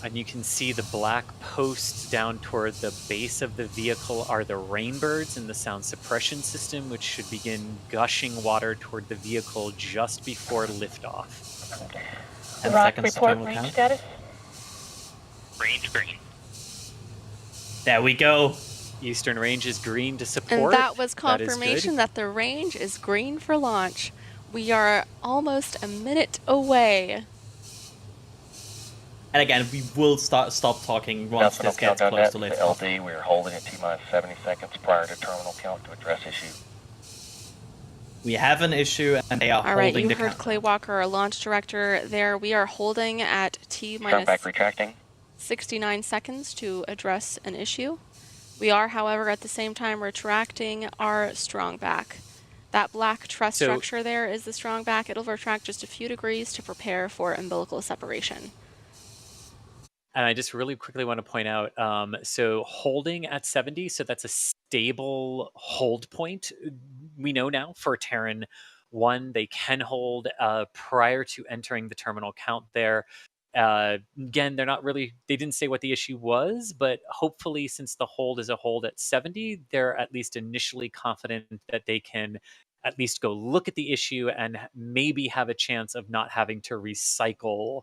And you can see the black posts down toward the base of the vehicle are the rainbirds in the sound suppression system, which should begin gushing water toward the vehicle just before liftoff. 10 seconds to terminal count. Status? Range green. There we go. Eastern range is green to support. And that was confirmation that the range is green for launch. We are almost a minute away. And again, we will stop talking once this gets close to liftoff. LD, we are holding at T-minus 70 seconds prior to terminal count to address issue. We have an issue, and they are All right, holding the you heard count. Clay Walker, our launch director there. We are holding at T-minus back retracting. 69 seconds to address an issue. We are, however, at the same time retracting our strong back. That black truss structure there is the strong back. It'll retract just a few degrees to prepare for umbilical separation. And I just really quickly want to point out, so holding at 70, so that's a stable hold point. We know now for Terran 1, they can hold prior to entering the terminal count there. Again, they didn't say what the issue was, but hopefully since the hold is a hold at 70, they're at least initially confident that they can at least go look at the issue and maybe have a chance of not having to recycle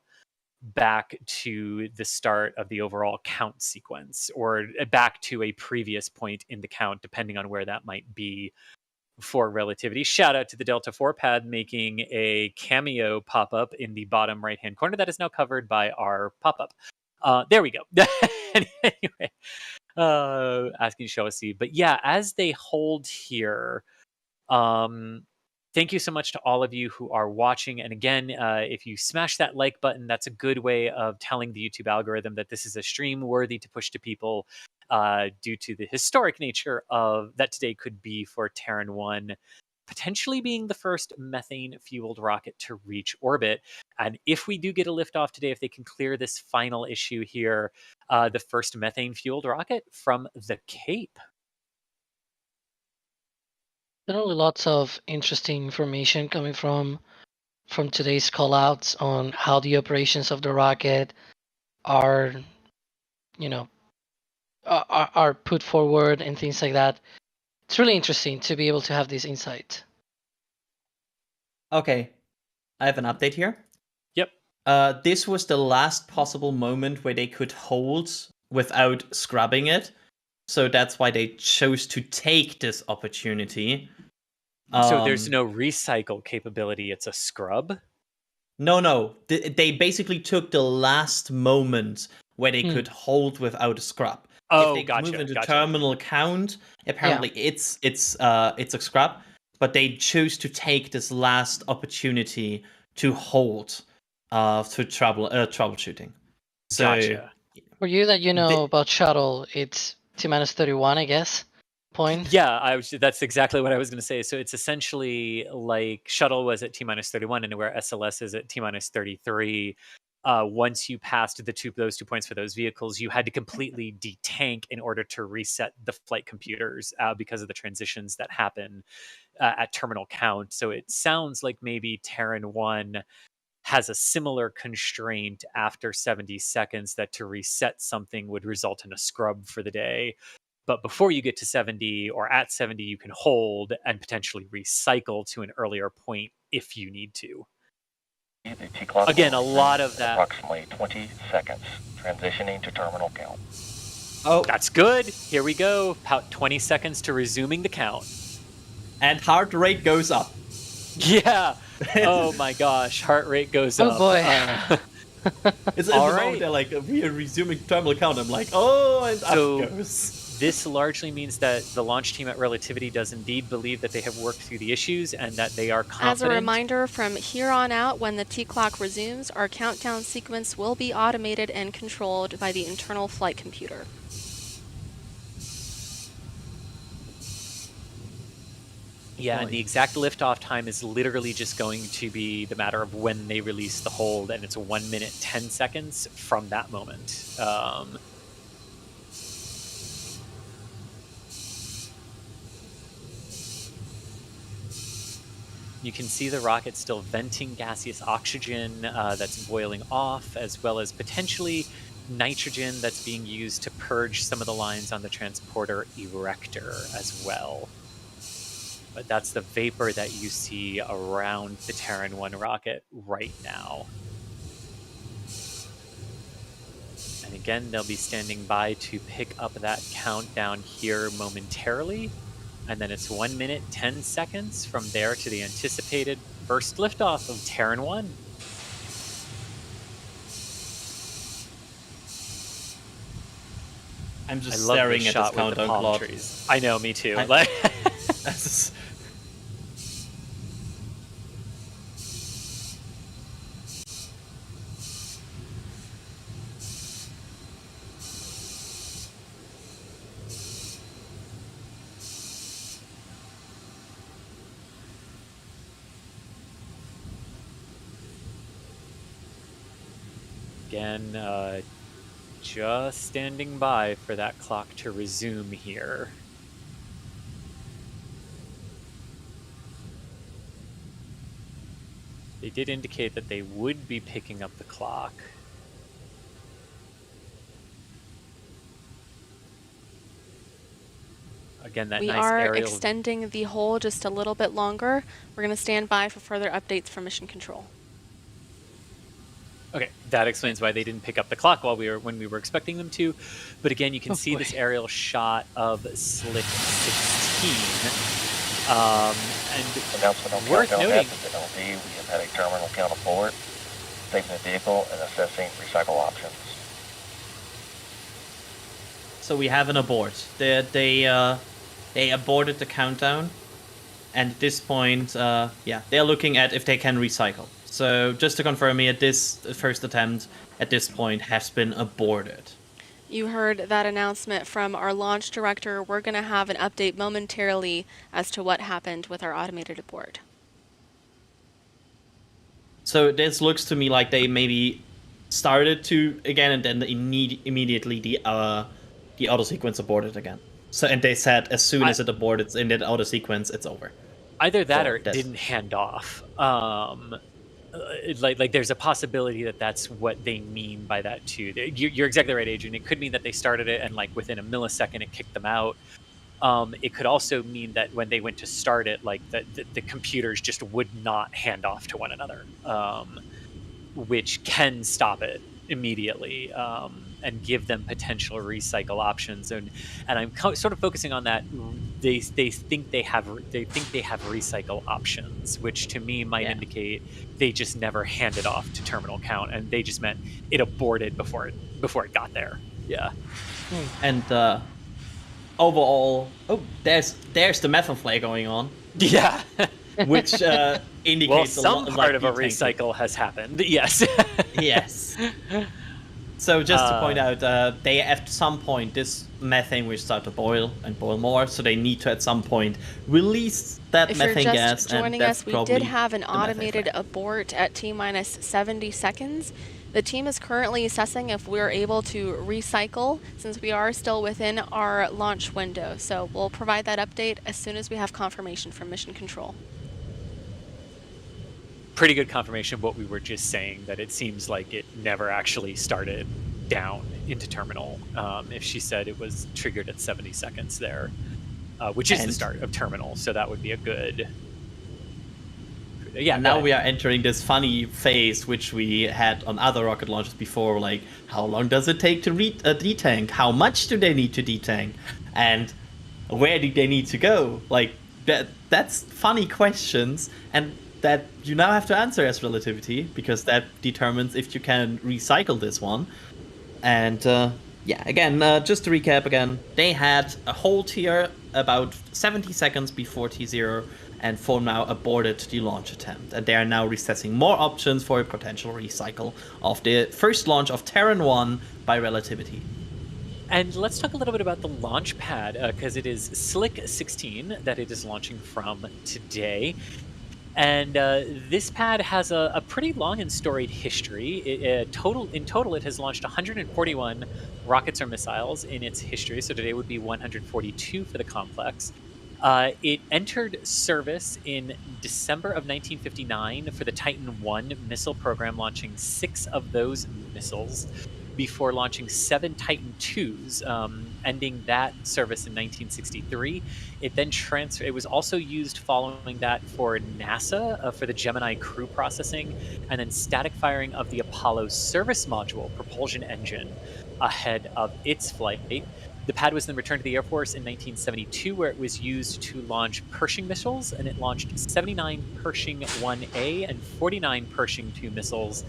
back to the start of the overall count sequence or back to a previous point in the count, depending on where that might be for Relativity. Shout out to the Delta 4 pad making a cameo pop-up in the bottom right-hand corner that is now covered by our pop-up. There we go. Anyway, asking show us see. But yeah, as they hold here, thank you so much to all of you who are watching. And again, if you smash that like button, that's a good way of telling the YouTube algorithm that this is a stream worthy to push to people due to the historic nature of that today could be for Terran 1. potentially being the first methane-fueled rocket to reach orbit. And if we do get a liftoff today, if they can clear this final issue here, the first methane-fueled rocket from the Cape. Definitely lots of interesting information coming from today's callouts on how the operations of the rocket are, are put forward and things like that. It's really interesting to be able to have this insight. Okay, I have an update here. Yep. This was the last possible moment where they could hold without scrubbing it. So that's why they chose to take this opportunity. So there's no recycle capability, it's a scrub? No. They basically took the last moment where they could hold without a scrub. Oh, if they gotcha, move into gotcha. terminal count, apparently it's a scrub, but they choose to take this last opportunity to hold through troubleshooting. So, Gotcha. For you that about shuttle, it's T-minus 31, I guess. Point. Yeah, that's exactly what I was going to say. So it's essentially like shuttle was at T-minus 31 and where SLS is at T-minus 33. Once you passed those 2 points for those vehicles, you had to completely detank in order to reset the flight computers because of the transitions that happen at terminal count. So it sounds like maybe Terran 1 has a similar constraint after 70 seconds that to reset something would result in a scrub for the day. But before you get to 70 or at 70, you can hold and potentially recycle to an earlier point if you need to. Again, a lot of that. Approximately 20 seconds, transitioning to terminal count. Oh, that's good. Here we go. About 20 seconds to resuming the count. And heart rate goes up. Yeah. Oh my gosh, heart rate goes up. Oh boy. It's all right. They're like, we are resuming terminal count. I'm like, oh, and up goes. This largely means that the launch team at Relativity does indeed believe that they have worked through the issues and that they are confident. As a reminder, from here on out, when the T-clock resumes, our countdown sequence will be automated and controlled by the internal flight computer. Yeah, and the exact liftoff time is literally just going to be the matter of when they release the hold, and it's 1 minute 10 seconds from that moment. You can see the rocket still venting gaseous oxygen that's boiling off, as well as potentially nitrogen that's being used to purge some of the lines on the transporter erector as well. But that's the vapor that you see around the Terran 1 rocket right now. And again, they'll be standing by to pick up that countdown here momentarily. And then it's 1 minute, 10 seconds from there to the anticipated first liftoff of Terran 1. I'm just staring at this countdown clock. I know, me too. Again, just standing by for that clock to resume here. They did indicate that they would be picking up the clock. Again, that we nice are aerial... extending the hold just a little bit longer. We're going to stand by for further updates from mission control. Okay, that explains why they didn't pick up the clock when we were expecting them to. But again, you can see this aerial shot of Slick 16. And worth noting... LD, we have had a terminal count aboard, saving the vehicle and assessing recycle options. So we have an abort. They aborted the countdown, and at this point, they're looking at if they can recycle. So just to confirm here, this first attempt at this point has been aborted. You heard that announcement from our launch director. We're going to have an update momentarily as to what happened with our automated abort. So this looks to me like they maybe started to again, and then immediately the auto sequence aborted again. So and they said as soon as it aborted in that auto sequence, it's over. Either that or it didn't hand off. Like there's a possibility that that's what they mean by that too. You're exactly right, Adrian. It could mean that they started it and like within a millisecond it kicked them out. It could also mean that when they went to start it, like the computers just would not hand off to one another, which can stop it immediately and give them potential recycle options. And I'm sort of focusing on that. They think they have recycle options, which to me might indicate they just never handed off to terminal count, and they just meant it aborted before it got there. Yeah. And overall, there's the methane flare going on. Yeah. Which indicates some part of a recycle has happened. Yes. Yes. So just to point out, they at some point this methane will start to boil and boil more, so they need to at some point release that if methane you're just gas. joining and us, we did have an automated abort at T-minus 70 seconds. The team is currently assessing if we're able to recycle, since we are still within our launch window. So we'll provide that update as soon as we have confirmation from Mission Control. Pretty good confirmation of what we were just saying, that it seems like it never actually started down into terminal. If she said it was triggered at 70 seconds there, which is the start of terminal, so that would be a good... Yeah. Now we are entering this funny phase which we had on other rocket launches before, like how long does it take to detank? How much do they need to detank? And where do they need to go? Like that's funny questions, and that you now have to answer as Relativity, because that determines if you can recycle this one. And yeah, again, just to recap again, they had a hold here about 70 seconds before T0, and for now aborted the launch attempt. And they are now reassessing more options for a potential recycle of the first launch of Terran 1 by Relativity. And let's talk a little bit about the launch pad, because it is Slick 16 that it is launching from today. And this pad has a pretty long and storied history. In total, it has launched 141 rockets or missiles in its history, so today would be 142 for the complex. It entered service in December of 1959 for the Titan I missile program, launching 6 of those missiles before launching 7 Titan IIs, ending that service in 1963. It then transferred. It was also used following that for NASA for the Gemini crew processing, and then static firing of the Apollo service module propulsion engine ahead of its flight. The pad was then returned to the Air Force in 1972, where it was used to launch Pershing missiles, and it launched 79 Pershing 1A and 49 Pershing 2 missiles.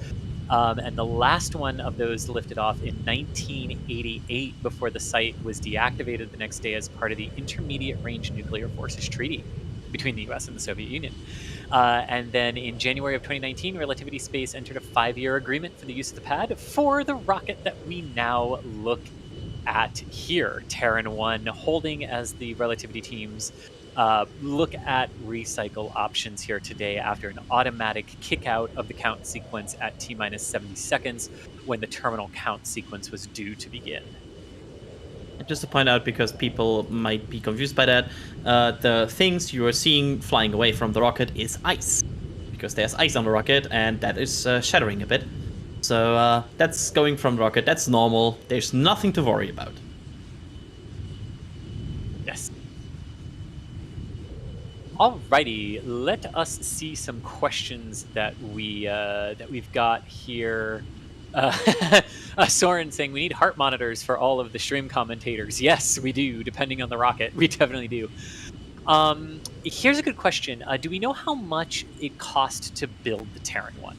And the last one of those lifted off in 1988 before the site was deactivated the next day as part of the Intermediate Range Nuclear Forces Treaty between the US and the Soviet Union. And then in January of 2019, Relativity Space entered a 5-year agreement for the use of the pad for the rocket that we now look at here, Terran 1, holding as the Relativity teams look at recycle options here today after an automatic kick out of the count sequence at T-minus 70 seconds when the terminal count sequence was due to begin. Just to point out, because people might be confused by that, the things you are seeing flying away from the rocket is ice, because there's ice on the rocket and that is shattering a bit. So that's going from the rocket, that's normal, there's nothing to worry about. Yes. Alrighty, let us see some questions that we've got here. Soren saying we need heart monitors for all of the stream commentators. Yes, we do, depending on the rocket. We definitely do. Here's a good question. Do we know how much it cost to build the Terran 1?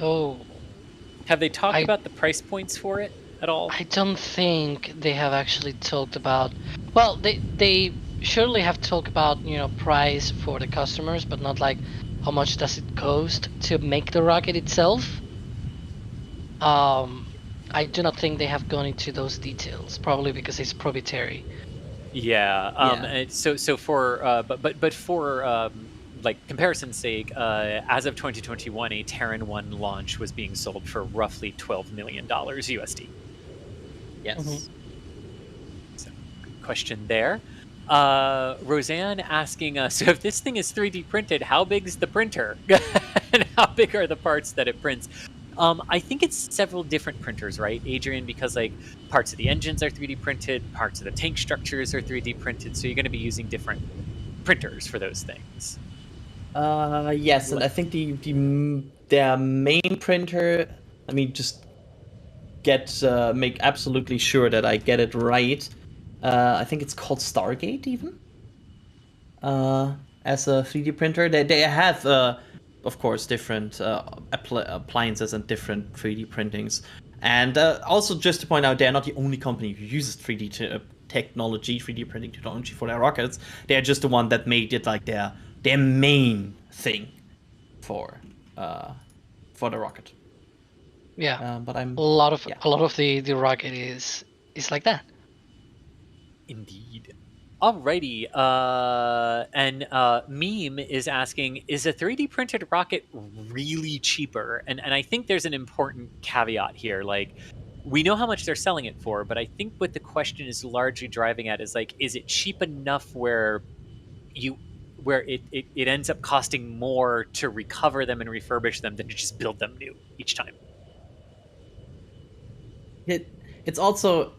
Oh. Have they talked about the price points for it at all? I don't think they have actually talked about... Well, they surely have talked about, price for the customers, but not like how much does it cost to make the rocket itself. I do not think they have gone into those details, probably because it's proprietary. Yeah. And so for but for like comparison's sake, as of 2021, a Terran 1 launch was being sold for roughly $12 million USD. Yes. So, good question there. Roseanne asking us, so if this thing is 3D printed, how big is the printer? And how big are the parts that it prints? I think it's several different printers, right, Adrian? Because like parts of the engines are 3D printed, parts of the tank structures are 3D printed, so you're going to be using different printers for those things. Yes, and I think their main printer. Let me just make absolutely sure that I get it right. I think it's called Stargate, even. As a 3D printer, they have, of course, different appliances and different 3D printings. And also, just to point out, they're not the only company who uses 3D technology, 3D printing technology for their rockets. They're just the one that made it like their main thing for the rocket. Yeah, but I'm a lot of the rocket is like that. Indeed. Alrighty. And Meme is asking, is a 3D printed rocket really cheaper? And I think there's an important caveat here. Like, we know how much they're selling it for, but I think what the question is largely driving at is like, is it cheap enough where it ends up costing more to recover them and refurbish them than to just build them new each time? It's also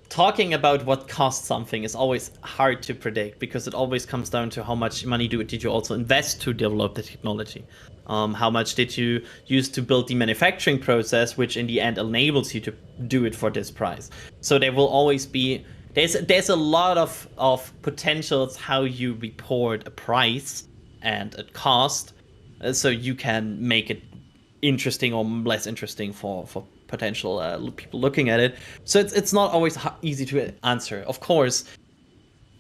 talking about what costs something is always hard to predict, because it always comes down to how much money did you also invest to develop the technology. How much did you use to build the manufacturing process, which in the end enables you to do it for this price. So there will always be there's a lot of potentials how you report a price and a cost, so you can make it interesting or less interesting for potential people looking at it. So it's not always easy to answer. Of course,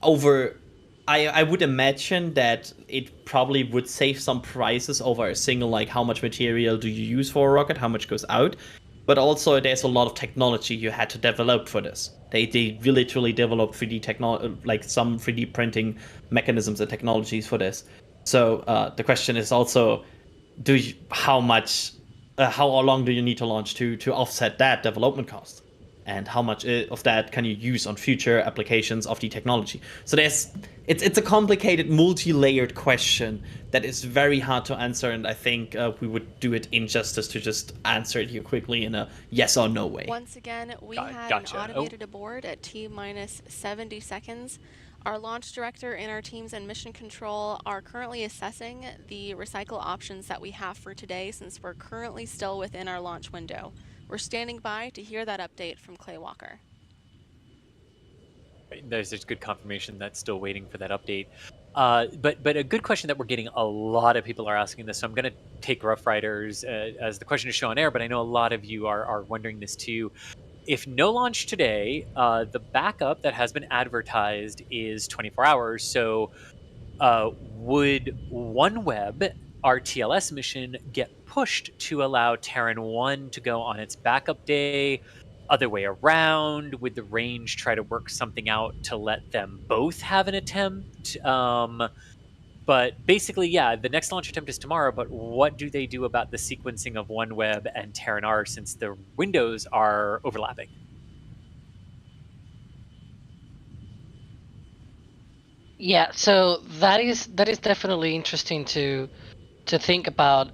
I would imagine that it probably would save some prices over a single, like how much material do you use for a rocket, how much goes out. But also there's a lot of technology you had to develop for this. They literally developed 3D technology, like some 3D printing mechanisms and technologies for this. So the question is also, how long do you need to launch to offset that development cost, and how much of that can you use on future applications of the technology? So it's a complicated, multi-layered question that is very hard to answer, and I think we would do it injustice to just answer it here quickly in a yes or no way. Once again, we had gotcha. an automated abort at T-minus 70 seconds. Our launch director and our teams in mission control are currently assessing the recycle options that we have for today, since we're currently still within our launch window. We're standing by to hear that update from Clay Walker. There's good confirmation that's still waiting for that update. But a good question that we're getting, a lot of people are asking this, so I'm going to take Rough Riders as the question to show on air, but I know a lot of you are wondering this too. If no launch today, the backup that has been advertised is 24 hours. So would OneWeb, our TLS mission, get pushed to allow Terran 1 to go on its backup day? Other way around? Would the range try to work something out to let them both have an attempt? But basically, yeah, the next launch attempt is tomorrow, but what do they do about the sequencing of OneWeb and Terran R, since the windows are overlapping? Yeah, so that is definitely interesting to think about.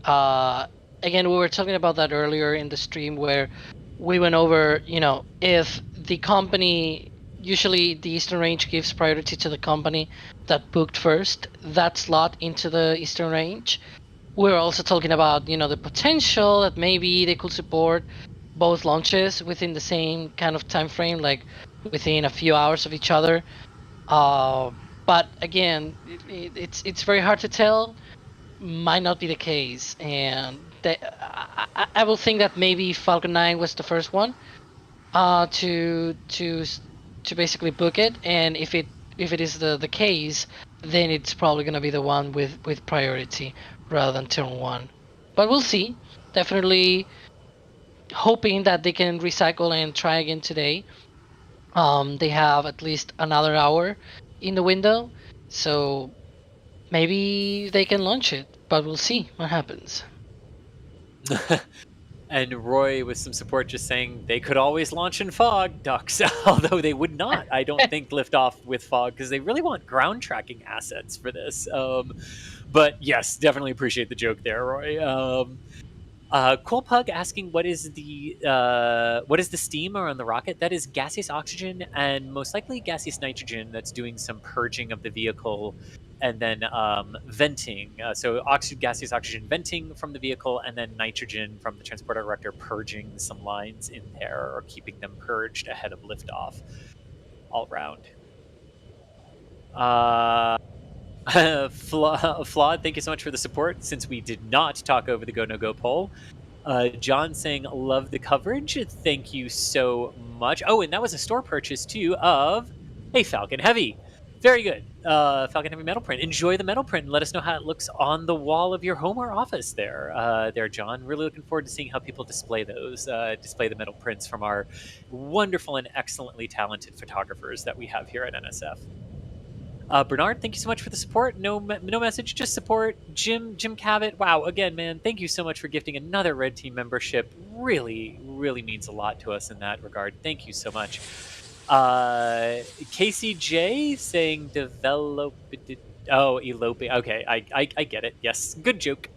Again, we were talking about that earlier in the stream, where we went over, if the company, usually the Eastern Range gives priority to the company that booked first that slot into the Eastern Range. We're also talking about, the potential that maybe they could support both launches within the same kind of time frame, like within a few hours of each other. But again, it's very hard to tell. Might not be the case, and I will think that maybe Falcon 9 was the first one to basically book it, and if it is the case, then it's probably going to be the one with priority rather than Terran 1. But we'll see. Definitely hoping that they can recycle and try again today. They have at least another hour in the window, so maybe they can launch it, but we'll see what happens. And Roy with some support just saying they could always launch in fog, ducks, although they would not, I don't think, lift off with fog because they really want ground tracking assets for this. But yes, definitely appreciate the joke there, Roy. Cool Pug asking what is the steam around the rocket? That is gaseous oxygen and most likely gaseous nitrogen that's doing some purging of the vehicle and then venting. So gaseous oxygen venting from the vehicle and then nitrogen from the transporter erector purging some lines in there or keeping them purged ahead of liftoff all round. Flawed, thank you so much for the support since we did not talk over the go no go poll. John saying love the coverage, thank you so much. Oh, and that was a store purchase too of a Falcon Heavy. Very good. Falcon Heavy metal print. Enjoy the metal print and let us know how it looks on the wall of your home or office there, John. Really looking forward to seeing how people display those, display the metal prints from our wonderful and excellently talented photographers that we have here at NSF. Bernard, thank you so much for the support. No message, just support. Jim Cavett, wow, again, man, thank you so much for gifting another Red Team membership. Really, really means a lot to us in that regard. Thank you so much. KCJ saying eloping. Okay, I get it. Yes, good joke.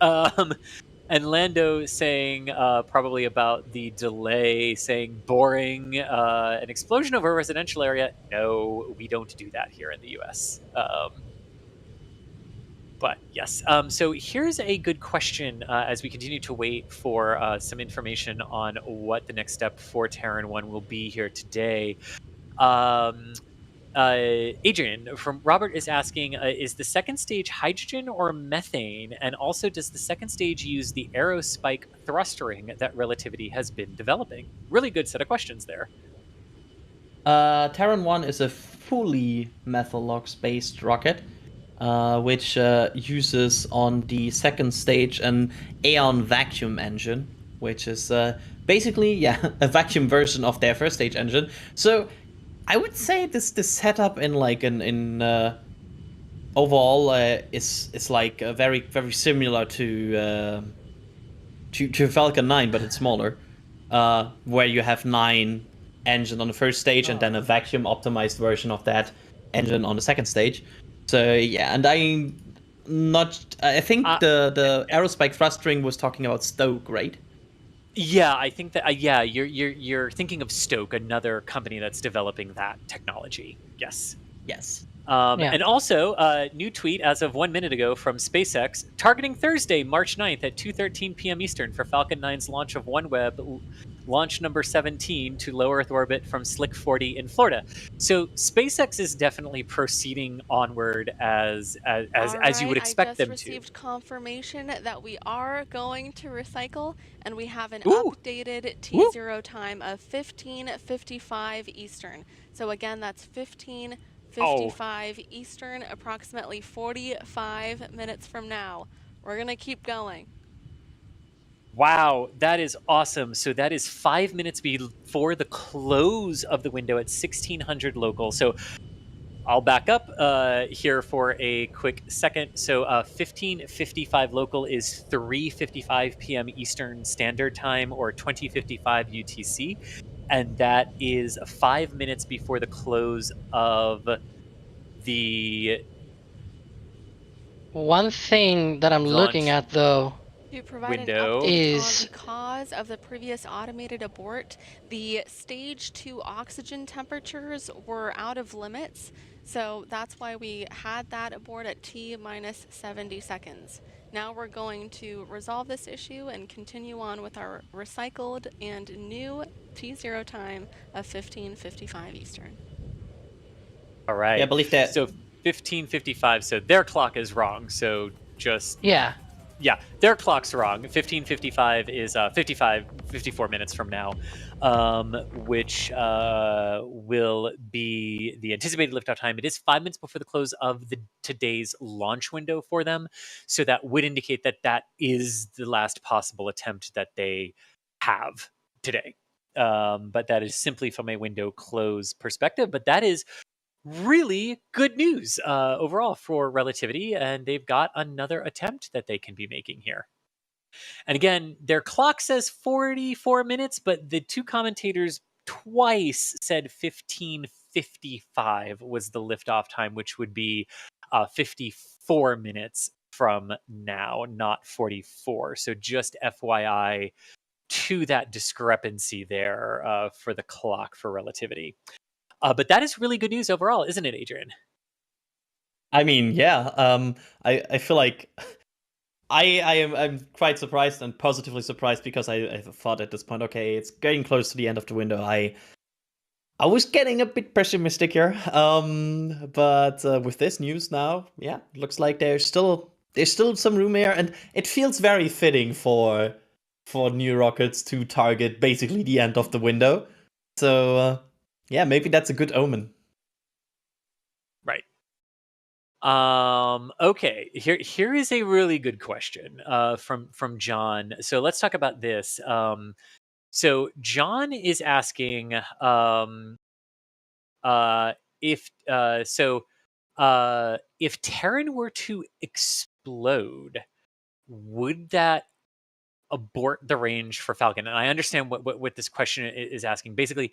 And Lando saying probably about the delay, saying boring, an explosion over a residential area. No, we don't do that here in the US. But yes, so here's a good question as we continue to wait for some information on what the next step for Terran 1 will be here today. Adrian from Robert is asking, is the second stage hydrogen or methane? And also, does the second stage use the aerospike thrust ring that Relativity has been developing? Really good set of questions there. Terran 1 is a fully Methalox-based rocket, which uses on the second stage an Aeon vacuum engine, which is basically, a vacuum version of their first stage engine. So I would say this setup in like overall is like very similar to Falcon 9, but it's smaller, where you have 9 engine on the first stage and then a vacuum optimized version of that engine on the second stage. So yeah, and I think the aerospike thrust ring was talking about Stoke, right? Yeah, I think that you're thinking of Stoke, another company that's developing that technology. Yes. And also, new tweet as of 1 minute ago from SpaceX, targeting Thursday, March 9th at 2:13 p.m. Eastern for Falcon 9's launch of OneWeb, launch number 17 to low Earth orbit from Slick 40 in Florida. So SpaceX is definitely proceeding onward as you would expect them to. I just received confirmation that we are going to recycle, and we have an updated T0 time of 15:55 Eastern. So again, that's 15:55 Eastern, approximately 45 minutes from now. We're going to keep going. Wow, that is awesome. So that is 5 minutes before the close of the window at 1600 local. So I'll back up here for a quick second. So 15:55 local is 3:55 p.m. Eastern Standard Time or 20:55 UTC. And that is 5 minutes before the close of the... One thing that I'm looking at, though, to provide an update on the cause of the previous automated abort, the stage 2 oxygen temperatures were out of limits, so that's why we had that abort at T-minus 70 seconds. Now we're going to resolve this issue and continue on with our recycled and new T0 time of 15:55 Eastern. All right. Yeah, I believe that. So 15:55, so their clock is wrong, so just... Yeah, their clock's wrong. 15:55 is 54 minutes from now, which will be the anticipated liftoff time. It is 5 minutes before the close of today's launch window for them, so that would indicate that that is the last possible attempt that they have today. But that is simply from a window close perspective. But that is really good news overall for Relativity, and they've got another attempt that they can be making here. And again, their clock says 44 minutes, but the two commentators twice said 15:55 was the liftoff time, which would be 54 minutes from now, not 44. So just FYI to that discrepancy there for the clock for Relativity. But that is really good news overall, isn't it, Adrian? I mean, yeah. I feel like I'm quite surprised and positively surprised because I thought at this point, okay, it's getting close to the end of the window. I was getting a bit pessimistic here, but with this news now, yeah, it looks like there's still some room here, and it feels very fitting for new rockets to target basically the end of the window. So yeah, maybe that's a good omen. Right. Okay. Here is a really good question from John. So let's talk about this. So John is asking if Terran were to explode, would that abort the range for Falcon? And I understand what this question is asking. Basically,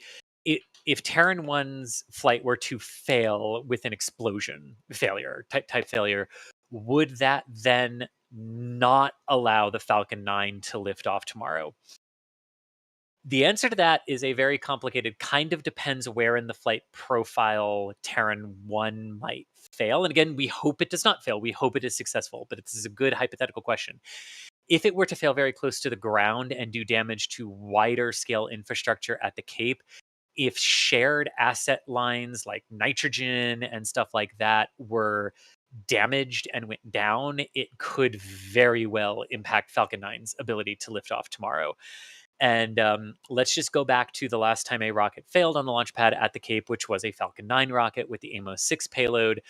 if Terran 1's flight were to fail with an explosion failure, type failure, would that then not allow the Falcon 9 to lift off tomorrow? The answer to that is a very complicated, kind of depends where in the flight profile Terran 1 might fail. And again, we hope it does not fail. We hope it is successful, but this is a good hypothetical question. If it were to fail very close to the ground and do damage to wider scale infrastructure at the Cape, if shared asset lines like nitrogen and stuff like that were damaged and went down, it could very well impact Falcon 9's ability to lift off tomorrow. And let's just go back to the last time a rocket failed on the launch pad at the Cape, which was a Falcon 9 rocket with the Amos 6 payload.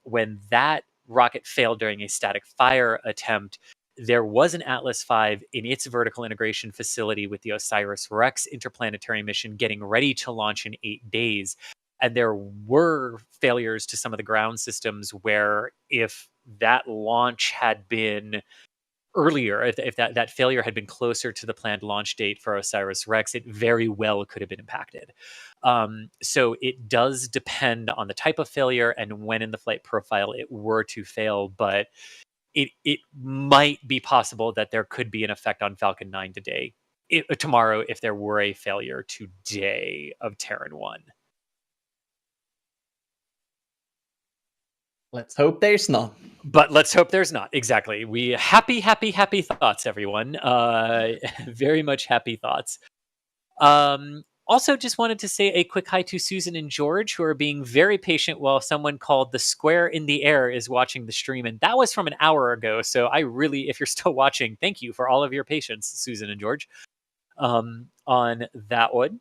When that rocket failed during a static fire attempt, there was an Atlas V in its vertical integration facility with the OSIRIS-REx interplanetary mission getting ready to launch in 8 days. And there were failures to some of the ground systems where if that launch had been earlier, if that failure had been closer to the planned launch date for OSIRIS-REx, it very well could have been impacted. So it does depend on the type of failure and when in the flight profile it were to fail, but it might be possible that there could be an effect on Falcon 9 tomorrow if there were a failure today of Terran 1. Let's hope there's not. But let's hope there's not. Exactly. We happy thoughts, everyone. Very much happy thoughts. Also, just wanted to say a quick hi to Susan and George, who are being very patient while someone called The Square in the Air is watching the stream. And that was from an hour ago. So I really, if you're still watching, thank you for all of your patience, Susan and George, on that one.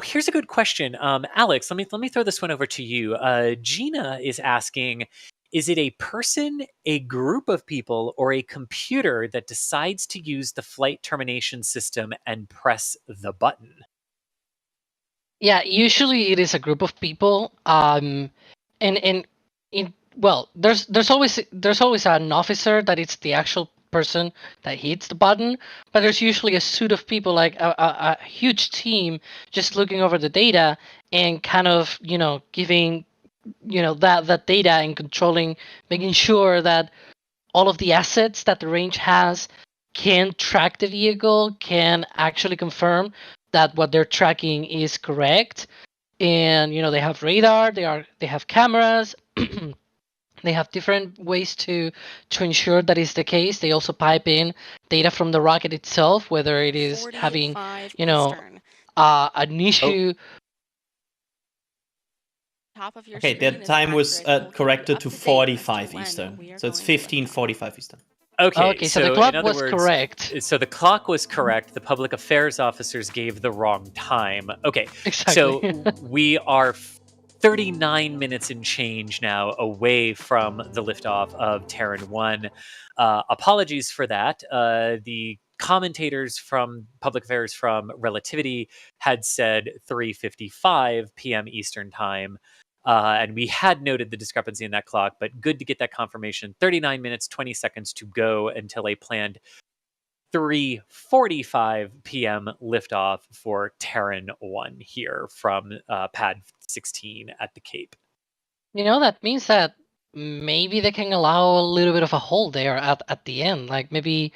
Here's a good question. Alex, let me throw this one over to you. Gina is asking, is it a person, a group of people, or a computer that decides to use the flight termination system and press the button? Yeah, usually it is a group of people. There's always an officer that it's the actual person that hits the button, but there's usually a suite of people, like a huge team, just looking over the data and kind of giving that data and controlling, making sure that all of the assets that the range has can track the vehicle, can actually confirm that what they're tracking is correct. And they have radar, they have cameras. They have different ways to ensure that is the case. They also pipe in data from the rocket itself, whether it is having an issue. Top of your okay, that time was corrected to 45 Eastern. So it's 15:45 Eastern. Okay, so the clock was correct. So the clock was correct. The public affairs officers gave the wrong time. Okay, exactly. So we are 39 minutes and change now away from the liftoff of Terran 1. Apologies for that. The commentators from Public Affairs from Relativity had said 3:55 p.m. Eastern Time. And we had noted the discrepancy in that clock, but good to get that confirmation. 39 minutes, 20 seconds to go until a planned 3:45 p.m. liftoff for Terran 1 here from pad 16 at the Cape. That means that maybe they can allow a little bit of a hold there at the end, like maybe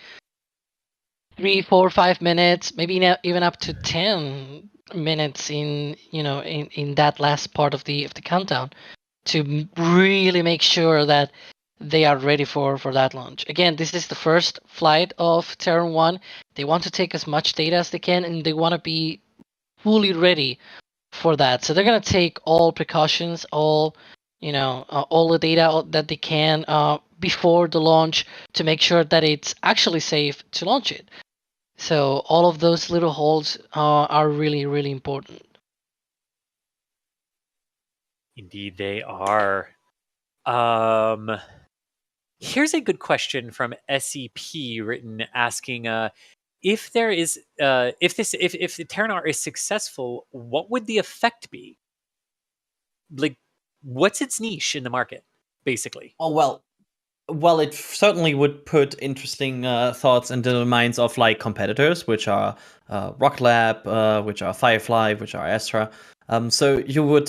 3, 4, 5 minutes, maybe even up to 10 minutes in that last part of the countdown to really make sure that they are ready for that launch. Again, this is the first flight of Terran 1. They want to take as much data as they can, and they want to be fully ready for that. So they're going to take all precautions, all the data that they can before the launch to make sure that it's actually safe to launch it. So all of those little holds are really, really important. Indeed, they are. Here's a good question from SEP written asking, if the Terran R is successful, what would the effect be? Like, what's its niche in the market, basically? Oh, well, it certainly would put interesting thoughts into the minds of like competitors, which are Rocket Lab, which are Firefly, which are Astra. So you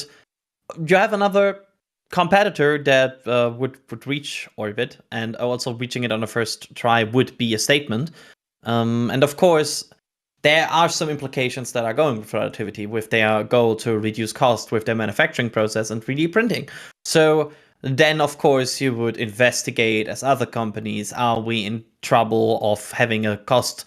have another competitor that would reach orbit, and also reaching it on the first try would be a statement. And of course, there are some implications that are going with Relativity, with their goal to reduce cost with their manufacturing process and 3D printing. So then, of course, you would investigate, as other companies, are we in trouble of having a cost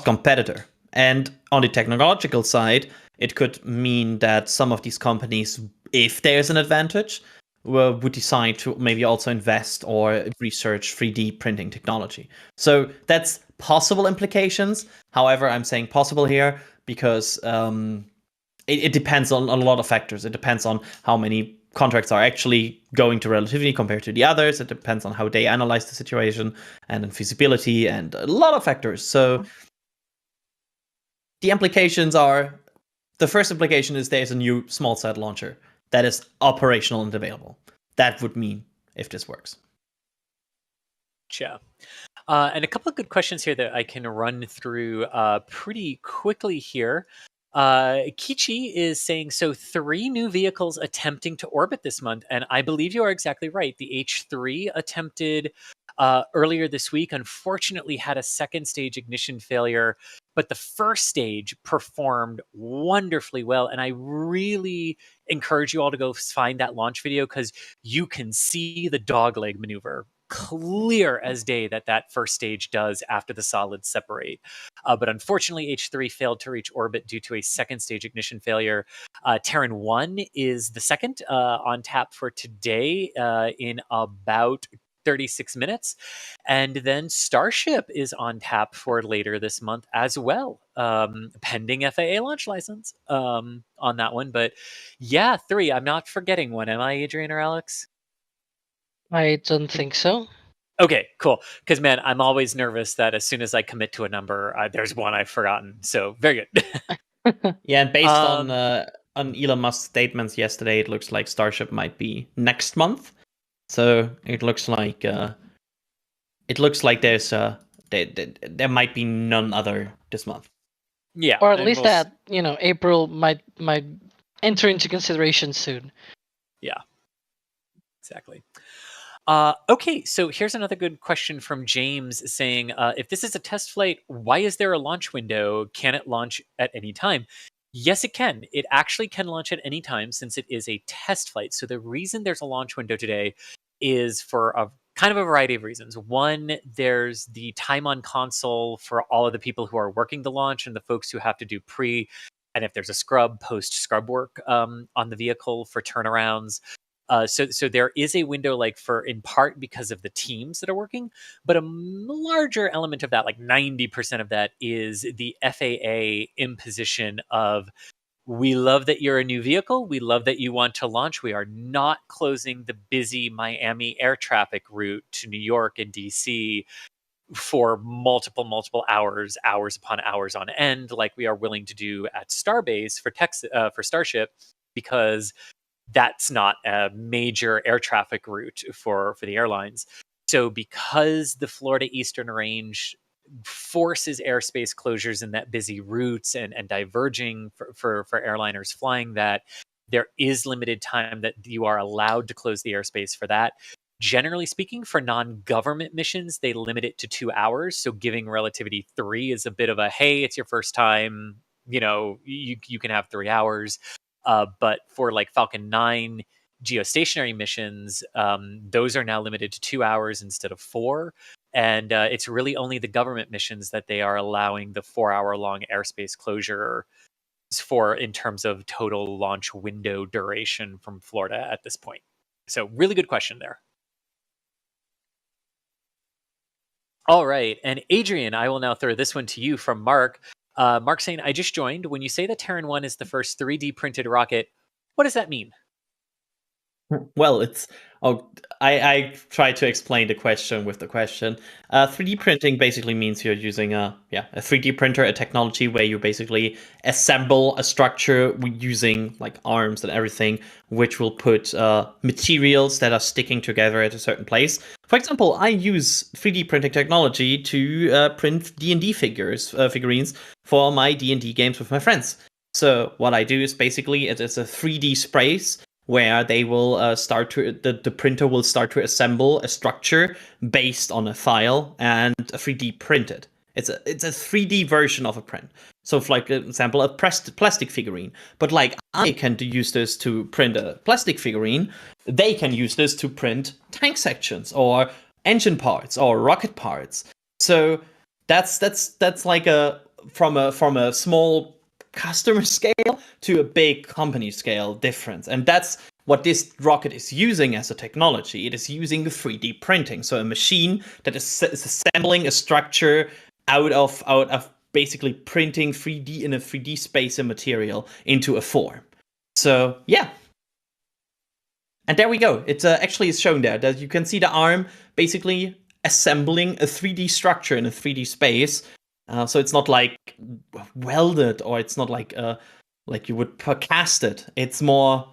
competitor? And on the technological side, it could mean that some of these companies, if there's an advantage, would decide to maybe also invest or research 3D printing technology. So that's possible implications. However, I'm saying possible here because it depends on a lot of factors. It depends on how many contracts are actually going to Relativity compared to the others. It depends on how they analyze the situation and then feasibility and a lot of factors. So the implications are, the first implication is there's a new small sat launcher that is operational and available. That would mean if this works. Yeah. And a couple of good questions here that I can run through pretty quickly here. Kichi is saying, so 3 new vehicles attempting to orbit this month. And I believe you are exactly right. The H3 attempted earlier this week, unfortunately had a second stage ignition failure, but the first stage performed wonderfully well. And I really encourage you all to go find that launch video because you can see the dogleg maneuver clear as day that first stage does after the solids separate. But unfortunately, H3 failed to reach orbit due to a second stage ignition failure. Terran 1 is the second on tap for today in about 36 minutes. And then Starship is on tap for later this month as well, pending FAA launch license on that one. But yeah, 3. I'm not forgetting one. Am I, Adrian or Alex? I don't think so. Okay, cool. Because, man, I'm always nervous that as soon as I commit to a number, there's one I've forgotten. So, very good. Yeah, and based on Elon Musk's statements yesterday, it looks like Starship might be next month. So it looks like there's there might be none other this month. Yeah, or at least that April might enter into consideration soon. Yeah, exactly. Okay, so here's another good question from James saying, if this is a test flight, why is there a launch window? Can it launch at any time? Yes, it can. It actually can launch at any time since it is a test flight. So the reason there's a launch window today is for a kind of a variety of reasons. One, there's the time on console for all of the people who are working the launch and the folks who have to do pre, and if there's a post scrub work on the vehicle for turnarounds. So there is a window, in part because of the teams that are working, but a larger element of that, like 90% of that, is the FAA imposition of we love that you're a new vehicle. We love that you want to launch. We are not closing the busy Miami air traffic route to New York and DC for multiple hours upon hours on end, like we are willing to do at Starbase for Starship, because that's not a major air traffic route for the airlines. So because the Florida Eastern Range forces airspace closures in that busy routes and diverging for airliners flying that, there is limited time that you are allowed to close the airspace for that. Generally speaking, for non-government missions, they limit it to 2 hours. So giving Relativity 3 is a bit of a, hey, it's your first time, you can have 3 hours. But for like Falcon 9 geostationary missions, those are now limited to 2 hours instead of 4. And it's really only the government missions that they are allowing the 4-hour-long airspace closure for in terms of total launch window duration from Florida at this point. So really good question there. All right. And Adrian, I will now throw this one to you from Mark. Mark saying, I just joined. When you say that Terran 1 is the first 3D printed rocket, what does that mean? Well, I tried to explain the question with the question. 3D printing basically means you're using a 3D printer, a technology where you basically assemble a structure using like arms and everything, which will put materials that are sticking together at a certain place. For example, I use 3D printing technology to print D&D figurines for my D&D games with my friends. So what I do is basically it is a 3D space where they will the printer will start to assemble a structure based on a file and a 3D printed. It's a 3D version of a print. So for like example, a plastic figurine. But like I can use this to print a plastic figurine, they can use this to print tank sections or engine parts or rocket parts. So that's like from a small customer scale to a big company scale difference. And that's what this rocket is using as a technology. It is using 3D printing. So a machine that is assembling a structure out of basically printing 3D in a 3D space a material into a form. So yeah. And there we go. It actually is shown there that you can see the arm basically assembling a 3D structure in a 3D space. So it's not like welded, or it's not like you would cast it. It's more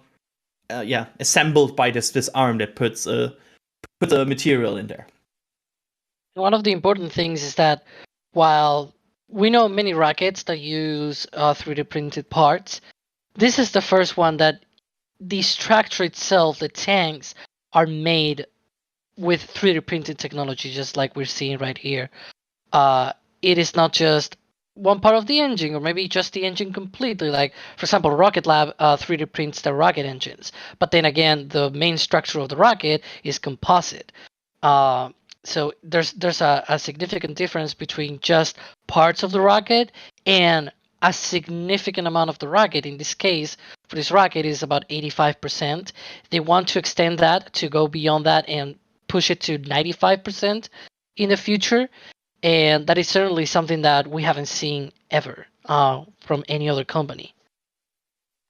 assembled by this arm that puts a material in there. One of the important things is that while we know many rockets that use 3D printed parts, this is the first one that the structure itself, the tanks, are made with 3D printed technology, just like we're seeing right here. It is not just one part of the engine, or maybe just the engine completely. Like, for example, Rocket Lab 3D prints the rocket engines. But then again, the main structure of the rocket is composite. So there's a significant difference between just parts of the rocket and a significant amount of the rocket. In this case, for this rocket, is about 85%. They want to extend that to go beyond that and push it to 95% in the future. And that is certainly something that we haven't seen ever from any other company.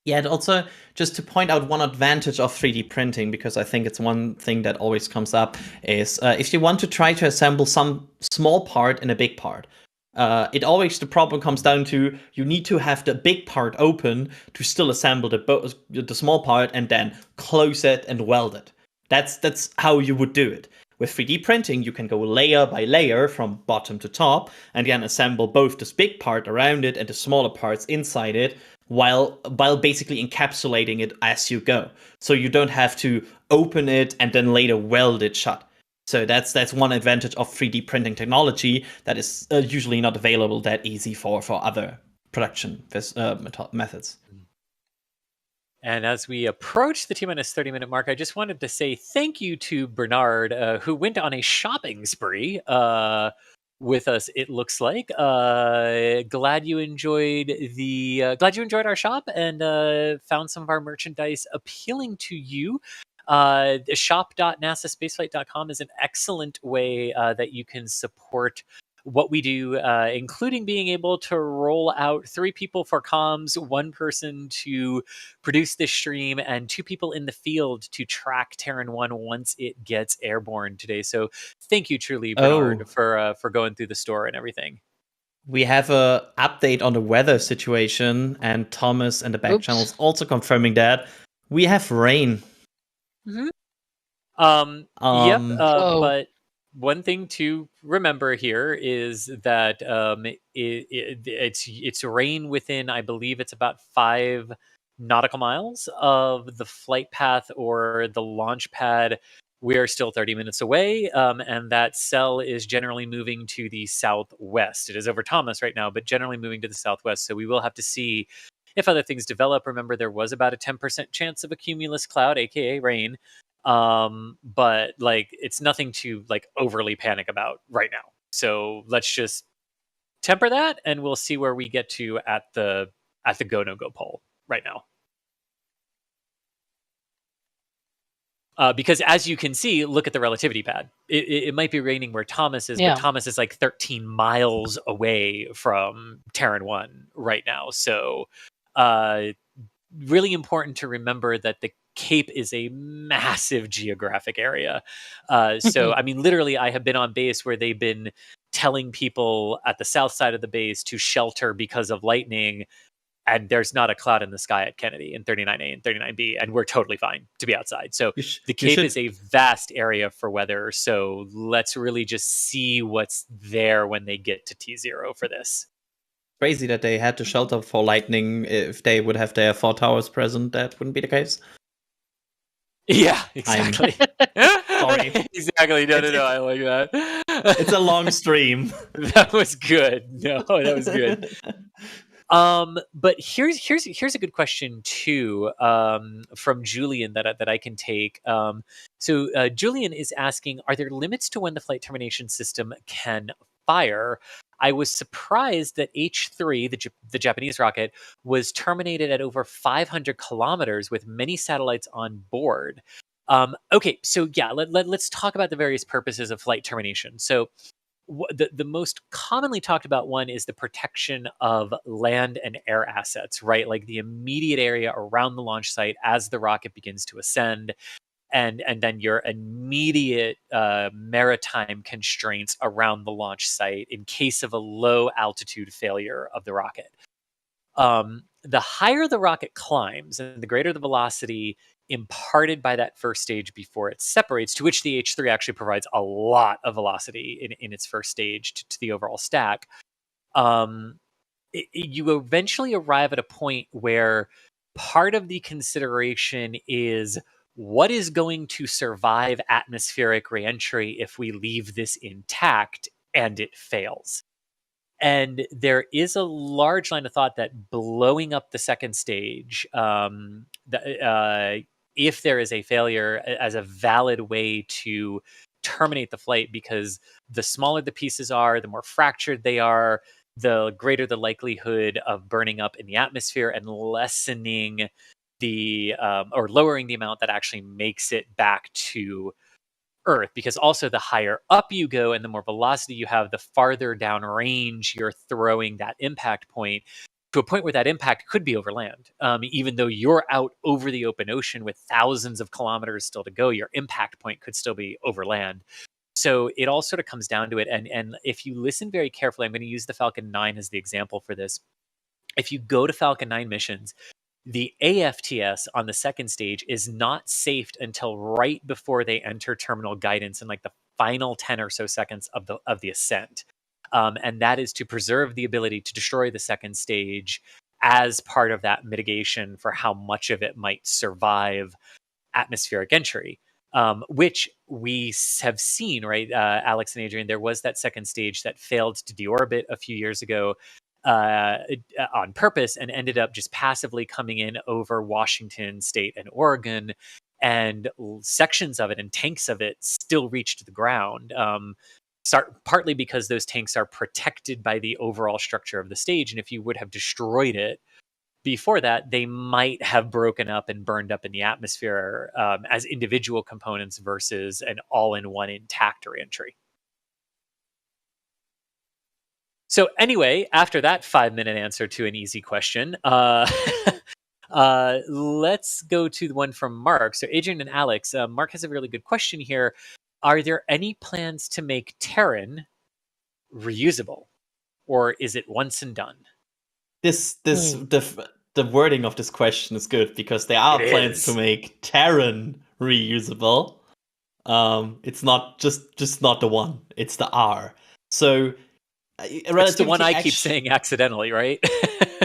Yeah, and also just to point out one advantage of 3D printing, because I think it's one thing that always comes up, is if you want to try to assemble some small part in a big part, the problem comes down to you need to have the big part open to still assemble the small part and then close it and weld it. That's how you would do it. With 3D printing, you can go layer by layer from bottom to top and then assemble both this big part around it and the smaller parts inside it, while basically encapsulating it as you go. So you don't have to open it and then later weld it shut. So that's one advantage of 3D printing technology that is usually not available that easy for other production methods. And as we approach the T-minus 30-minute mark, I just wanted to say thank you to Bernard, who went on a shopping spree with us. It looks like. Glad you enjoyed our shop and found some of our merchandise appealing to you. Shop.nasaspaceflight.com is an excellent way that you can support what we do, including being able to roll out 3 people for comms, 1 person to produce this stream, and 2 people in the field to track Terran 1 once it gets airborne today. So thank you truly, Bernard, for going through the store and everything. We have a update on the weather situation, and Thomas and the back channel is also confirming that we have rain. Yep. Whoa. But one thing to remember here is that it's rain within, I believe it's about 5 nautical miles of the flight path or the launch pad. We are still 30 minutes away, and that cell is generally moving to the southwest. It is over Thomas right now, but generally moving to the southwest. So we will have to see if other things develop. Remember, there was about a 10% chance of a cumulus cloud, aka rain. But like it's nothing to like overly panic about right now. So let's just temper that, and we'll see where we get to at the go no go poll right now. Because as you can see, look at the relativity pad. It might be raining where Thomas is, but Thomas is like 13 miles away from Terran 1 right now. So really important to remember that the Cape is a massive geographic area. So, I mean, literally, I have been on base where they've been telling people at the south side of the base to shelter because of lightning, and there's not a cloud in the sky at Kennedy in 39A and 39B, and we're totally fine to be outside. So the Cape is a vast area for weather, so let's really just see what's there when they get to T0 for this. Crazy that they had to shelter for lightning. If they would have their 4 towers present, that wouldn't be the case. Yeah, exactly. Sorry. Exactly. No, I like that. It's a long stream. That was good. No, that was good. But here's a good question too, from Julian that I can take. So Julian is asking, are there limits to when the flight termination system can fire? I was surprised that H3, the Japanese rocket, was terminated at over 500 kilometers with many satellites on board. Okay, so yeah, let's talk about the various purposes of flight termination. So the most commonly talked about one is the protection of land and air assets, right? Like the immediate area around the launch site as the rocket begins to ascend, and then your immediate maritime constraints around the launch site in case of a low altitude failure of the rocket. The higher the rocket climbs and the greater the velocity imparted by that first stage before it separates, to which the H3 actually provides a lot of velocity in its first stage to the overall stack, you eventually arrive at a point where part of the consideration is what is going to survive atmospheric reentry if we leave this intact and it fails. And there is a large line of thought that blowing up the second stage, if there is a failure, as a valid way to terminate the flight, because the smaller the pieces are, the more fractured they are, the greater the likelihood of burning up in the atmosphere and lessening the or lowering the amount that actually makes it back to Earth, because also the higher up you go and the more velocity you have, the farther down range you're throwing that impact point, to a point where that impact could be over land. Even though you're out over the open ocean with thousands of kilometers still to go, your impact point could still be over land. So it all sort of comes down to it. And if you listen very carefully, I'm going to use the Falcon 9 as the example for this. If you go to Falcon 9 missions, the AFTS on the second stage is not safe until right before they enter terminal guidance in like the final 10 or so seconds of the ascent. And that is to preserve the ability to destroy the second stage as part of that mitigation for how much of it might survive atmospheric entry, which we have seen, right? Alex and Adrian, there was that second stage that failed to deorbit a few years ago on purpose and ended up just passively coming in over Washington State and Oregon, and sections of it and tanks of it still reached the ground. Partly because those tanks are protected by the overall structure of the stage, and if you would have destroyed it before that, they might have broken up and burned up in the atmosphere as individual components versus an all-in-one intact reentry. So anyway, after that 5-minute answer to an easy question, let's go to the one from Mark. So Adrian and Alex, Mark has a really good question here. Are there any plans to make Terran reusable, or is it once and done? The wording of this question is good because there are plans to make Terran reusable. It's not just not the one; it's the R. So it's the one I keep saying accidentally, right?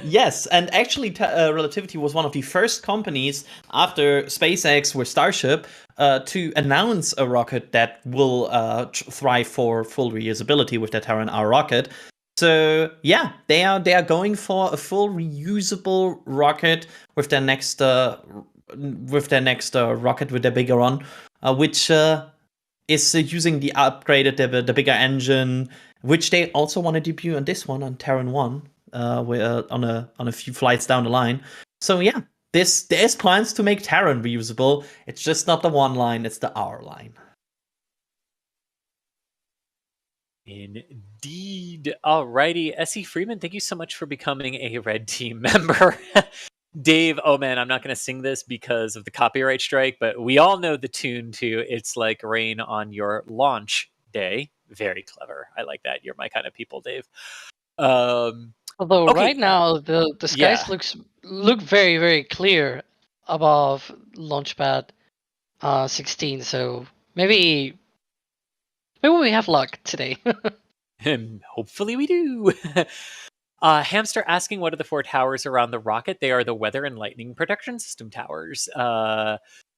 Yes, and actually, Relativity was one of the first companies after SpaceX with Starship to announce a rocket that will thrive for full reusability with their Terran R rocket. So yeah, they are going for a full reusable rocket with their next rocket with their bigger one, which is using the upgraded the bigger engine, which they also want to debut on this one on Terran 1. On a few flights down the line. So yeah, there's plans to make Terran reusable. It's just not the one line, it's the R line. Indeed. Alrighty, S.E. Freeman, thank you so much for becoming a Red Team member. Dave, oh man, I'm not going to sing this because of the copyright strike, but we all know the tune to It's Like Rain on Your Launch Day. Very clever. I like that. You're my kind of people, Dave. Although okay, right now the skies look very, very clear above Launchpad 16, so maybe we have luck today. Hopefully we do. Hamster asking, what are the 4 towers around the rocket? They are the weather and lightning protection system towers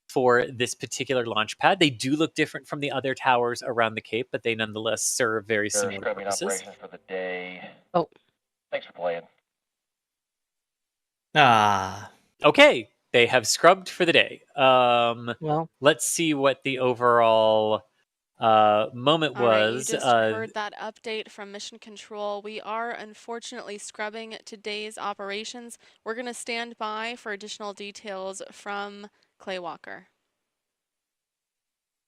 for this particular launch pad. They do look different from the other towers around the Cape, but they nonetheless serve very similar purposes. Operations for the day. Oh. Thanks for playing. Okay, they have scrubbed for the day. Well, let's see what the overall moment was. You just heard that update from Mission Control. We are unfortunately scrubbing today's operations. We're going to stand by for additional details from Clay Walker.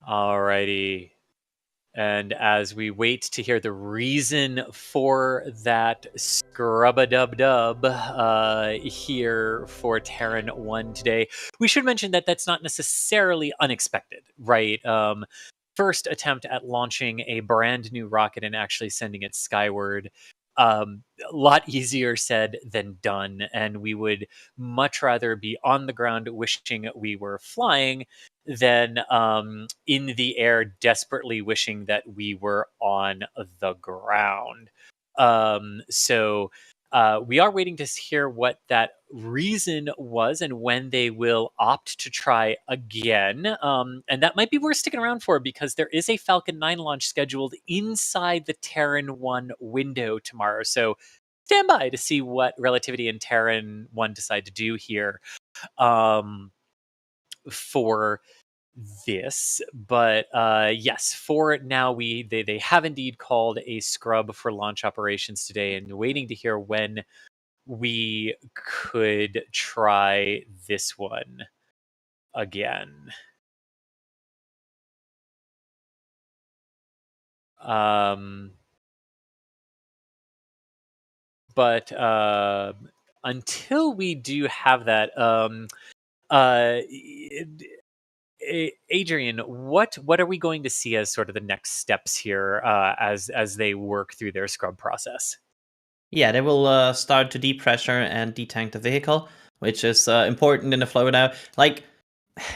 Alrighty. And as we wait to hear the reason for that scrub-a-dub-dub here for Terran 1 today, we should mention that that's not necessarily unexpected, right? First attempt at launching a brand new rocket and actually sending it skyward. A lot easier said than done, and we would much rather be on the ground wishing we were flying than in the air desperately wishing that we were on the ground. So we are waiting to hear what that reason was and when they will opt to try again. And that might be worth sticking around for because there is a Falcon 9 launch scheduled inside the Terran 1 window tomorrow. So stand by to see what Relativity and Terran 1 decide to do here for this. But yes, for now, they have indeed called a scrub for launch operations today and waiting to hear when we could try this one again. But until we do have that, Adrian, what are we going to see as sort of the next steps here as they work through their scrub process? Yeah, they will start to depressure and detank the vehicle, which is important in the flow now. Like,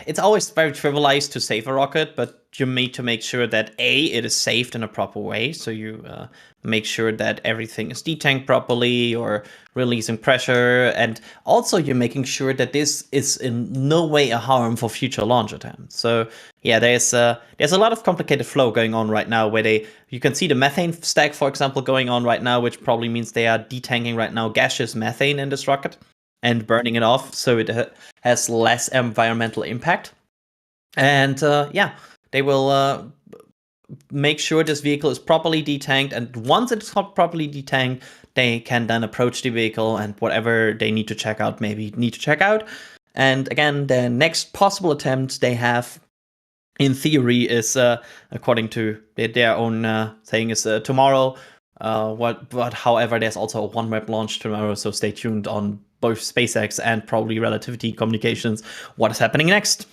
it's always very trivialized to save a rocket, but you need to make sure that it is saved in a proper way. So you make sure that everything is detanked properly or releasing pressure, and also you're making sure that this is in no way a harm for future launch attempts. So yeah, there's a lot of complicated flow going on right now where you can see the methane stack, for example, going on right now, which probably means they are detanking right now gaseous methane in this rocket and burning it off so it has less environmental impact. And yeah, they will make sure this vehicle is properly detanked, and once it's properly detanked, they can then approach the vehicle and whatever they need to check out, And again, the next possible attempt they have, in theory, is according to their own thing, is tomorrow But however, there's also a OneWeb launch tomorrow, so stay tuned on both SpaceX and probably Relativity Communications. What is happening next?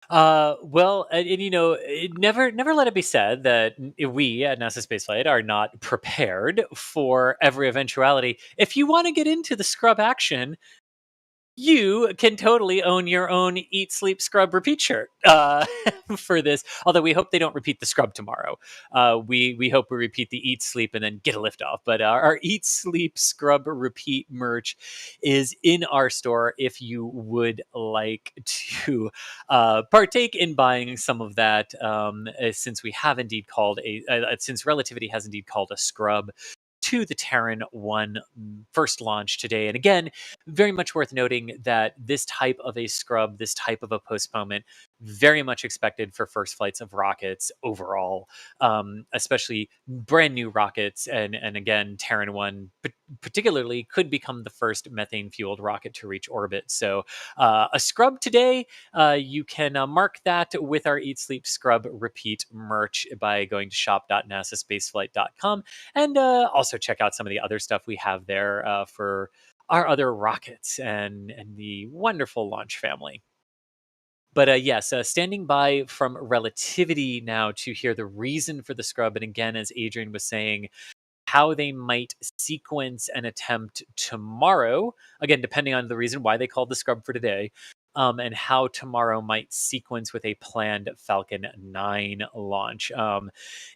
Well, and never let it be said that we at NASA Spaceflight are not prepared for every eventuality. If you want to get into the scrub action, you can totally own your own Eat, Sleep, Scrub, Repeat shirt for this. Although we hope they don't repeat the scrub tomorrow. We hope we repeat the Eat, Sleep, and then get a lift off. But our Eat, Sleep, Scrub, Repeat merch is in our store if you would like to partake in buying some of that. Since we have indeed called since Relativity has indeed called a scrub to the Terran 1 first launch today. And again, very much worth noting that this type of a scrub, this type of a postponement, very much expected for first flights of rockets overall, especially brand new rockets. And again, Terran 1 particularly could become the first methane fueled rocket to reach orbit. So a scrub today, you can mark that with our Eat, Sleep, Scrub, Repeat merch by going to shop.nasaspaceflight.com, and also check out some of the other stuff we have there for our other rockets and the wonderful launch family. But yes, standing by from Relativity now to hear the reason for the scrub. And again, as Adrian was saying, how they might sequence an attempt tomorrow, again, depending on the reason why they called the scrub for today, and how tomorrow might sequence with a planned Falcon 9 launch.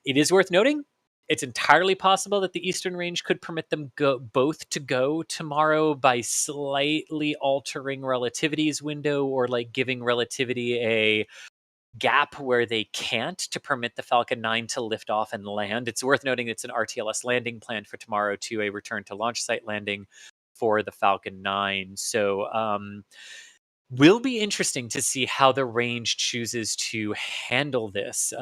It is worth noting, it's entirely possible that the Eastern Range could permit them both to go tomorrow by slightly altering Relativity's window, or like giving Relativity a gap where they can't, to permit the Falcon 9 to lift off and land. It's worth noting it's an RTLS landing planned for tomorrow to a return to launch site landing for the Falcon 9. So will be interesting to see how the range chooses to handle this.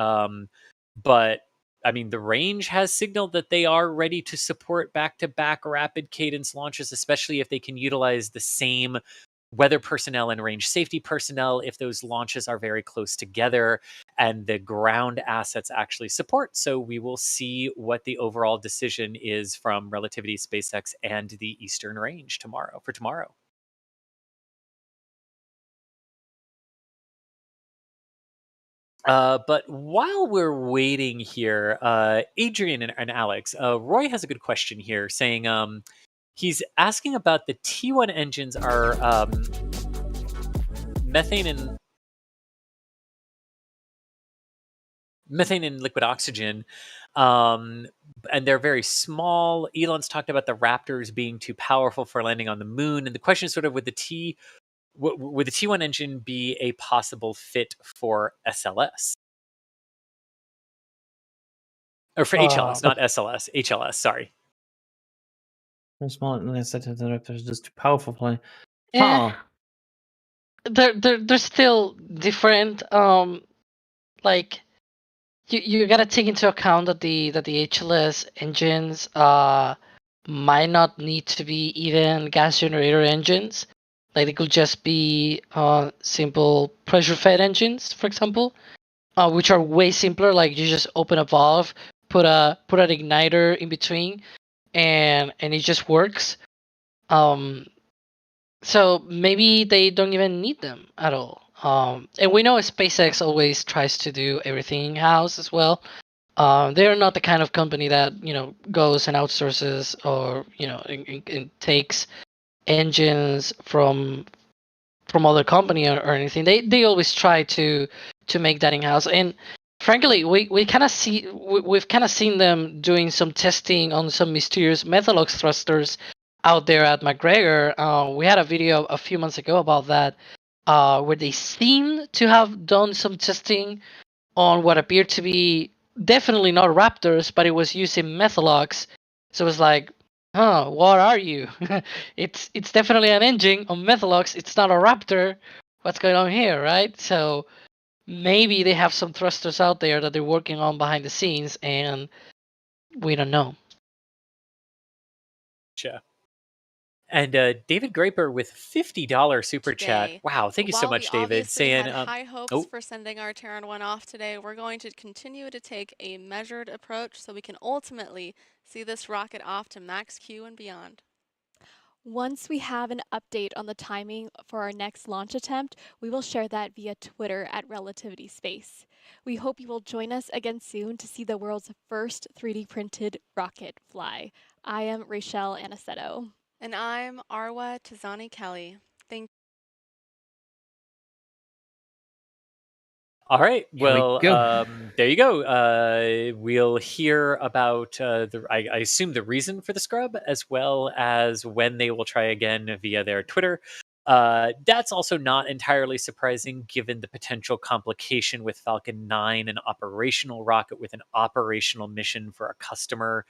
But I mean, the range has signaled that they are ready to support back-to-back rapid cadence launches, especially if they can utilize the same weather personnel and range safety personnel if those launches are very close together and the ground assets actually support. So we will see what the overall decision is from Relativity, SpaceX, and the Eastern Range tomorrow. But while we're waiting here, Adrian and Alex, Roy has a good question here, saying he's asking about the T1 engines are methane and liquid oxygen, and they're very small. Elon's talked about the Raptors being too powerful for landing on the moon, and the question is sort of, would the T1 engine be a possible fit for SLS? Or for HLS, not SLS. HLS, sorry. Small, and I said the Raptors just too powerful for it. Yeah. They're still different. Like you gotta take into account that the HLS engines might not need to be even gas generator engines. Like they could just be simple pressure fed engines, for example, which are way simpler. Like you just open a valve, put an igniter in between, and it just works. So maybe they don't even need them at all. And we know SpaceX always tries to do everything in-house as well. They're not the kind of company that goes and outsources, or and takes engines from other company or anything. They always try to make that in-house. And frankly, we've kind of seen them doing some testing on some mysterious Methalox thrusters out there at McGregor. We had a video a few months ago about that, where they seem to have done some testing on what appeared to be definitely not Raptors, but it was using Methalox. So it was like, what are you? it's definitely an engine on Methalox. It's not a Raptor. What's going on here, right? So maybe they have some thrusters out there that they're working on behind the scenes, and we don't know. Sure. And David Graper with $50 super chat. Today. Wow, thank you so While much, we David. obviously Saying, had high hopes oh, for sending our Terran 1 off today, we're going to continue to take a measured approach so we can ultimately see this rocket off to max Q and beyond. Once we have an update on the timing for our next launch attempt, we will share that via Twitter at Relativity Space. We hope you will join us again soon to see the world's first 3D printed rocket fly. I am Rachel Aniceto. And I'm Arwa Tizani Kelly. Thank all right. Here we Well, go. there you go. We'll hear about I assume the reason for the scrub, as well as when they will try again via their Twitter. That's also not entirely surprising, given the potential complication with Falcon 9, an operational rocket with an operational mission for a customer.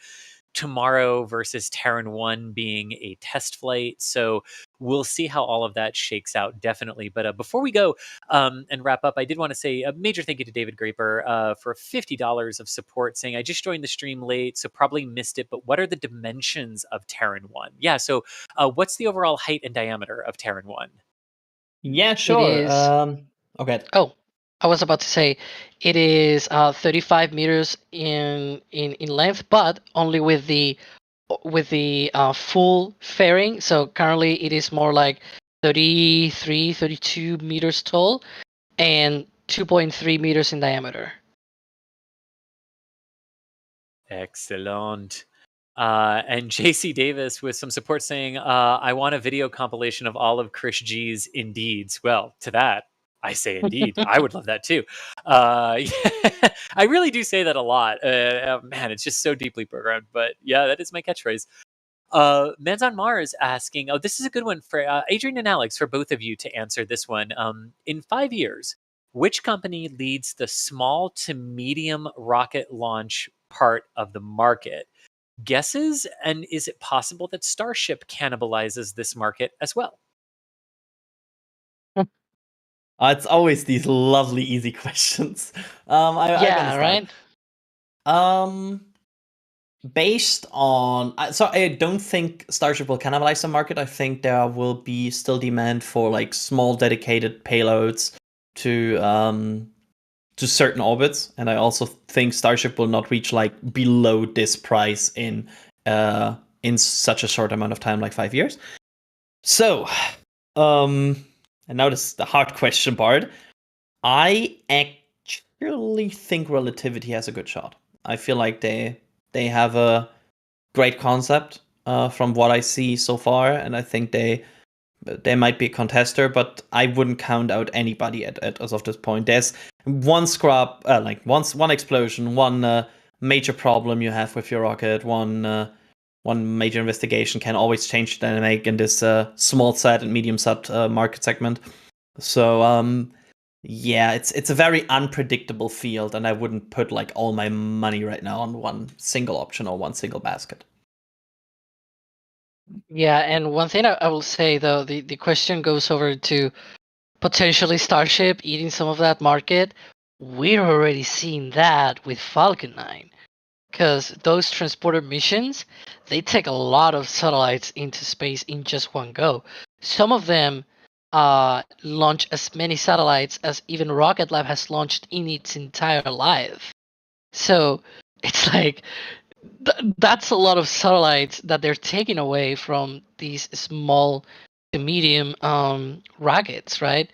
Tomorrow versus Terran 1 being a test flight. So we'll see how all of that shakes out, definitely. But before we go and wrap up, I did want to say a major thank you to David Graper for $50 of support, saying, I just joined the stream late, so probably missed it, but what are the dimensions of Terran 1? Yeah, so what's the overall height and diameter of Terran 1? Yeah, sure. It is. Okay. Oh, I was about to say, it is 35 meters in length, but only with the full fairing. So currently it is more like 33, 32 meters tall and 2.3 meters in diameter. Excellent. And JC Davis with some support saying, I want a video compilation of all of Chris G's Indeeds. Well, to that, I say indeed. I would love that too. I really do say that a lot. Man, it's just so deeply programmed. But yeah, that is my catchphrase. Man's on Mars asking, oh, this is a good one for Adrian and Alex, for both of you to answer this one. In 5 years, which company leads the small to medium rocket launch part of the market? Guesses? And is it possible that Starship cannibalizes this market as well? It's always these lovely, easy questions. I Yeah, right? Based on, so I don't think Starship will cannibalize the market. I think there will be still demand for like small dedicated payloads to certain orbits, and I also think Starship will not reach like below this price in such a short amount of time, like 5 years. So, and now this is the hard question part. I actually think Relativity has a good shot. I feel like they have a great concept from what I see so far, and I think they might be a contester, but I wouldn't count out anybody as of this point. There's one scrub, like one explosion, one major problem you have with your rocket, one major investigation can always change the dynamic in this small sat and medium sat market segment. So yeah, it's a very unpredictable field, and I wouldn't put like all my money right now on one single option or one single basket. Yeah, and one thing I will say though, the question goes over to potentially Starship eating some of that market. We're already seeing that with Falcon 9. Because those transporter missions, they take a lot of satellites into space in just one go. Some of them launch as many satellites as even Rocket Lab has launched in its entire life. So it's like that's a lot of satellites that they're taking away from these small to medium rockets, right?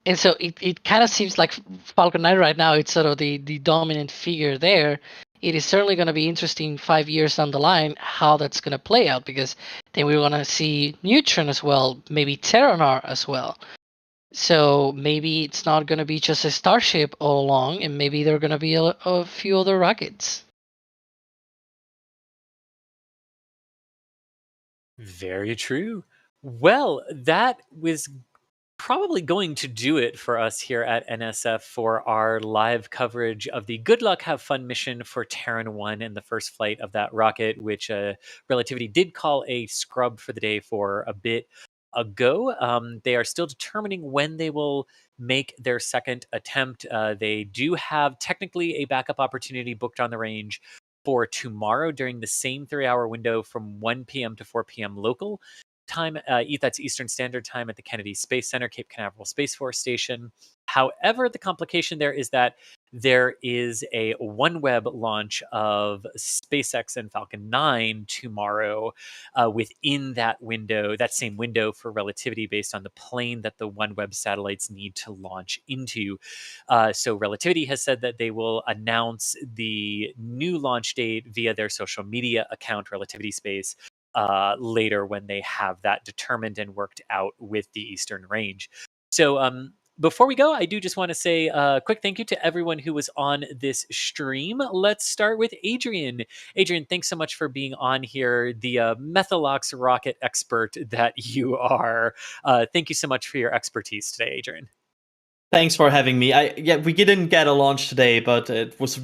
And so it kind of seems like Falcon 9 right now, it's sort of the dominant figure there. It is certainly going to be interesting 5 years down the line how that's going to play out, because then we want to see Neutron as well, maybe Terran as well. So maybe it's not going to be just a Starship all along, and maybe there are going to be a few other rockets. Very true. Well, that was probably going to do it for us here at NSF for our live coverage of the Good Luck Have Fun mission for Terran 1 and the first flight of that rocket, which Relativity did call a scrub for the day for a bit ago. They are still determining when they will make their second attempt. They do have technically a backup opportunity booked on the range for tomorrow during the same 3-hour window from 1 p.m. to 4 p.m. local. time. That's Eastern Standard Time at the Kennedy Space Center, Cape Canaveral Space Force Station. However, the complication there is that there is a OneWeb launch of SpaceX and Falcon 9 tomorrow within that window, that same window for relativity based on the plane that the OneWeb satellites need to launch into. So Relativity has said that they will announce the new launch date via their social media account, Relativity Space, later when they have that determined and worked out with the Eastern Range. So before we go, I do just want to say a quick thank you to everyone who was on this stream. Let's start with Adrian. Adrian, thanks so much for being on here, the Methalox rocket expert that you are. Thank you so much for your expertise today, Adrian. Thanks for having me. We didn't get a launch today, but it was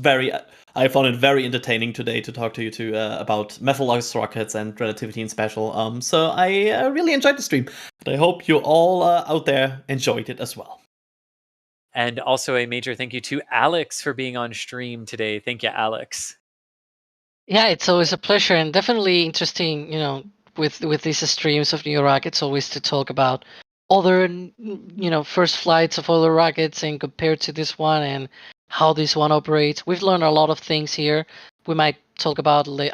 I found it very entertaining today to talk to you two about Methalox rockets and relativity in special. So I really enjoyed the stream. And I hope you all out there enjoyed it as well. And also a major thank you to Alex for being on stream today. Thank you, Alex. Yeah, it's always a pleasure and definitely interesting, with these streams of new rockets, always to talk about other, first flights of other rockets and compared to this one and how this one operates. We've learned a lot of things here. We might talk about, at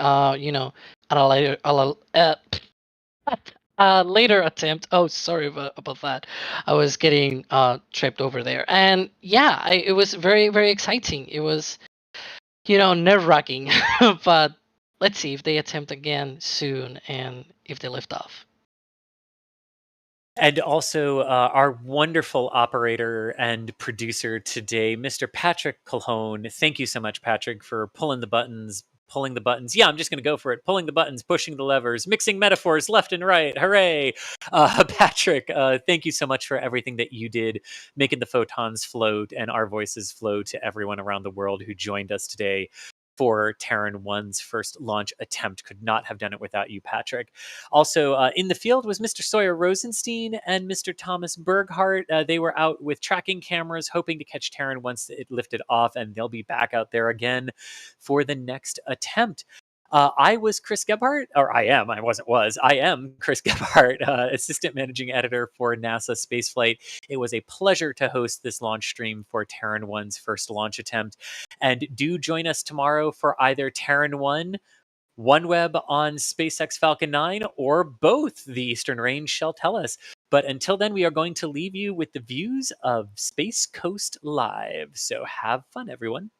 a later attempt. Oh, sorry about that. I was getting tripped over there. And yeah, it was very, very exciting. It was, nerve-wracking. But let's see if they attempt again soon and if they lift off. And also our wonderful operator and producer today, Mr. Patrick Colhone. Thank you so much, Patrick, for pulling the buttons. Yeah, I'm just going to go for it. Pulling the buttons, pushing the levers, mixing metaphors left and right. Hooray. Patrick, thank you so much for everything that you did, making the photons float and our voices flow to everyone around the world who joined us today for Terran 1's first launch attempt. Could not have done it without you, Patrick. Also in the field was Mr. Sawyer Rosenstein and Mr. Thomas Berghardt. They were out with tracking cameras, hoping to catch Terran once it lifted off, and they'll be back out there again for the next attempt. I was Chris Gebhardt, or I am Chris Gebhardt, assistant managing editor for NASASpaceflight. It was a pleasure to host this launch stream for Terran 1's first launch attempt. And do join us tomorrow for either Terran 1, OneWeb on SpaceX Falcon 9, or both, the Eastern Range shall tell us. But until then, we are going to leave you with the views of Space Coast Live. So have fun, everyone.